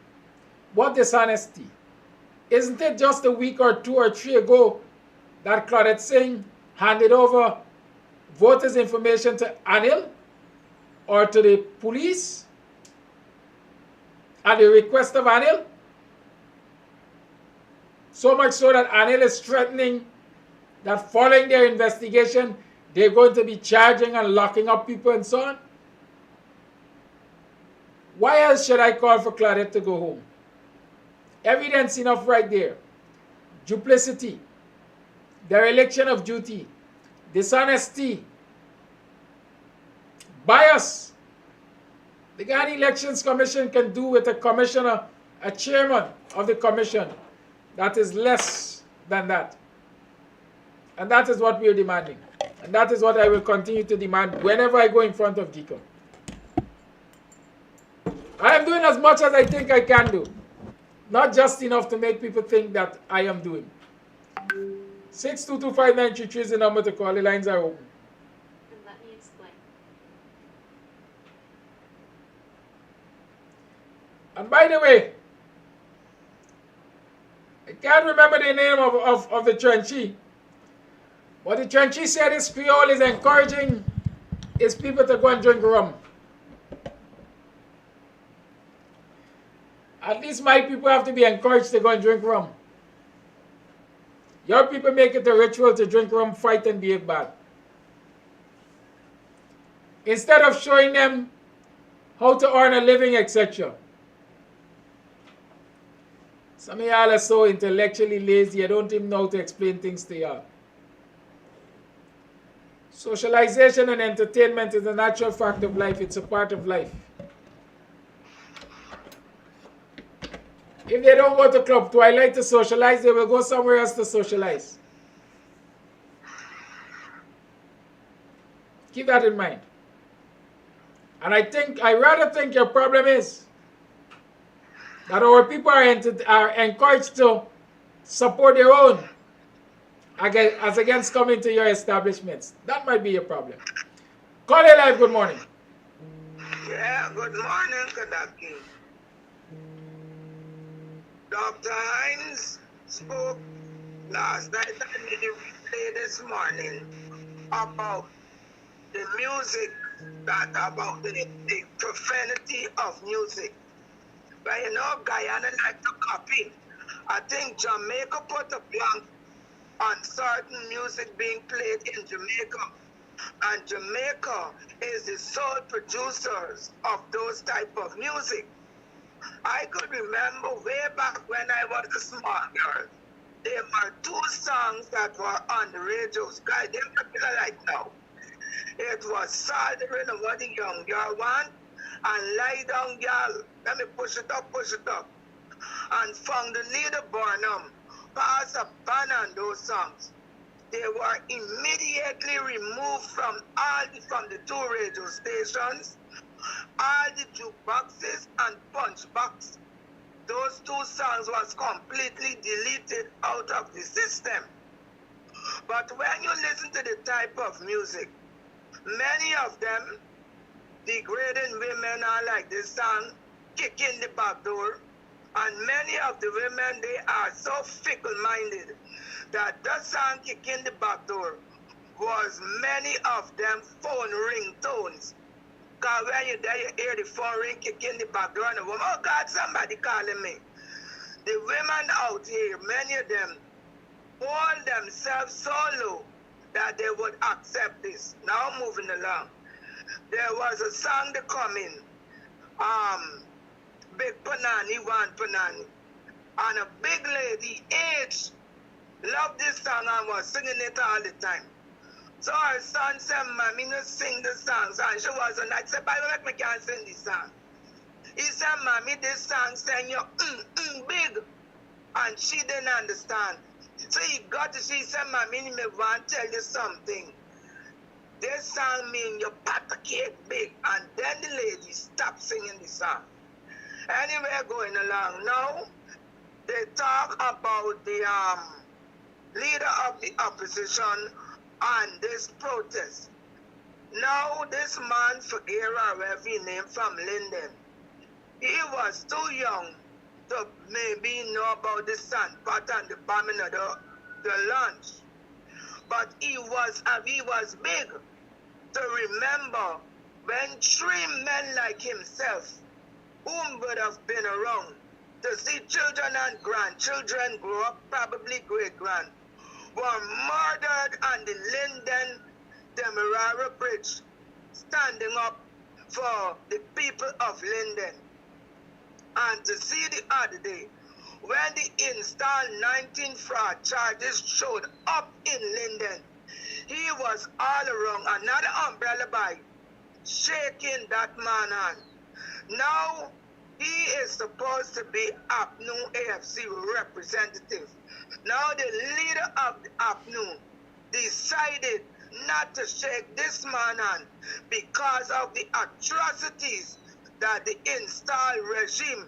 What dishonesty? Isn't it just a week or 2 or 3 ago that Claudette Singh handed over voters' information to Anil or to the police at the request of Anil? So much so that Anil is threatening that following their investigation, they're going to be charging and locking up people and so on. Why else should I call for Claudette to go home? Evidence enough right there. Duplicity, dereliction of duty, dishonesty, bias. The Ghana Elections Commission can do with a commissioner, a chairman of the commission that is less than that. And that is what we are demanding. And that is what I will continue to demand whenever I go in front of GCOM. I am doing as much as I think I can do. Not just enough to make people think that I am doing. 6225933 is the number to call. The lines are open. And let me explain. And by the way, I can't remember the name of the Trenchie, but the Trenchie said his Creole is encouraging his people to go and drink rum. At least my people have to be encouraged to go and drink rum. Your people make it a ritual to drink rum, fight, and behave bad. Instead of showing them how to earn a living, etc. Some of y'all are so intellectually lazy, I don't even know how to explain things to y'all. Socialization and entertainment is a natural fact of life. It's a part of life. If they don't go to Club Twilight to socialize, they will go somewhere else to socialize. Keep that in mind. And I rather think your problem is that our people are encouraged to support their own as against coming to your establishments. That might be your problem. Call it live, good morning. Yeah, good morning, Kadaki. Dr. Hinds spoke last night and did a replay this morning about the music, about the profanity of music. But you know, Guyana like to copy. I think Jamaica put a blank on certain music being played in Jamaica. And Jamaica is the sole producers of those type of music. I could remember way back when I was a small girl, there were two songs that were on the radios. Guys, they're popular like now. It was Soldering of What the Young Girl Want and Lie Down Girl. Let me push it up. And Found the Leader Burnham passed a ban on those songs. They were immediately removed from the two radio stations, all the jukeboxes and punch box. Those two songs was completely deleted out of the system. But when you listen to the type of music, many of them degrading women are like this song, Kick in the Back Door. And many of the women, they are so fickle-minded that song Kick in the Back Door was many of them phone ringtones. Because when you're there, you hear the phone ring, kick in the back door, and the woman, oh God, somebody calling me. The women out here, many of them, hold themselves so low that they would accept this. Now moving along. There was a song that come in, Big Panani, One Panani. And a big lady, age, loved this song and was singing it all the time. So her son said, Mommy, no sing the songs. And she wasn't. I said, Bible, make me can't sing this song. He said, Mommy, this song saying you big. And she didn't understand. So he got to, she said, Mommy, me want to tell you something. This song mean your pot of cake big. And then the lady stopped singing the song. Anyway, going along now, they talk about the leader of the opposition on this protest. Now, this man, Figuera, wherever he named from Linden, he was too young to maybe know about the sandpot and the bombing of the lunch. But he was big to remember when three men like himself, whom would have been around to see children and grandchildren grow up, probably great-grand, were murdered on the Linden Demerara Bridge, standing up for the people of Linden. And to see the other day, when the installed 19 fraud charges showed up in Linden, he was all around, another umbrella by, shaking that man hand. Now, he is supposed to be APNU AFC representative. Now the leader of the APNU decided not to shake this man hand because of the atrocities that the installed regime,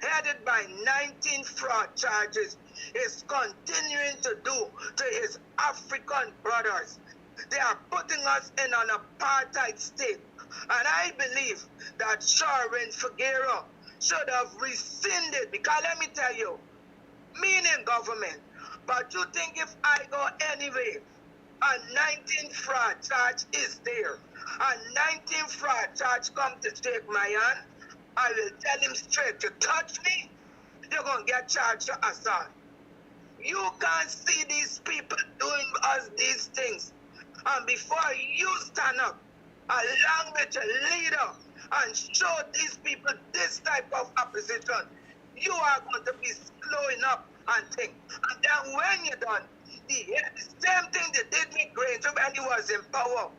headed by 19 fraud charges, is continuing to do to his African brothers. They are putting us in an apartheid state. And I believe that Sharon Figuera should have rescinded, because let me tell you, meaning government, but you think if I go anyway, a 19 fraud charge is there, a 19 fraud charge come to shake my hand, I will tell him straight, you touch me, you're going to get charged to assault. You can't see these people doing us these things. And before you stand up, along with your leader, and show these people this type of opposition, you are going to be slowing up and think. And then when you're done, the same thing they did with Granger when he was in power.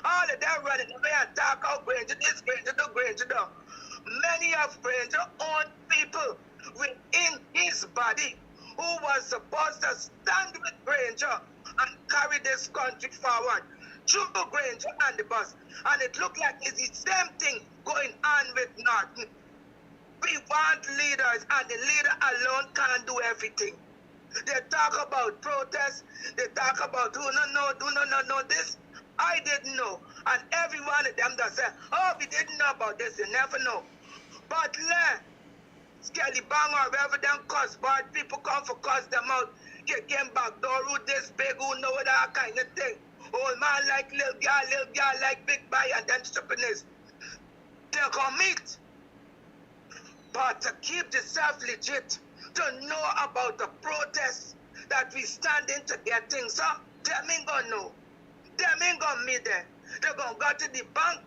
All of them running away and talk out Granger, this Granger, the Granger, the. Many of Granger own people within his body who was supposed to stand with Granger and carry this country forward. Through Granger and the bus. And it looked like it's the same thing going on with Norton. We want leaders, and the leader alone can't do everything. They talk about protests, they talk about do not know this. I didn't know. And every one of them that say, oh, we didn't know about this, they never know. But Skelly Bang or wherever them cuss bad people come for cuss them out, get them back door, who this big, who know that kind of thing. Old man like little girl like big boy, and then stupidness. They're gonna meet. But to keep yourself legit, to know about the protests, that we standing to get things up. Them ain't gonna know. Them ain't gonna meet them. They're gonna go to the bank.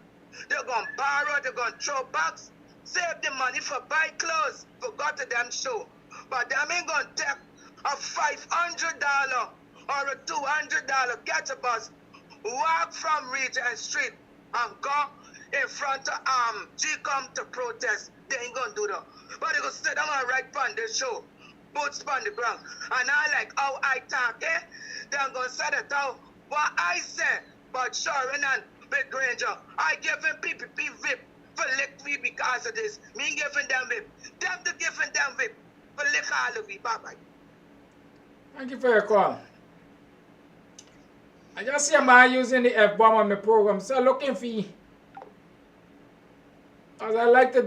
They're gonna borrow. They're gonna throw bags. Save the money for buy clothes. For go to them show. But them ain't gonna take a $500 or a $200 get a bus, walk from Regent Street and go in front of GCOM to protest. They ain't gonna do that. But they gonna sit down and write on the show. Boots on the ground. And I like how I talk, eh? They're gonna say it out what I say. But Sharon and Big Granger, I give him PPP whip for lick me because of this. Me giving them whip. Them to giving them whip for lick all of me. Bye-bye. Thank you for your call. I just see a man using the F-bomb on my program, so looking for you. As I like to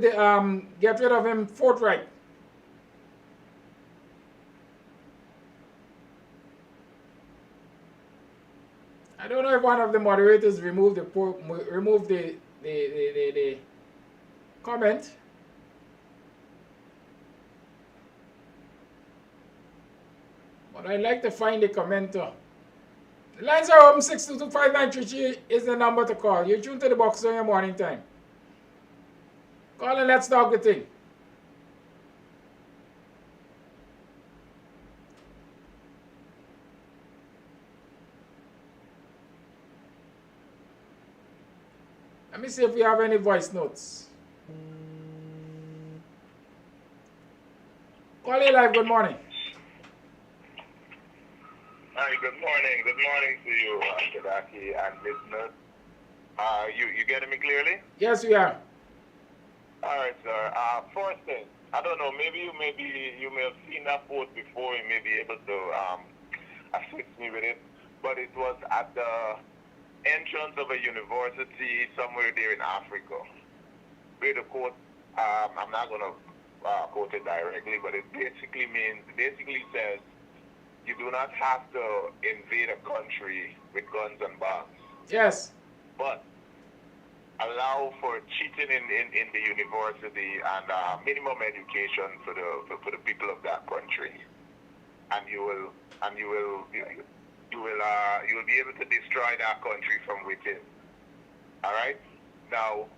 get rid of him forthright. I don't know if one of the moderators removed the comment. But I'd like to find the commenter. The lines are open. 6225933 is the number to call. You're tuned to the BUXTONIAN morning time. Call and let's talk the thing. Let me see if we have any voice notes. Call you live. Good morning. Hi, good morning. Good morning to you, Kadaki and listeners. You getting me clearly? Yes, we are. All right, sir. First thing, I don't know, maybe you may have seen that post before. You may be able to assist me with it. But it was at the entrance of a university somewhere there in Africa. Where the quote, I'm not going to quote it directly, but it basically says, you do not have to invade a country with guns and bombs. Yes. But allow for cheating in the university and minimum education for the people of that country, and you will be able to destroy that country from within. All right. Now,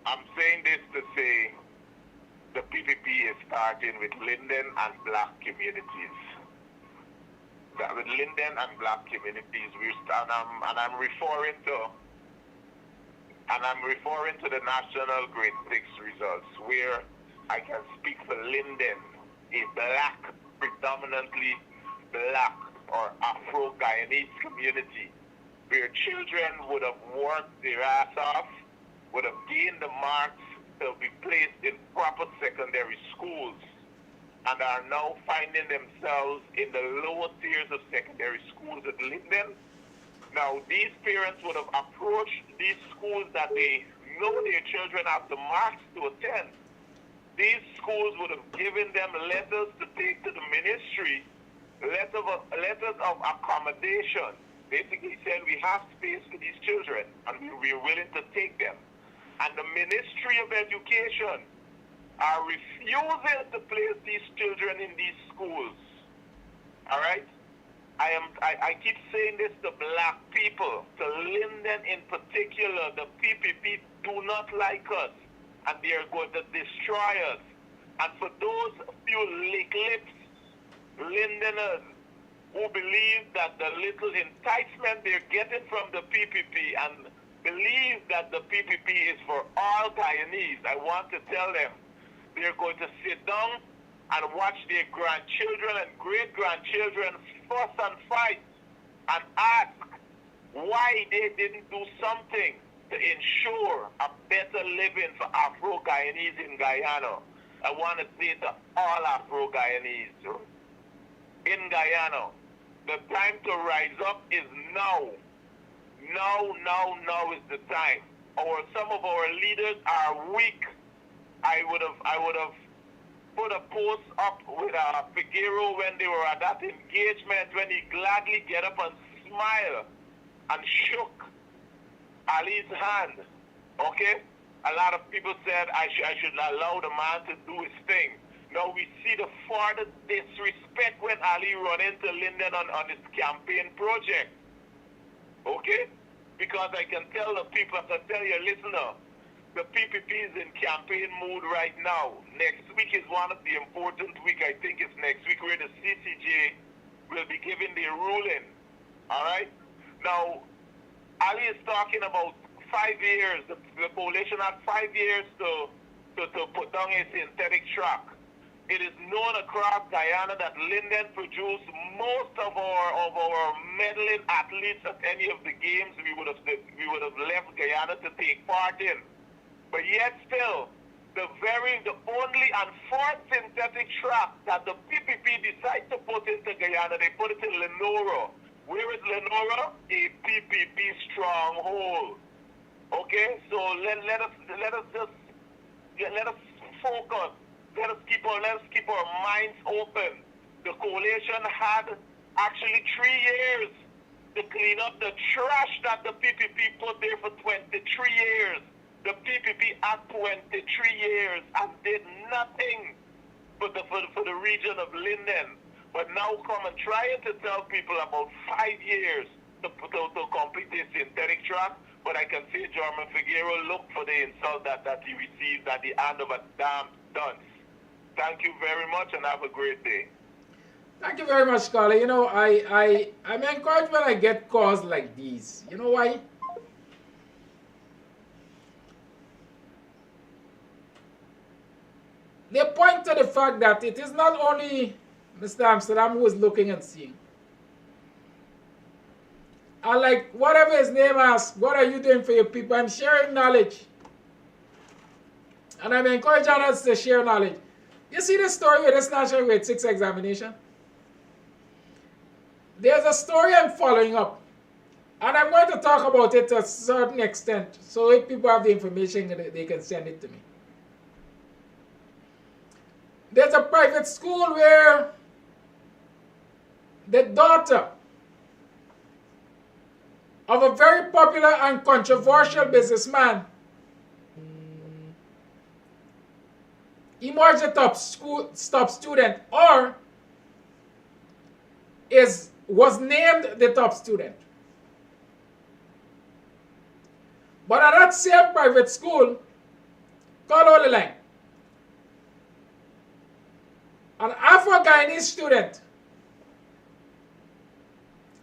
I'm saying this to say the PPP is starting with Linden and Black communities. With Linden and Black communities, I'm referring to the national grade 6 results, where I can speak for Linden, a black, predominantly black or Afro-Guyanese community, where children would have worked their ass off, would have gained the marks to be placed in proper secondary schools, and are now finding themselves in the lower tiers of secondary schools at Linden. Now, these parents would have approached these schools that they know their children have the marks to attend. These schools would have given them letters to take to the ministry, letters of accommodation. Basically said, we have space for these children, and we're willing to take them. And the Ministry of Education are refusing to place these children in these schools. All right? I keep saying this to black people, to Linden in particular. The PPP do not like us, and they are going to destroy us. And for those few lick-lips Lindeners who believe that the little enticement they're getting from the PPP and believe that the PPP is for all Guyanese, I want to tell them, they're going to sit down and watch their grandchildren and great-grandchildren fuss and fight and ask why they didn't do something to ensure a better living for Afro-Guyanese in Guyana. I want to say to all Afro-Guyanese in Guyana, the time to rise up is now. Now is the time. Some of our leaders are weak. I would have put a post up with Figueroa when they were at that engagement, when he gladly get up and smile and shook Ali's hand. Okay? A lot of people said I should allow the man to do his thing. Now we see the further disrespect when Ali run into Linden on his campaign project. Okay? Because I can tell the people, I can tell your listener, the PPP is in campaign mood right now. Next week is one of the important weeks. I think it's next week where the CCJ will be giving their ruling. Alright? Now, Ali is talking about 5 years. The coalition had 5 years to put down a synthetic track. It is known across Guyana that Linden produced most of our medaling athletes at any of the games we would have left Guyana to take part in. But yet still, the only and fourth synthetic track that the PPP decide to put into Guyana, they put it in Lenora. Where is Lenora? A PPP stronghold. Okay, so let us focus. Let us keep our minds open. The coalition had actually 3 years to clean up the trash that the PPP put there for 23 years. The PPP had 23 years and did nothing for the region of Linden. But now come and trying to tell people about 5 years to complete this synthetic track. But I can see German Figueroa look for the insult that he received at the hand of a damn dunce. Thank you very much and have a great day. Thank you very much, Scholar. You know, I'm encouraged when I get calls like these. You know why? They point to the fact that it is not only Mr. Amsterdam who is looking and seeing. And like whatever his name asks, what are you doing for your people? I'm sharing knowledge. And I'm encouraging others to share knowledge. You see the story with this National Grade 6 examination? There's a story I'm following up. And I'm going to talk about it to a certain extent. So if people have the information, they can send it to me. There's a private school where the daughter of a very popular and controversial businessman emerged a top student, or was named the top student. But at that same private school, called Holy Line, an Afro-Guyanese student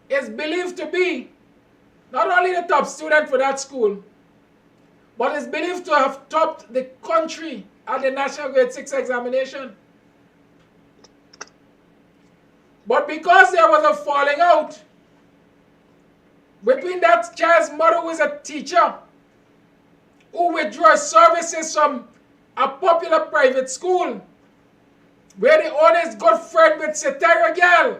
is believed to be not only the top student for that school, but is believed to have topped the country at the National Grade 6 examination. But because there was a falling out between that child's mother, who is a teacher, who withdrew services from a popular private school, where the owner is good friend with Setera girl,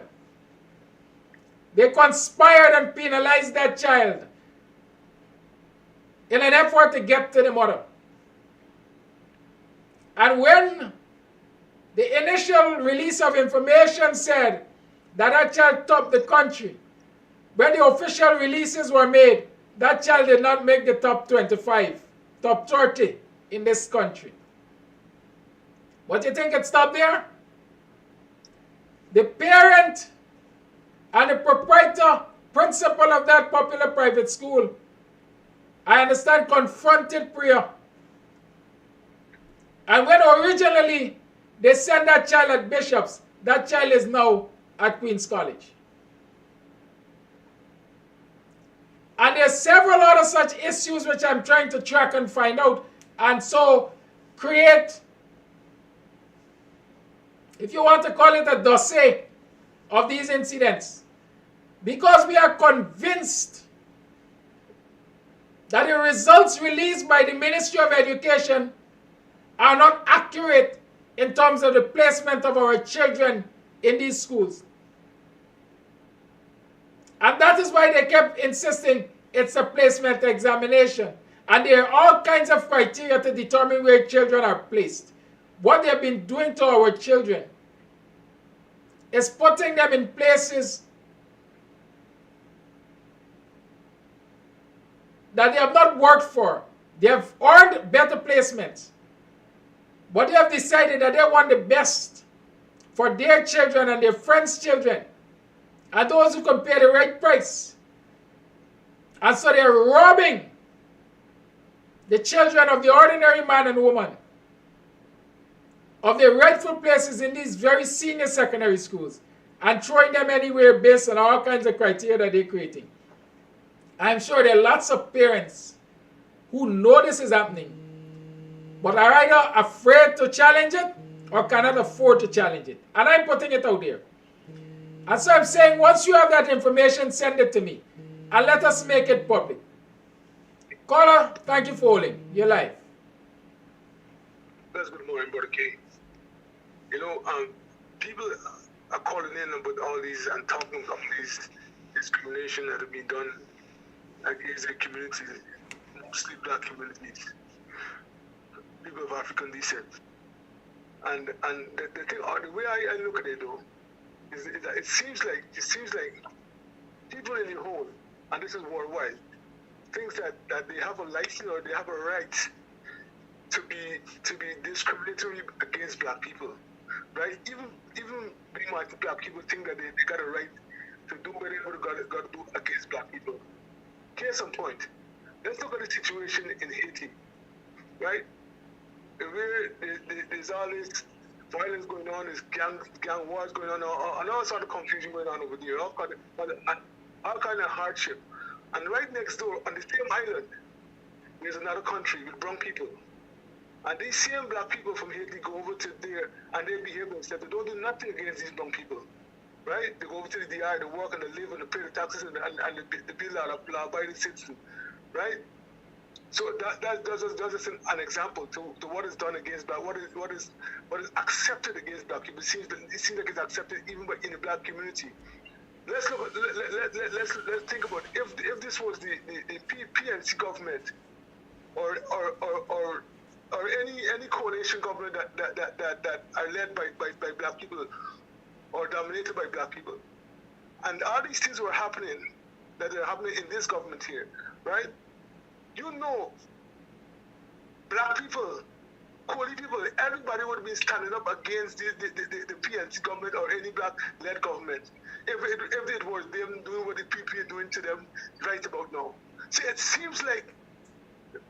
they conspired and penalized that child in an effort to get to the mother. And when the initial release of information said that that child topped the country, when the official releases were made, that child did not make the top 25, top 30 in this country. But you think it stopped there? The parent and the proprietor, principal of that popular private school, I understand, confronted Priya. And when originally they sent that child at Bishop's, that child is now at Queen's College. And there's several other such issues which I'm trying to track and find out, and so create, if you want to call it, a dossier of these incidents. Because we are convinced that the results released by the Ministry of Education are not accurate in terms of the placement of our children in these schools. And that is why they kept insisting it's a placement examination. And there are all kinds of criteria to determine where children are placed. What they've been doing to our children is putting them in places that they have not worked for. They have earned better placements. But they have decided that they want the best for their children and their friends' children, and those who can pay the right price. And so they're robbing the children of the ordinary man and woman of their rightful places in these very senior secondary schools and throwing them anywhere based on all kinds of criteria that they're creating. I'm sure there are lots of parents who know this is happening, but are either afraid to challenge it or cannot afford to challenge it. And I'm putting it out there. And so I'm saying, once you have that information, send it to me. And let us make it public. Caller, thank you for holding. You're live. That's good morning, Brother K. You know, people are calling in about all these and talking about these discrimination that have been done against the communities, mostly black communities, people of African descent. And the thing, or the way I look at it though, is that it seems like people in the whole, and this is worldwide, thinks that they have a license or they have a right to be discriminatory against black people, right? Even being black people think that they got a right to do whatever they got to do against black people. Case in point, let's look at the situation in Haiti, right? Where there's all this violence going on, there's gang wars going on, and all sort of confusion going on over there, all kind of hardship. And right next door, on the same island, there's another country with brown people. And these same black people from Haiti go over to there and they behave themselves. They don't do nothing against these brown people, right? They go over to the DI, they work and they live and they pay the taxes and they build a law-abiding citizen, right? So that's just an example to what is done against black, what is accepted against black people. It seems like it's accepted even in the black community. Let's think about if this was the PNC government or any coalition government that are led by black people or dominated by black people, and all these things were happening that are happening in this government here, right? You know, black people, Coli people, everybody would be standing up against the PNC government or any black-led government if it was them doing what the PP are doing to them right about now. See, it seems like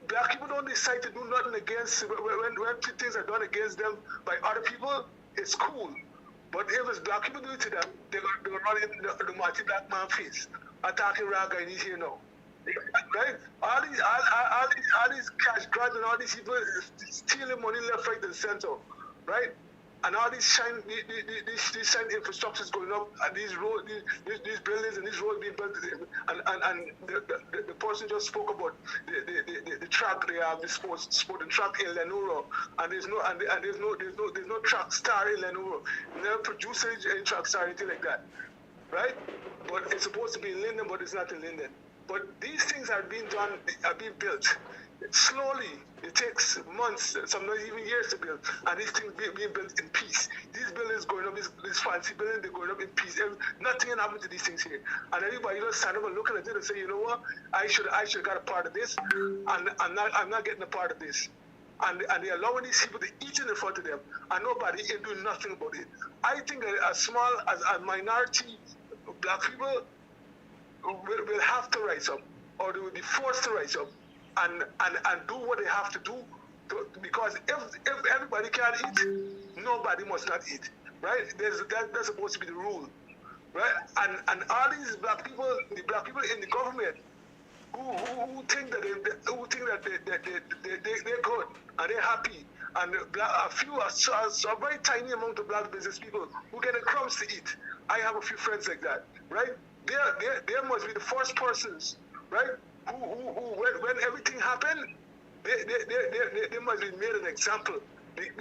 black people don't decide to do nothing against, when things are done against them by other people, it's cool. But if it's black people doing it to them, they're running the multi-black man face, attacking Raga and he's here now. Right? All these cash grabs and all these people stealing money left, right, and center, right? And all these shine infrastructures going up, and these roads, these buildings, and these roads being built, and the person just spoke about the track they have, the sporting track in Lenuro, and there's no track star in Lenuro, never produced any track star, anything like that, right? But it's supposed to be in Linden, but it's not in Linden. But these things are being built slowly. It takes months, sometimes even years to build, and these things being built in peace. These buildings going up, these fancy buildings, they're going up in peace. Nothing can happen to these things here, and everybody just stand up and looking at it and say, you know what, I should have got a part of this, and I'm not getting a part of this. And they're allowing these people to eat in front of them, and nobody is doing nothing about it. I think that as small as a minority black people will have to rise up, or they will be forced to rise up and do what they have to do, because if everybody can't eat, nobody must not eat, right? That's supposed to be the rule, right? And all these black people, the black people in the government, who think that they're good and they're happy, and a very tiny amount of black business people who get the crumbs to eat. I have a few friends like that, right? They must be the first persons, right? Who when everything happened, they must be made an example because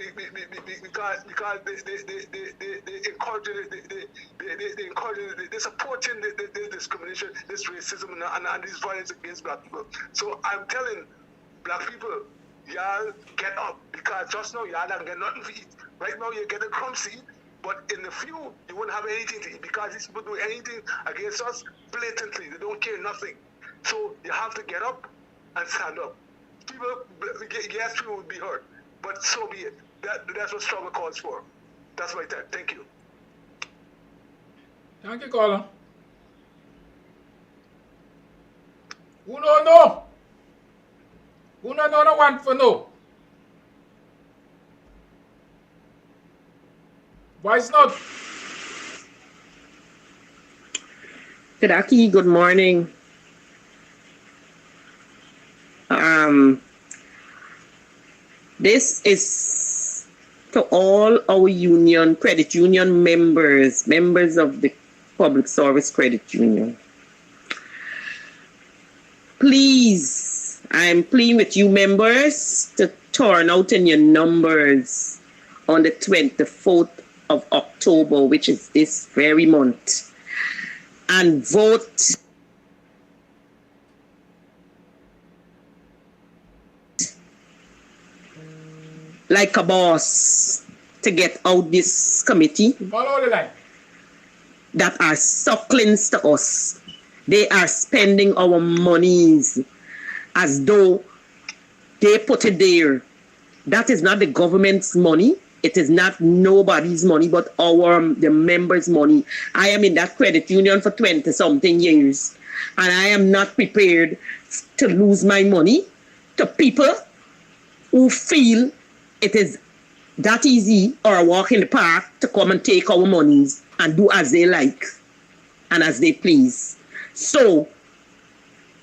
they encourage they supporting the discrimination, this racism, and this violence against black people. So I'm telling black people, y'all get up, because just now y'all don't get nothing to eat. Right now you get the crumbs to eat. But in the few, you won't have anything to eat, because these people do anything against us blatantly. They don't care nothing. So you have to get up and stand up. Yes, people will be hurt, but so be it. That's what struggle calls for. That's my time. Thank you. Thank you, caller. Who no know? Who no want for no? Voice note. Kadaki, good morning. This is to all our union, credit union members of the Public Service Credit Union. Please, I'm pleading with you members to turn out in your numbers on the 24th of October, which is this very month, and vote like a boss to get out this committee Follow the line. that are sucklings to us. They are spending our monies as though they put it there. That is not the government's money. It is not nobody's money, but the members' money. I am in that credit union for 20-something years, and I am not prepared to lose my money to people who feel it is that easy or a walk in the park to come and take our monies and do as they like and as they please. So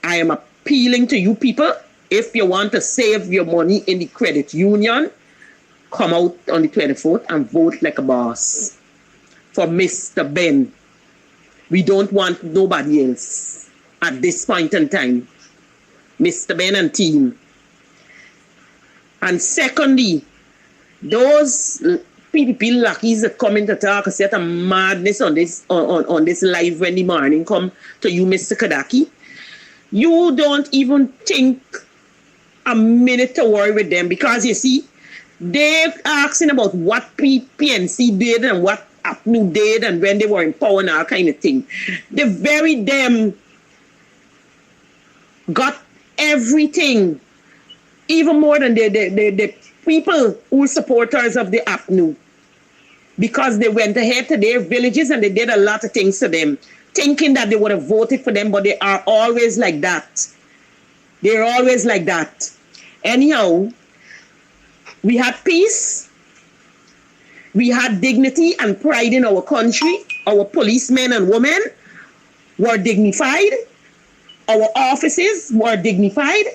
I am appealing to you people, if you want to save your money in the credit union, come out on the 24th and vote like a boss for Mr. Ben. We don't want nobody else at this point in time. Mr. Ben and team. And secondly, those PPP lackeys that come in to talk a set of madness on this on this live when the morning come to you, Mr. Kadaki. You don't even think a minute to worry with them, because you see, they're asking about what PNC did and what APNU did and when they were in power and all kind of thing. The very them got everything, even more than the people who are supporters of the APNU, because they went ahead to their villages and they did a lot of things to them, thinking that they would have voted for them, but they are always like that. They're always like that. Anyhow, we had peace, we had dignity and pride in our country. Our policemen and women were dignified, our offices were dignified,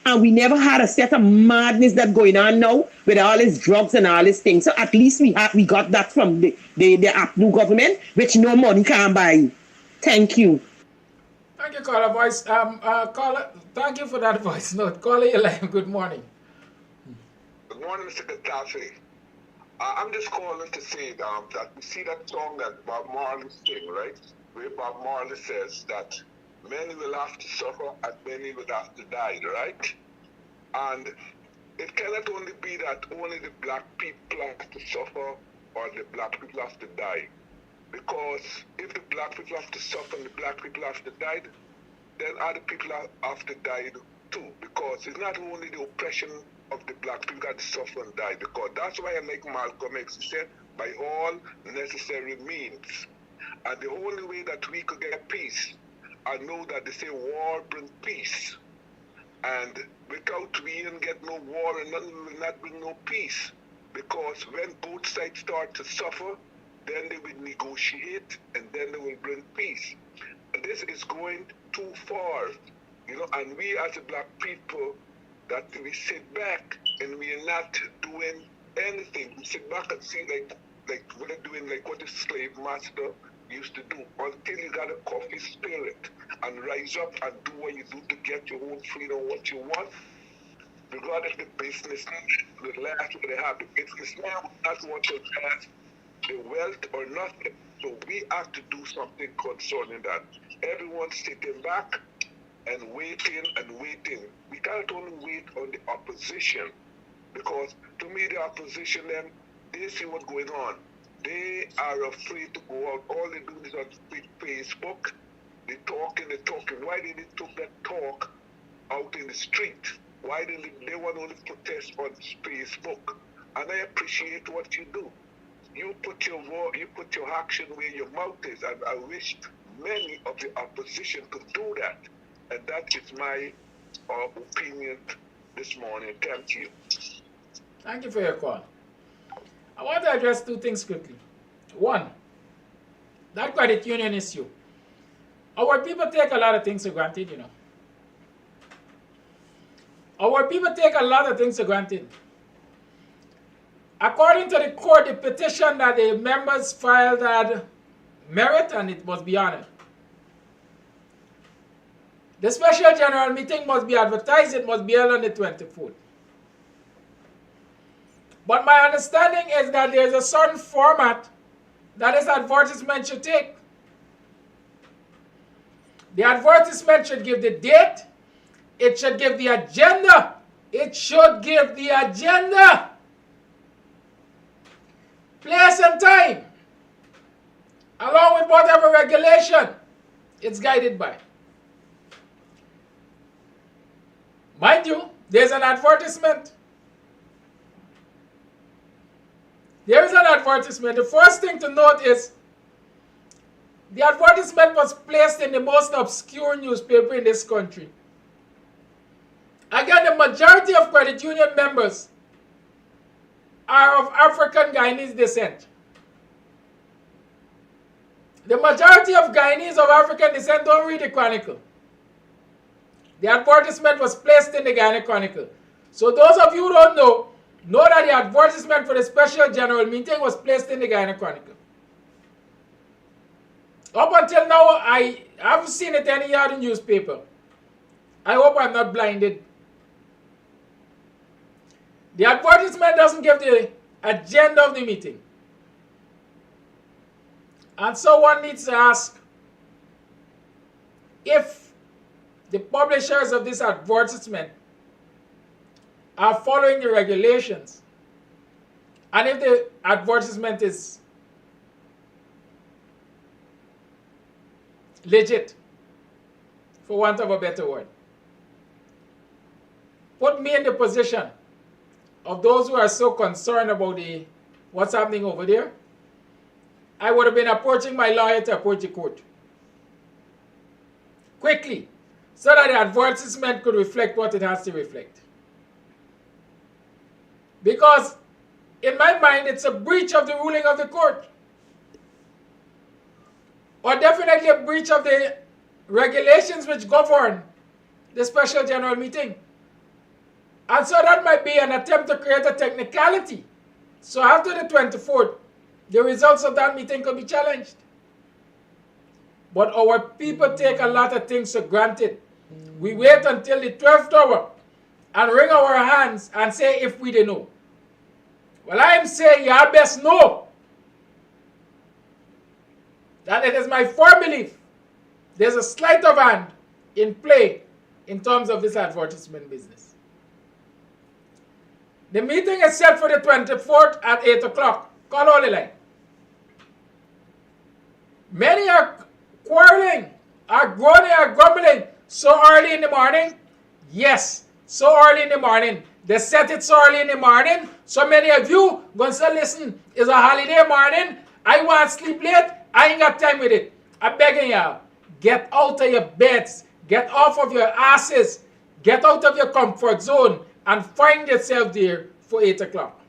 and we never had a set of madness that's going on now with all these drugs and all these things. So at least we got that from the APNU government, which no money can buy. Thank you. Thank you, caller voice. Caller, thank you for that voice note. Caller, your line. Good morning. Good morning, Mr. Gaddafi. I'm just calling to say that we see that song that Bob Marley sing, right? Where Bob Marley says that many will have to suffer and many will have to die, right? And it cannot only be that only the black people have to suffer or the black people have to die. Because if the black people have to suffer and the black people have to die, then other people have to die too. Because it's not only the oppression of the black people that suffer and die. Because that's why I like Malcolm X. He said, by all necessary means. And the only way that we could get peace, I know that they say war brings peace. And without we didn't get no war and nothing, we will not bring no peace. Because when both sides start to suffer, then they will negotiate and then they will bring peace. And this is going too far, you know, and we as a black people, that we sit back and we are not doing anything. We sit back and see like we're doing like what the slave master used to do, until you got a coffee spirit and rise up and do what you do to get your own freedom, what you want. Regardless of the business, the last what they have, the business now, not what you have, the wealth or nothing. So we have to do something concerning that. Everyone's sitting back and waiting and waiting. We can't only wait on the opposition, because to me the opposition, them, they see what's going on. They are afraid to go out. All they do is on Facebook. They talking. Why did they took that talk out in the street? Why did they want to only protest on Facebook? and I appreciate what you do. You put your action where your mouth is, and I wish many of the opposition could do that. And that is my opinion this morning. Thank you. Thank you for your call. I want to address two things quickly. One, that credit union issue. Our people take a lot of things for granted, you know. Our people take a lot of things for granted. According to the court, the petition that the members filed had merit and it must be honored. The special general meeting must be advertised, it must be held on the 24th. But my understanding is that there is a certain format that this advertisement should take. The advertisement should give the date, it should give the agenda, it should give the agenda, place and time, along with whatever regulation it's guided by. Mind you, there's an advertisement. There is an advertisement. The first thing to note is the advertisement was placed in the most obscure newspaper in this country. Again, the majority of credit union members are of African Guyanese descent. The majority of Guyanese of African descent don't read the Chronicle. The advertisement was placed in the Guyana Chronicle. So those of you who don't know that the advertisement for the special general meeting was placed in the Guyana Chronicle. Up until now, I haven't seen it any other newspaper. I hope I'm not blinded. The advertisement doesn't give the agenda of the meeting. And so one needs to ask if the publishers of this advertisement are following the regulations, and if the advertisement is legit, for want of a better word. Put me in the position of those who are so concerned about what's happening over there. I would have been approaching my lawyer to approach the court quickly, so that the advertisement could reflect what it has to reflect. Because in my mind, it's a breach of the ruling of the court, or definitely a breach of the regulations which govern the special general meeting. And so that might be an attempt to create a technicality. So after the 24th, the results of that meeting could be challenged. But our people take a lot of things for granted. We wait until the 12th hour and wring our hands and say if we didn't know. Well, I am saying you best know that it is my firm belief there's a sleight of hand in play in terms of this advertisement business. The meeting is set for the 24th at 8 o'clock. Call all the line. Many are quarreling, are groaning, are grumbling. So early in the morning? Yes, so early in the morning. They set it so early in the morning. So many of you going to say, listen, it's a holiday morning. I want to sleep late. I ain't got time with it. I'm begging y'all, get out of your beds. Get off of your asses. Get out of your comfort zone and find yourself there for 8 o'clock.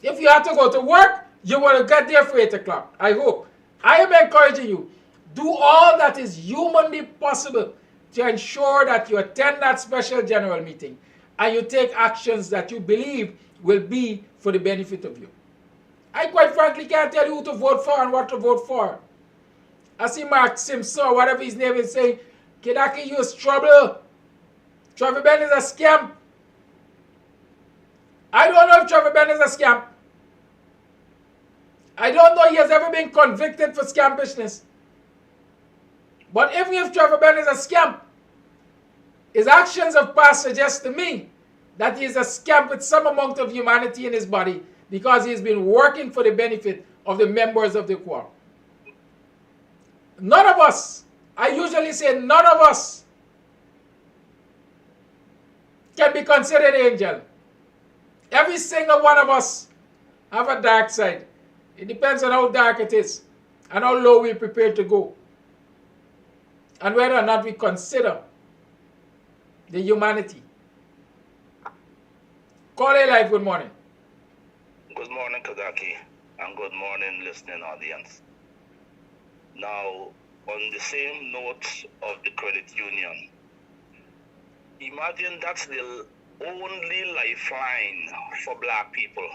If you have to go to work, you will get there for 8 o'clock. I hope. I am encouraging you. Do all that is humanly possible to ensure that you attend that special general meeting and you take actions that you believe will be for the benefit of you. I quite frankly can't tell you who to vote for and what to vote for. I see Mark Simpson, whatever his name is, saying, Kidaki use trouble. Trevor Ben is a scam. I don't know if Trevor Ben is a scam. I don't know he has ever been convicted for scampishness. But even if Trevor Ben is a scam, his actions of past suggest to me that he is a scam with some amount of humanity in his body because he has been working for the benefit of the members of the quorum. None of us, I usually say none of us, can be considered angel. Every single one of us have a dark side. It depends on how dark it is and how low we're prepared to go. And whether or not we consider the humanity. Call A Live, good morning. Good morning, Kagaki, and good morning, listening audience. Now, on the same note of the credit union, imagine that's the only lifeline for black people,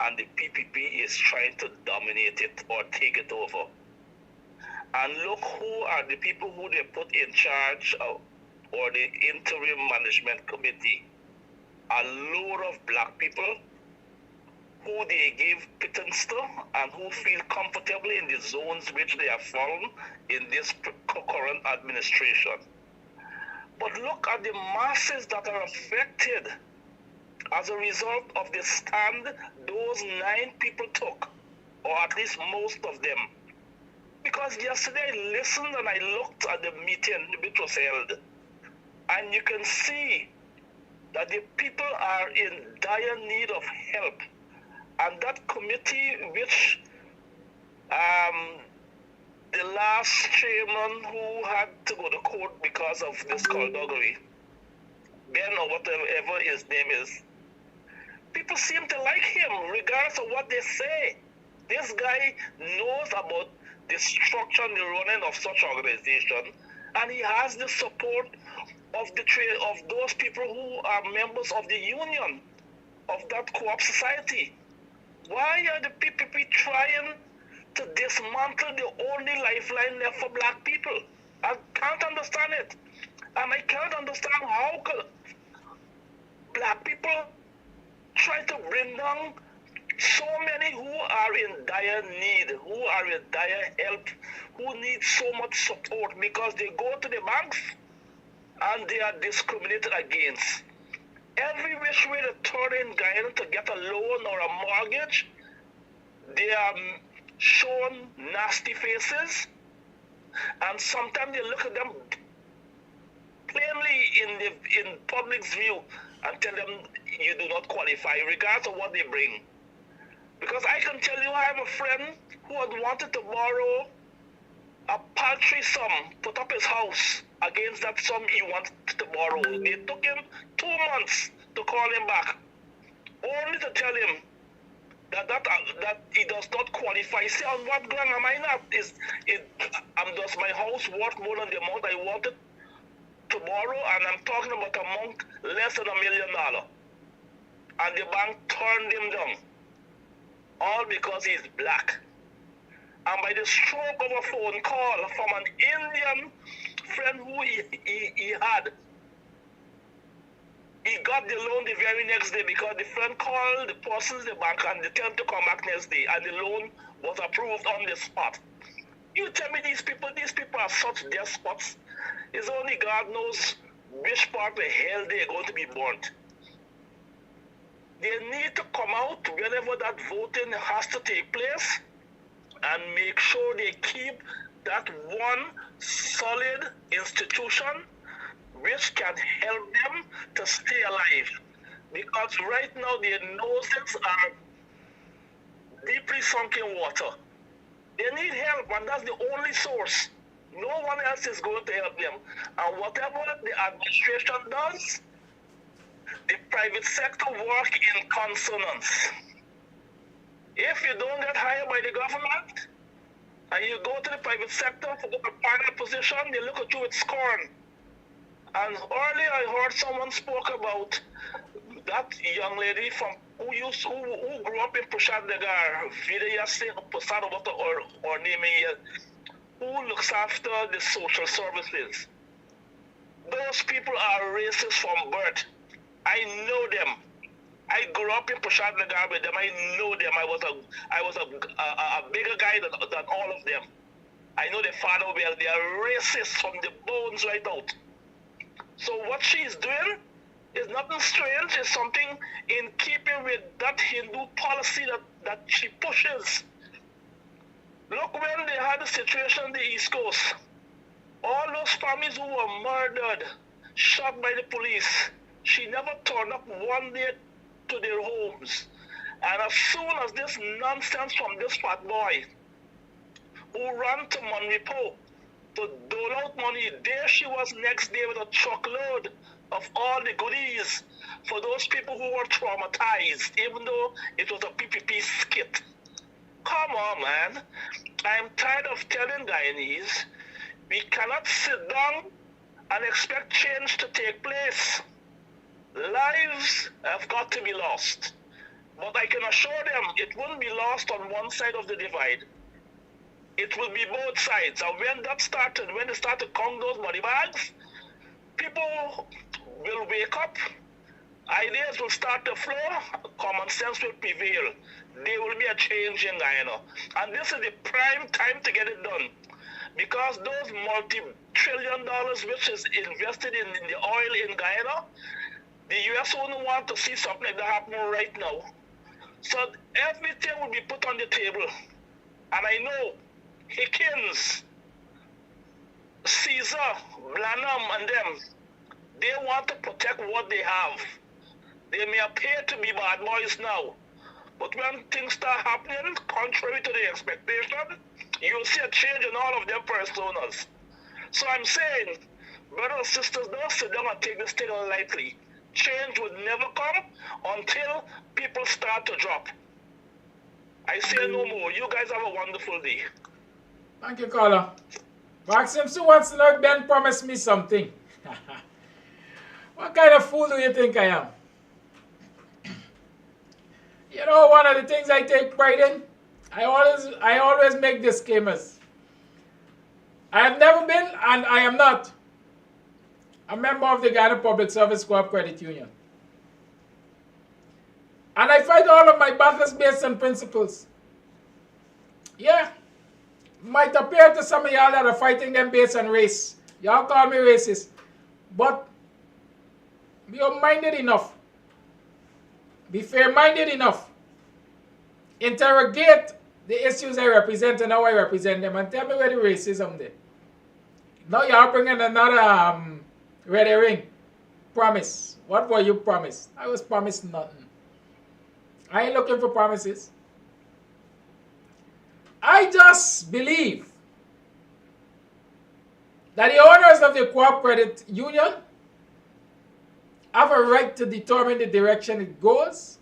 and the PPP is trying to dominate it or take it over. And look who are the people who they put in charge of, or the interim management committee. A load of black people who they give pittance to and who feel comfortable in the zones which they have found in this current administration. But look at the masses that are affected as a result of the stand those 9 people took, or at least most of them. Because yesterday I listened and I looked at the meeting which was held, and you can see that the people are in dire need of help. And that committee which the last chairman who had to go to court because of this skullduggery, Ben or whatever his name is, people seem to like him regardless of what they say. This guy knows about the structure and the running of such organization, and he has the support of those people who are members of the union of that co-op society. Why are the PPP trying to dismantle the only lifeline left for black people? I can't understand it. And I can't understand how black people try to bring down so many who are in dire need, who are in dire help, who need so much support because they go to the banks and they are discriminated against. Every which way they turn in Guyana to get a loan or a mortgage, they are shown nasty faces, and sometimes they look at them plainly in public's view and tell them you do not qualify, regardless of what they bring. Because I can tell you, I have a friend who had wanted to borrow a paltry sum, put up his house against that sum he wanted to borrow. They took him 2 months to call him back, only to tell him that he does not qualify. See, on what ground am I not? Does my house worth more than the amount I wanted to borrow? And I'm talking about an amount less than $1 million. And the bank turned him down, all because he's black. And by the stroke of a phone call from an Indian friend who he had, he got the loan the very next day because the friend called the person in the bank and they tell him to come back next day, and the loan was approved on the spot. You tell me these people are such despots. It's only God knows which part of the hell they're going to be burnt. They need to come out whenever that voting has to take place and make sure they keep that one solid institution which can help them to stay alive. Because right now their noses are deeply sunk in water. They need help, and that's the only source. No one else is going to help them. And whatever the administration does, the private sector work in consonance. If you don't get hired by the government and you go to the private sector for a final position, they look at you with scorn. And earlier I heard someone spoke about that young lady from who grew up in Prashadnagar, Vidya Singh Pasado, or name who looks after the social services. Those people are racist from birth. I know them. I grew up in Prashadnagar with them. I know them. I was a bigger guy than all of them. I know their father well. They are racist from the bones right out. So what she is doing is nothing strange. It's something in keeping with that Hindu policy that she pushes. Look, when they had the situation on the East Coast, all those families who were murdered, shot by the police, she never turned up one day to their homes. And as soon as this nonsense from this fat boy who ran to Monrepo to dole out money, there she was next day with a truckload of all the goodies for those people who were traumatized, even though it was a PPP skit. Come on, man. I'm tired of telling Guyanese, we cannot sit down and expect change to take place. Lives have got to be lost. But I can assure them it won't be lost on one side of the divide. It will be both sides. And when that started, when they start to count those money bags, people will wake up, ideas will start to flow, common sense will prevail. There will be a change in Guyana. And this is the prime time to get it done. Because those multi-trillion dollars which is invested in the oil in Guyana, the US wouldn't want to see something like that happen right now. So everything will be put on the table. And I know Hickins, Caesar, Blanham, and them, they want to protect what they have. They may appear to be bad boys now, but when things start happening contrary to the expectation, you'll see a change in all of their personas. So I'm saying, brothers and sisters, don't sit down and take this thing lightly. Change would never come until people start to drop. I say no more. You guys have a wonderful day. Thank you, caller. Mark Simpson wants to know if Ben promised me something. What kind of fool do you think I am? You know, one of the things I take pride in, I always make disclaimers. I have never been, and I am not, a member of the Guyana Public Service Co-op Credit Union. And I fight all of my battles based on principles. Yeah, might appear to some of y'all that are fighting them based on race. Y'all call me racist. But be open-minded enough. Be fair-minded enough. Interrogate the issues I represent and how I represent them, and tell me where the racism is. Now y'all bringing another red herring. Promise. What were you promised? I was promised nothing. I ain't looking for promises. I just believe that the owners of the Co-op Credit Union have a right to determine the direction it goes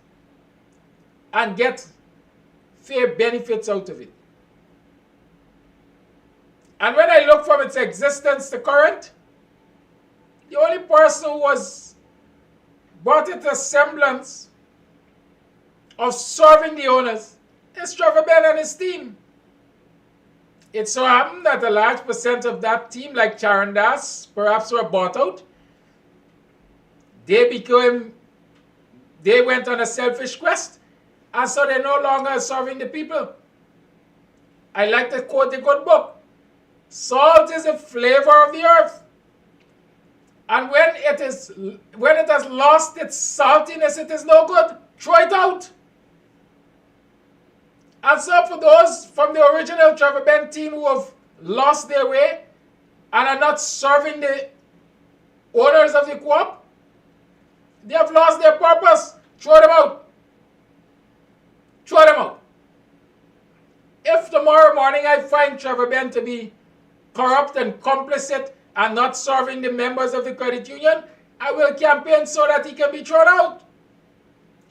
and get fair benefits out of it. And when I look from its existence to current, the only person who was brought it a semblance of serving the owners is Trevor Ben and his team. It so happened that a large percent of that team, like Charan Das, perhaps were bought out. They went on a selfish quest, and so they're no longer serving the people. I like to quote the good book. Salt is the flavor of the earth. And when it has lost its saltiness, it is no good. Throw it out. And so for those from the original Trevor Ben team who have lost their way and are not serving the owners of the co-op, they have lost their purpose. Throw them out. Throw them out. If tomorrow morning I find Trevor Ben to be corrupt and complicit and not serving the members of the credit union, I will campaign so that he can be thrown out.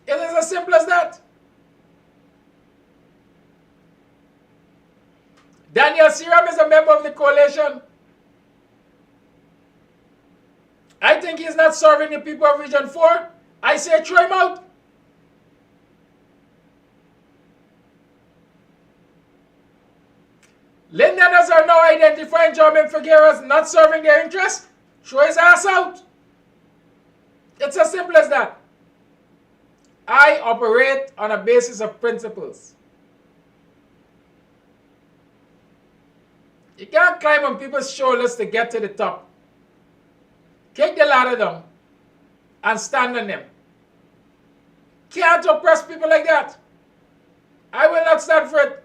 It is as simple as that. Daniel Siram is a member of the coalition. I think he's not serving the people of Region 4. I say throw him out. Londoners are now identifying German Figueroa as not serving their interests. Throw his ass out. It's as simple as that. I operate on a basis of principles. You can't climb on people's shoulders to get to the top. Kick the ladder down and stand on them. Can't oppress people like that. I will not stand for it.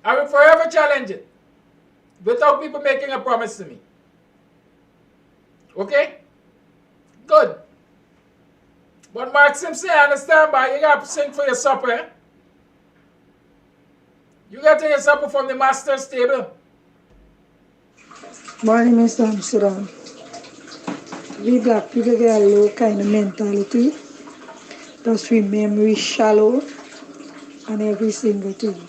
I will forever challenge it without people making a promise to me. Okay? Good. But Maxim say, I understand, but you got to sing for your supper, eh? You got your supper from the master's table. Morning, Mr. Amsterdam. We black people get a low kind of mentality. Just remember we shallow and every single thing.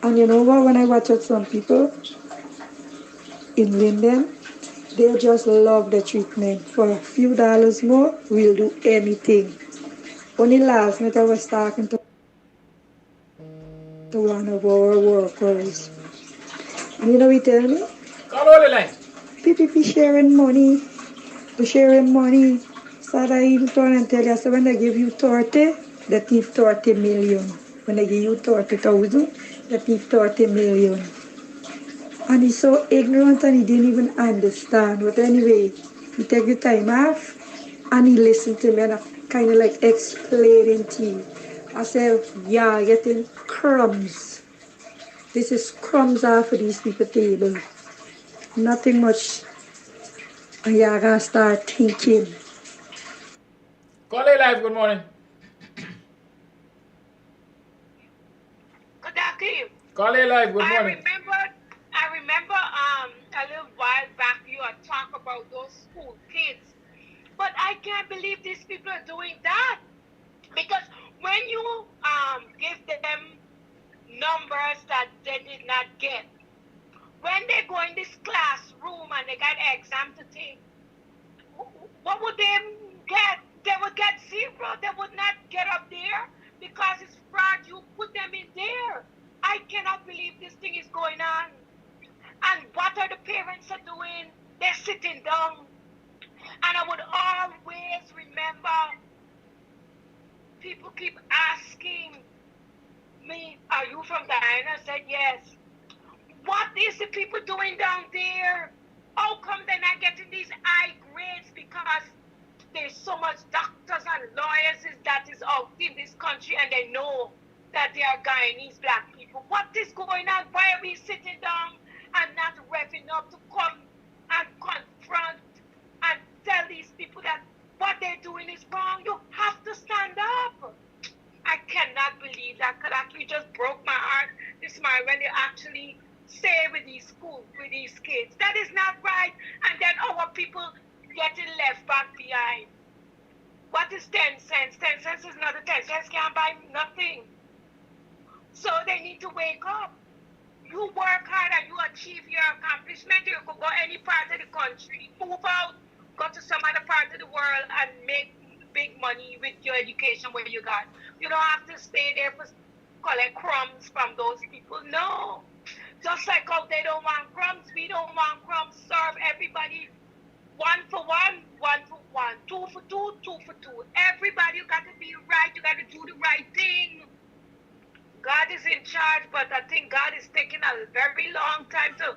And you know what, when I watch out some people in Linden, they just love the treatment. For a few dollars more, we'll do anything. Only last night I was talking to one of our workers. And you know what he tell me? Call all the line. PPP sharing money. We sharing money. So I even turn and tell you, so when they give you 30, they give 30 million. When they give you 30,000, they give 30 million. And he's so ignorant and he didn't even understand. But anyway, he take the time off and he listened to me and I kind of like explaining to you. I said, yeah, getting crumbs. This is crumbs off of these people table. Nothing much. And you gotta start thinking. Call it live, good morning. Good afternoon. Call it live, good morning. I remember a little while back you had talked about those school kids. But I can't believe these people are doing that. Because when you give them numbers that they did not get, when they go in this classroom and they got an exam to take, what would they get? They would get 0. They would not get up there because it's fraud. You put them in there. I cannot believe this thing is going on. And what are the parents are doing? They're sitting down. And I would always remember people keep asking me, are you from Guyana? I said, yes. What is the people doing down there? How come they're not getting these high grades? Because there's so much doctors and lawyers that is out in this country and they know that they are Guyanese black people. What is going on? Why are we sitting down and not revving up to come and confront and tell these people that what they're doing is wrong? You have to stand up. I cannot believe that. You just broke my heart this morning when they actually say with these schools, with these kids. That is not right. And then our people getting left back behind. What is 10 cents? 10 cents is not a 10 cents can't buy nothing. So they need to wake up. You work hard and you achieve your accomplishment. You could go any part of the country, move out, go to some other part of the world and make big money with your education where you got. You don't have to stay there for collect crumbs from those people. No. Just like how they don't want crumbs, we don't want crumbs. Serve everybody 1 for 1, 1 for 1, 2 for 2, 2 for 2. Everybody, you got to be right. You got to do the right thing. God is in charge, but I think God is taking a very long time to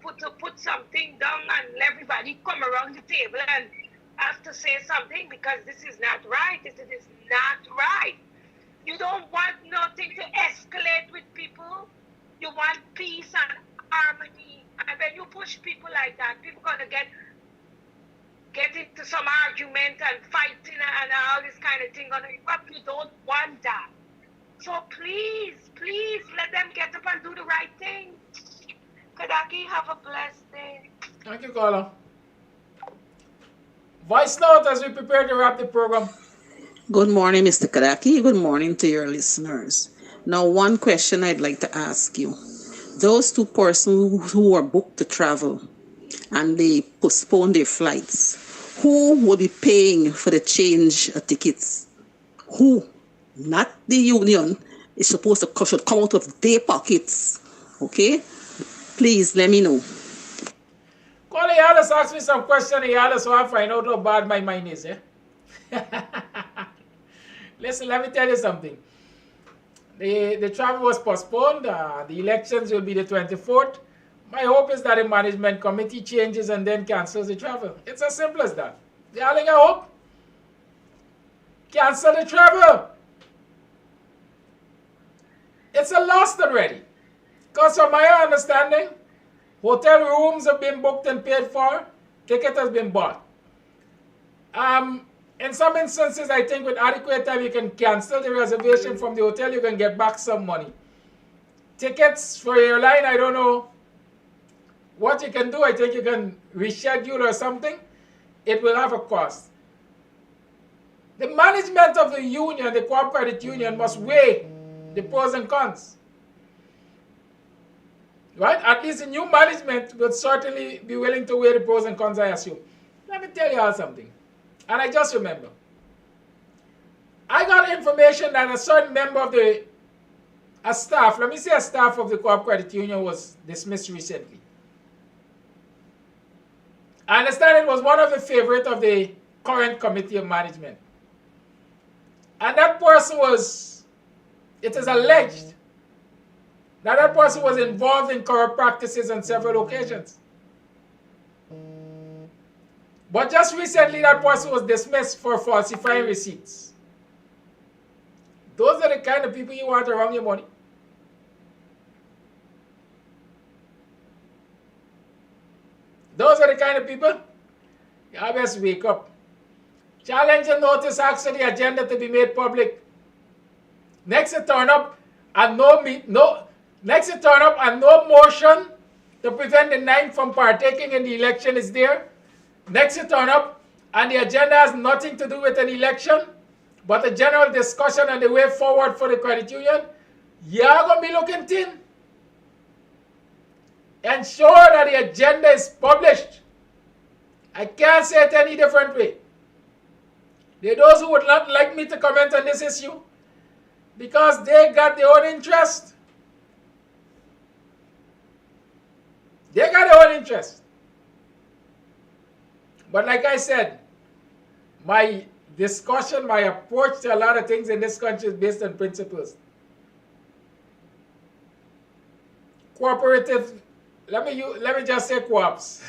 put something down and everybody come around the table and have to say something because this is not right. This is not right. You don't want nothing to escalate with people. You want peace and harmony. And when you push people like that, people are going to get into some argument and fighting and all this kind of thing. But you don't want that. So please, let them get up and do the right thing. Kadaki, have a blessed day. Thank you, caller. Voice note as we prepare to wrap the program. Good morning, Mr. Kadaki. Good morning to your listeners. Now, one question I'd like to ask you. Those 2 persons who were booked to travel and they postponed their flights, who will be paying for the change of tickets? Who? Not the union. It's supposed to should come out of their pockets. Okay? Please let me know. Call Alice, ask me some question. Alice, so I find out how bad my mind is. Eh? Listen, let me tell you something. The travel was postponed. The elections will be the 24th. My hope is that the management committee changes and then cancels the travel. It's as simple as that. Darling, I hope. Cancel the travel. It's a loss already. Because from my understanding, hotel rooms have been booked and paid for. Ticket has been bought. In some instances, I think with adequate time, you can cancel the reservation from the hotel. You can get back some money. Tickets for your airline, I don't know what you can do. I think you can reschedule or something. It will have a cost. The management of the union, the cooperative union, must weigh the pros and cons. Right? At least the new management will certainly be willing to weigh the pros and cons, I assume. Let me tell you all something. And I just remember. I got information that a certain member of a staff of the cooperative union was dismissed recently. I understand it was one of the favorites of the current committee of management. And that person it is alleged that person was involved in corrupt practices on several occasions. But just recently, that person was dismissed for falsifying receipts. Those are the kind of people you want around your money. Those are the kind of people you always wake up. Challenge and notice asks for the agenda to be made public. Next you turn up and no motion to prevent the 9 from partaking in the election is there. Next you turn up and the agenda has nothing to do with an election, but a general discussion on the way forward for the credit union. You're going to be looking thin. Ensure that the agenda is published. I can't say it any different way. There are those who would not like me to comment on this issue because they got their own interest. They got their own interest. But like I said, my discussion, my approach to a lot of things in this country is based on principles. Cooperative, let me just say co-ops.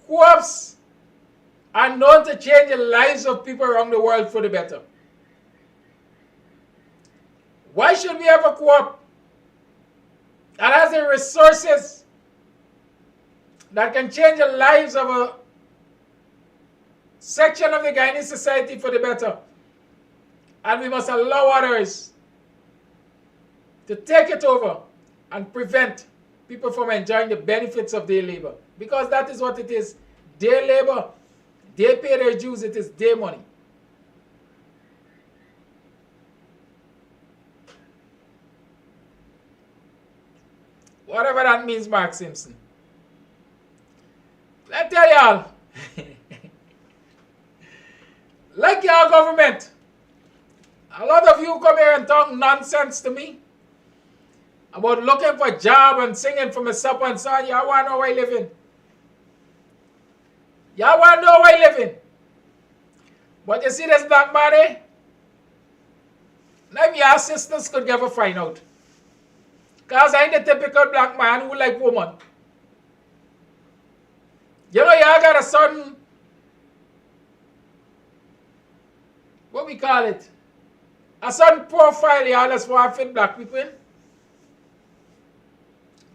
Co-ops are known to change the lives of people around the world for the better. Why should we have a co-op that has the resources that can change the lives of a section of the Guyanese society for the better? And we must allow others to take it over and prevent people from enjoying the benefits of their labor. Because that is what it is. Their labor, they pay their dues, it is their money. Whatever that means, Mark Simpson. Let me tell y'all, like your government, a lot of you come here and talk nonsense to me about looking for a job and singing from a supper and so on. Y'all want to know where I live in. Y'all want to know where I live in. But you see this black man, eh? Maybe your sisters could never find out. Because I ain't the typical black man who like woman. You know, y'all got a certain, what we call it, a certain profile y'all just want to fit black people in.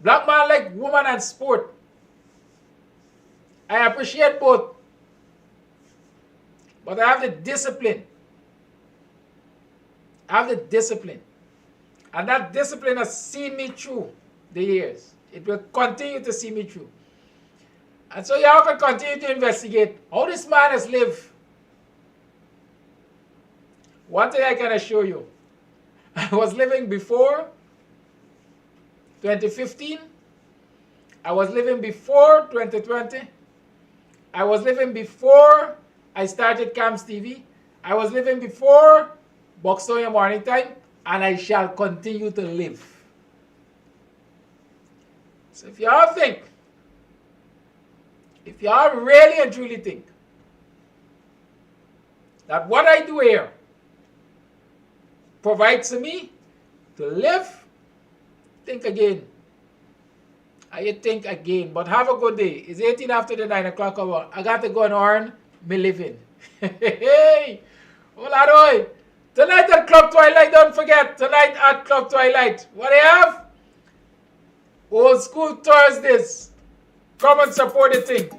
Black man like woman and sport. I appreciate both. But I have the discipline. I have the discipline. And that discipline has seen me through the years. It will continue to see me through. And so y'all can continue to investigate how this man has lived. One thing I can assure you, I was living before 2015. I was living before 2020. I was living before I started Kams TV. I was living before BUXTONIAN Morning Time. And I shall continue to live. So if y'all think, if y'all really and truly think that what I do here provides me to live, think again. I think again. But have a good day. It's 18 after the 9 o'clock hour. I got to go and earn me living. Hey! Hola, Roy! Tonight at Club Twilight, don't forget, tonight at Club Twilight. What do you have? Old School Thursdays. Come and support the thing.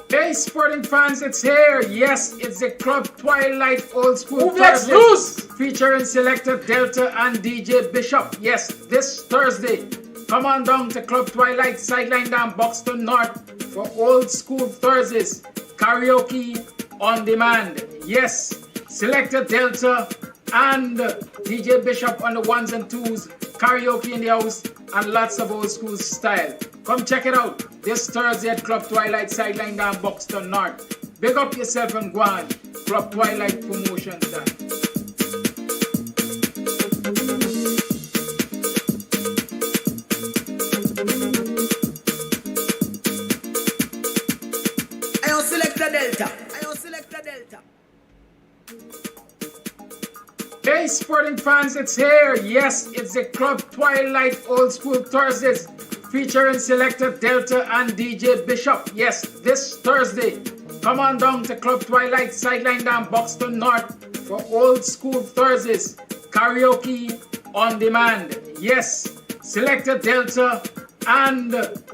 Hey, sporting fans, it's here. Yes, it's the Club Twilight Old School Move next, Thursday, loose. featuring selector Delta and DJ Bishop. Yes, this Thursday. Come on down to Club Twilight Sideline down Buxton North for Old School Thursdays. Karaoke on demand. Yes, selector Delta and DJ Bishop on the ones and twos. Karaoke in the house and lots of old school style. Come check it out this Thursday at Club Twilight Sideline down Buxton North. Big up yourself and go on. Club Twilight Promotions done. I don't select the Delta. I don't select the Delta. Hey, sporting fans, it's here. Yes, it's the Club Twilight Old School Thursdays, featuring selector Delta and DJ Bishop. Yes, this Thursday. Come on down to Club Twilight Sideline down Buxton North for Old School Thursdays. Karaoke on demand. Yes, selector Delta and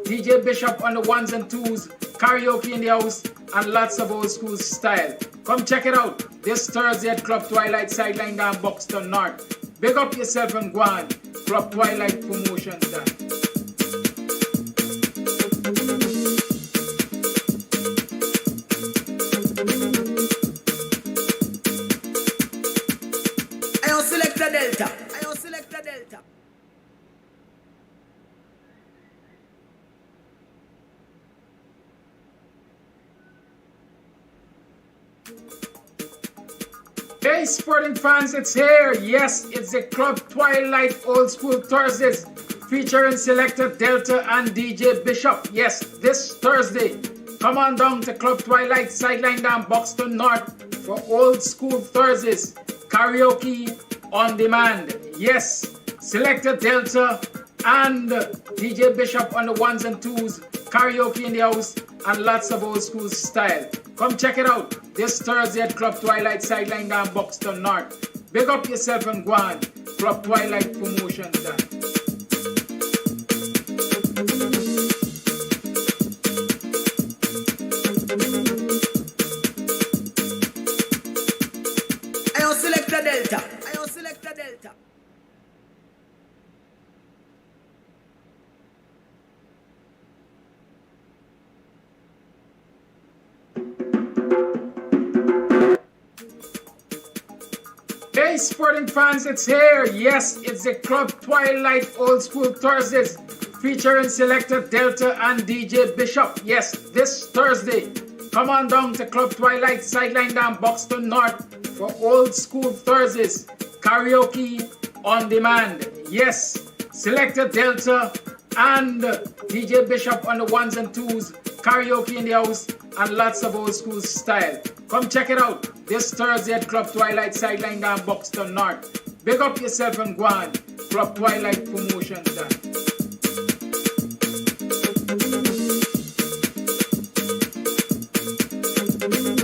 DJ Bishop on the ones and twos. Karaoke in the house and lots of old school style. Come check it out this Thursday at Club Twilight Sideline down Buxton North. Big up yourself and go on. Club Twilight Promotions done. I don't select the Delta. I don't select the Delta. Hey, sporting fans, it's here. Yes, it's the Club Twilight Old School Thursdays, featuring selector Delta and DJ Bishop. Yes, this Thursday. Come on down to Club Twilight Sideline down Buxton North for Old School Thursdays. Karaoke on demand. Yes, selector Delta and DJ Bishop on the ones and twos. Karaoke in the house and lots of old school style. Come check it out this Thursday at Club Twilight Sideline down Buxton North. Big up yourself and go on. Club Twilight Promotions done. I don't select the Delta. I don't select the Delta. Hey, sporting fans, it's here. Yes, it's the Club Twilight Old School Thursdays, featuring selector Delta and DJ Bishop. Yes, this Thursday. Come on down to Club Twilight Sideline down Buxton North for Old School Thursdays. Karaoke on demand. Yes, selector Delta and DJ Bishop on the ones and twos. Karaoke in the house and lots of old school style. Come check it out this Thursday at Club Twilight Sideline down Buxton North. Big up yourself and go on. Club Twilight Promotions done.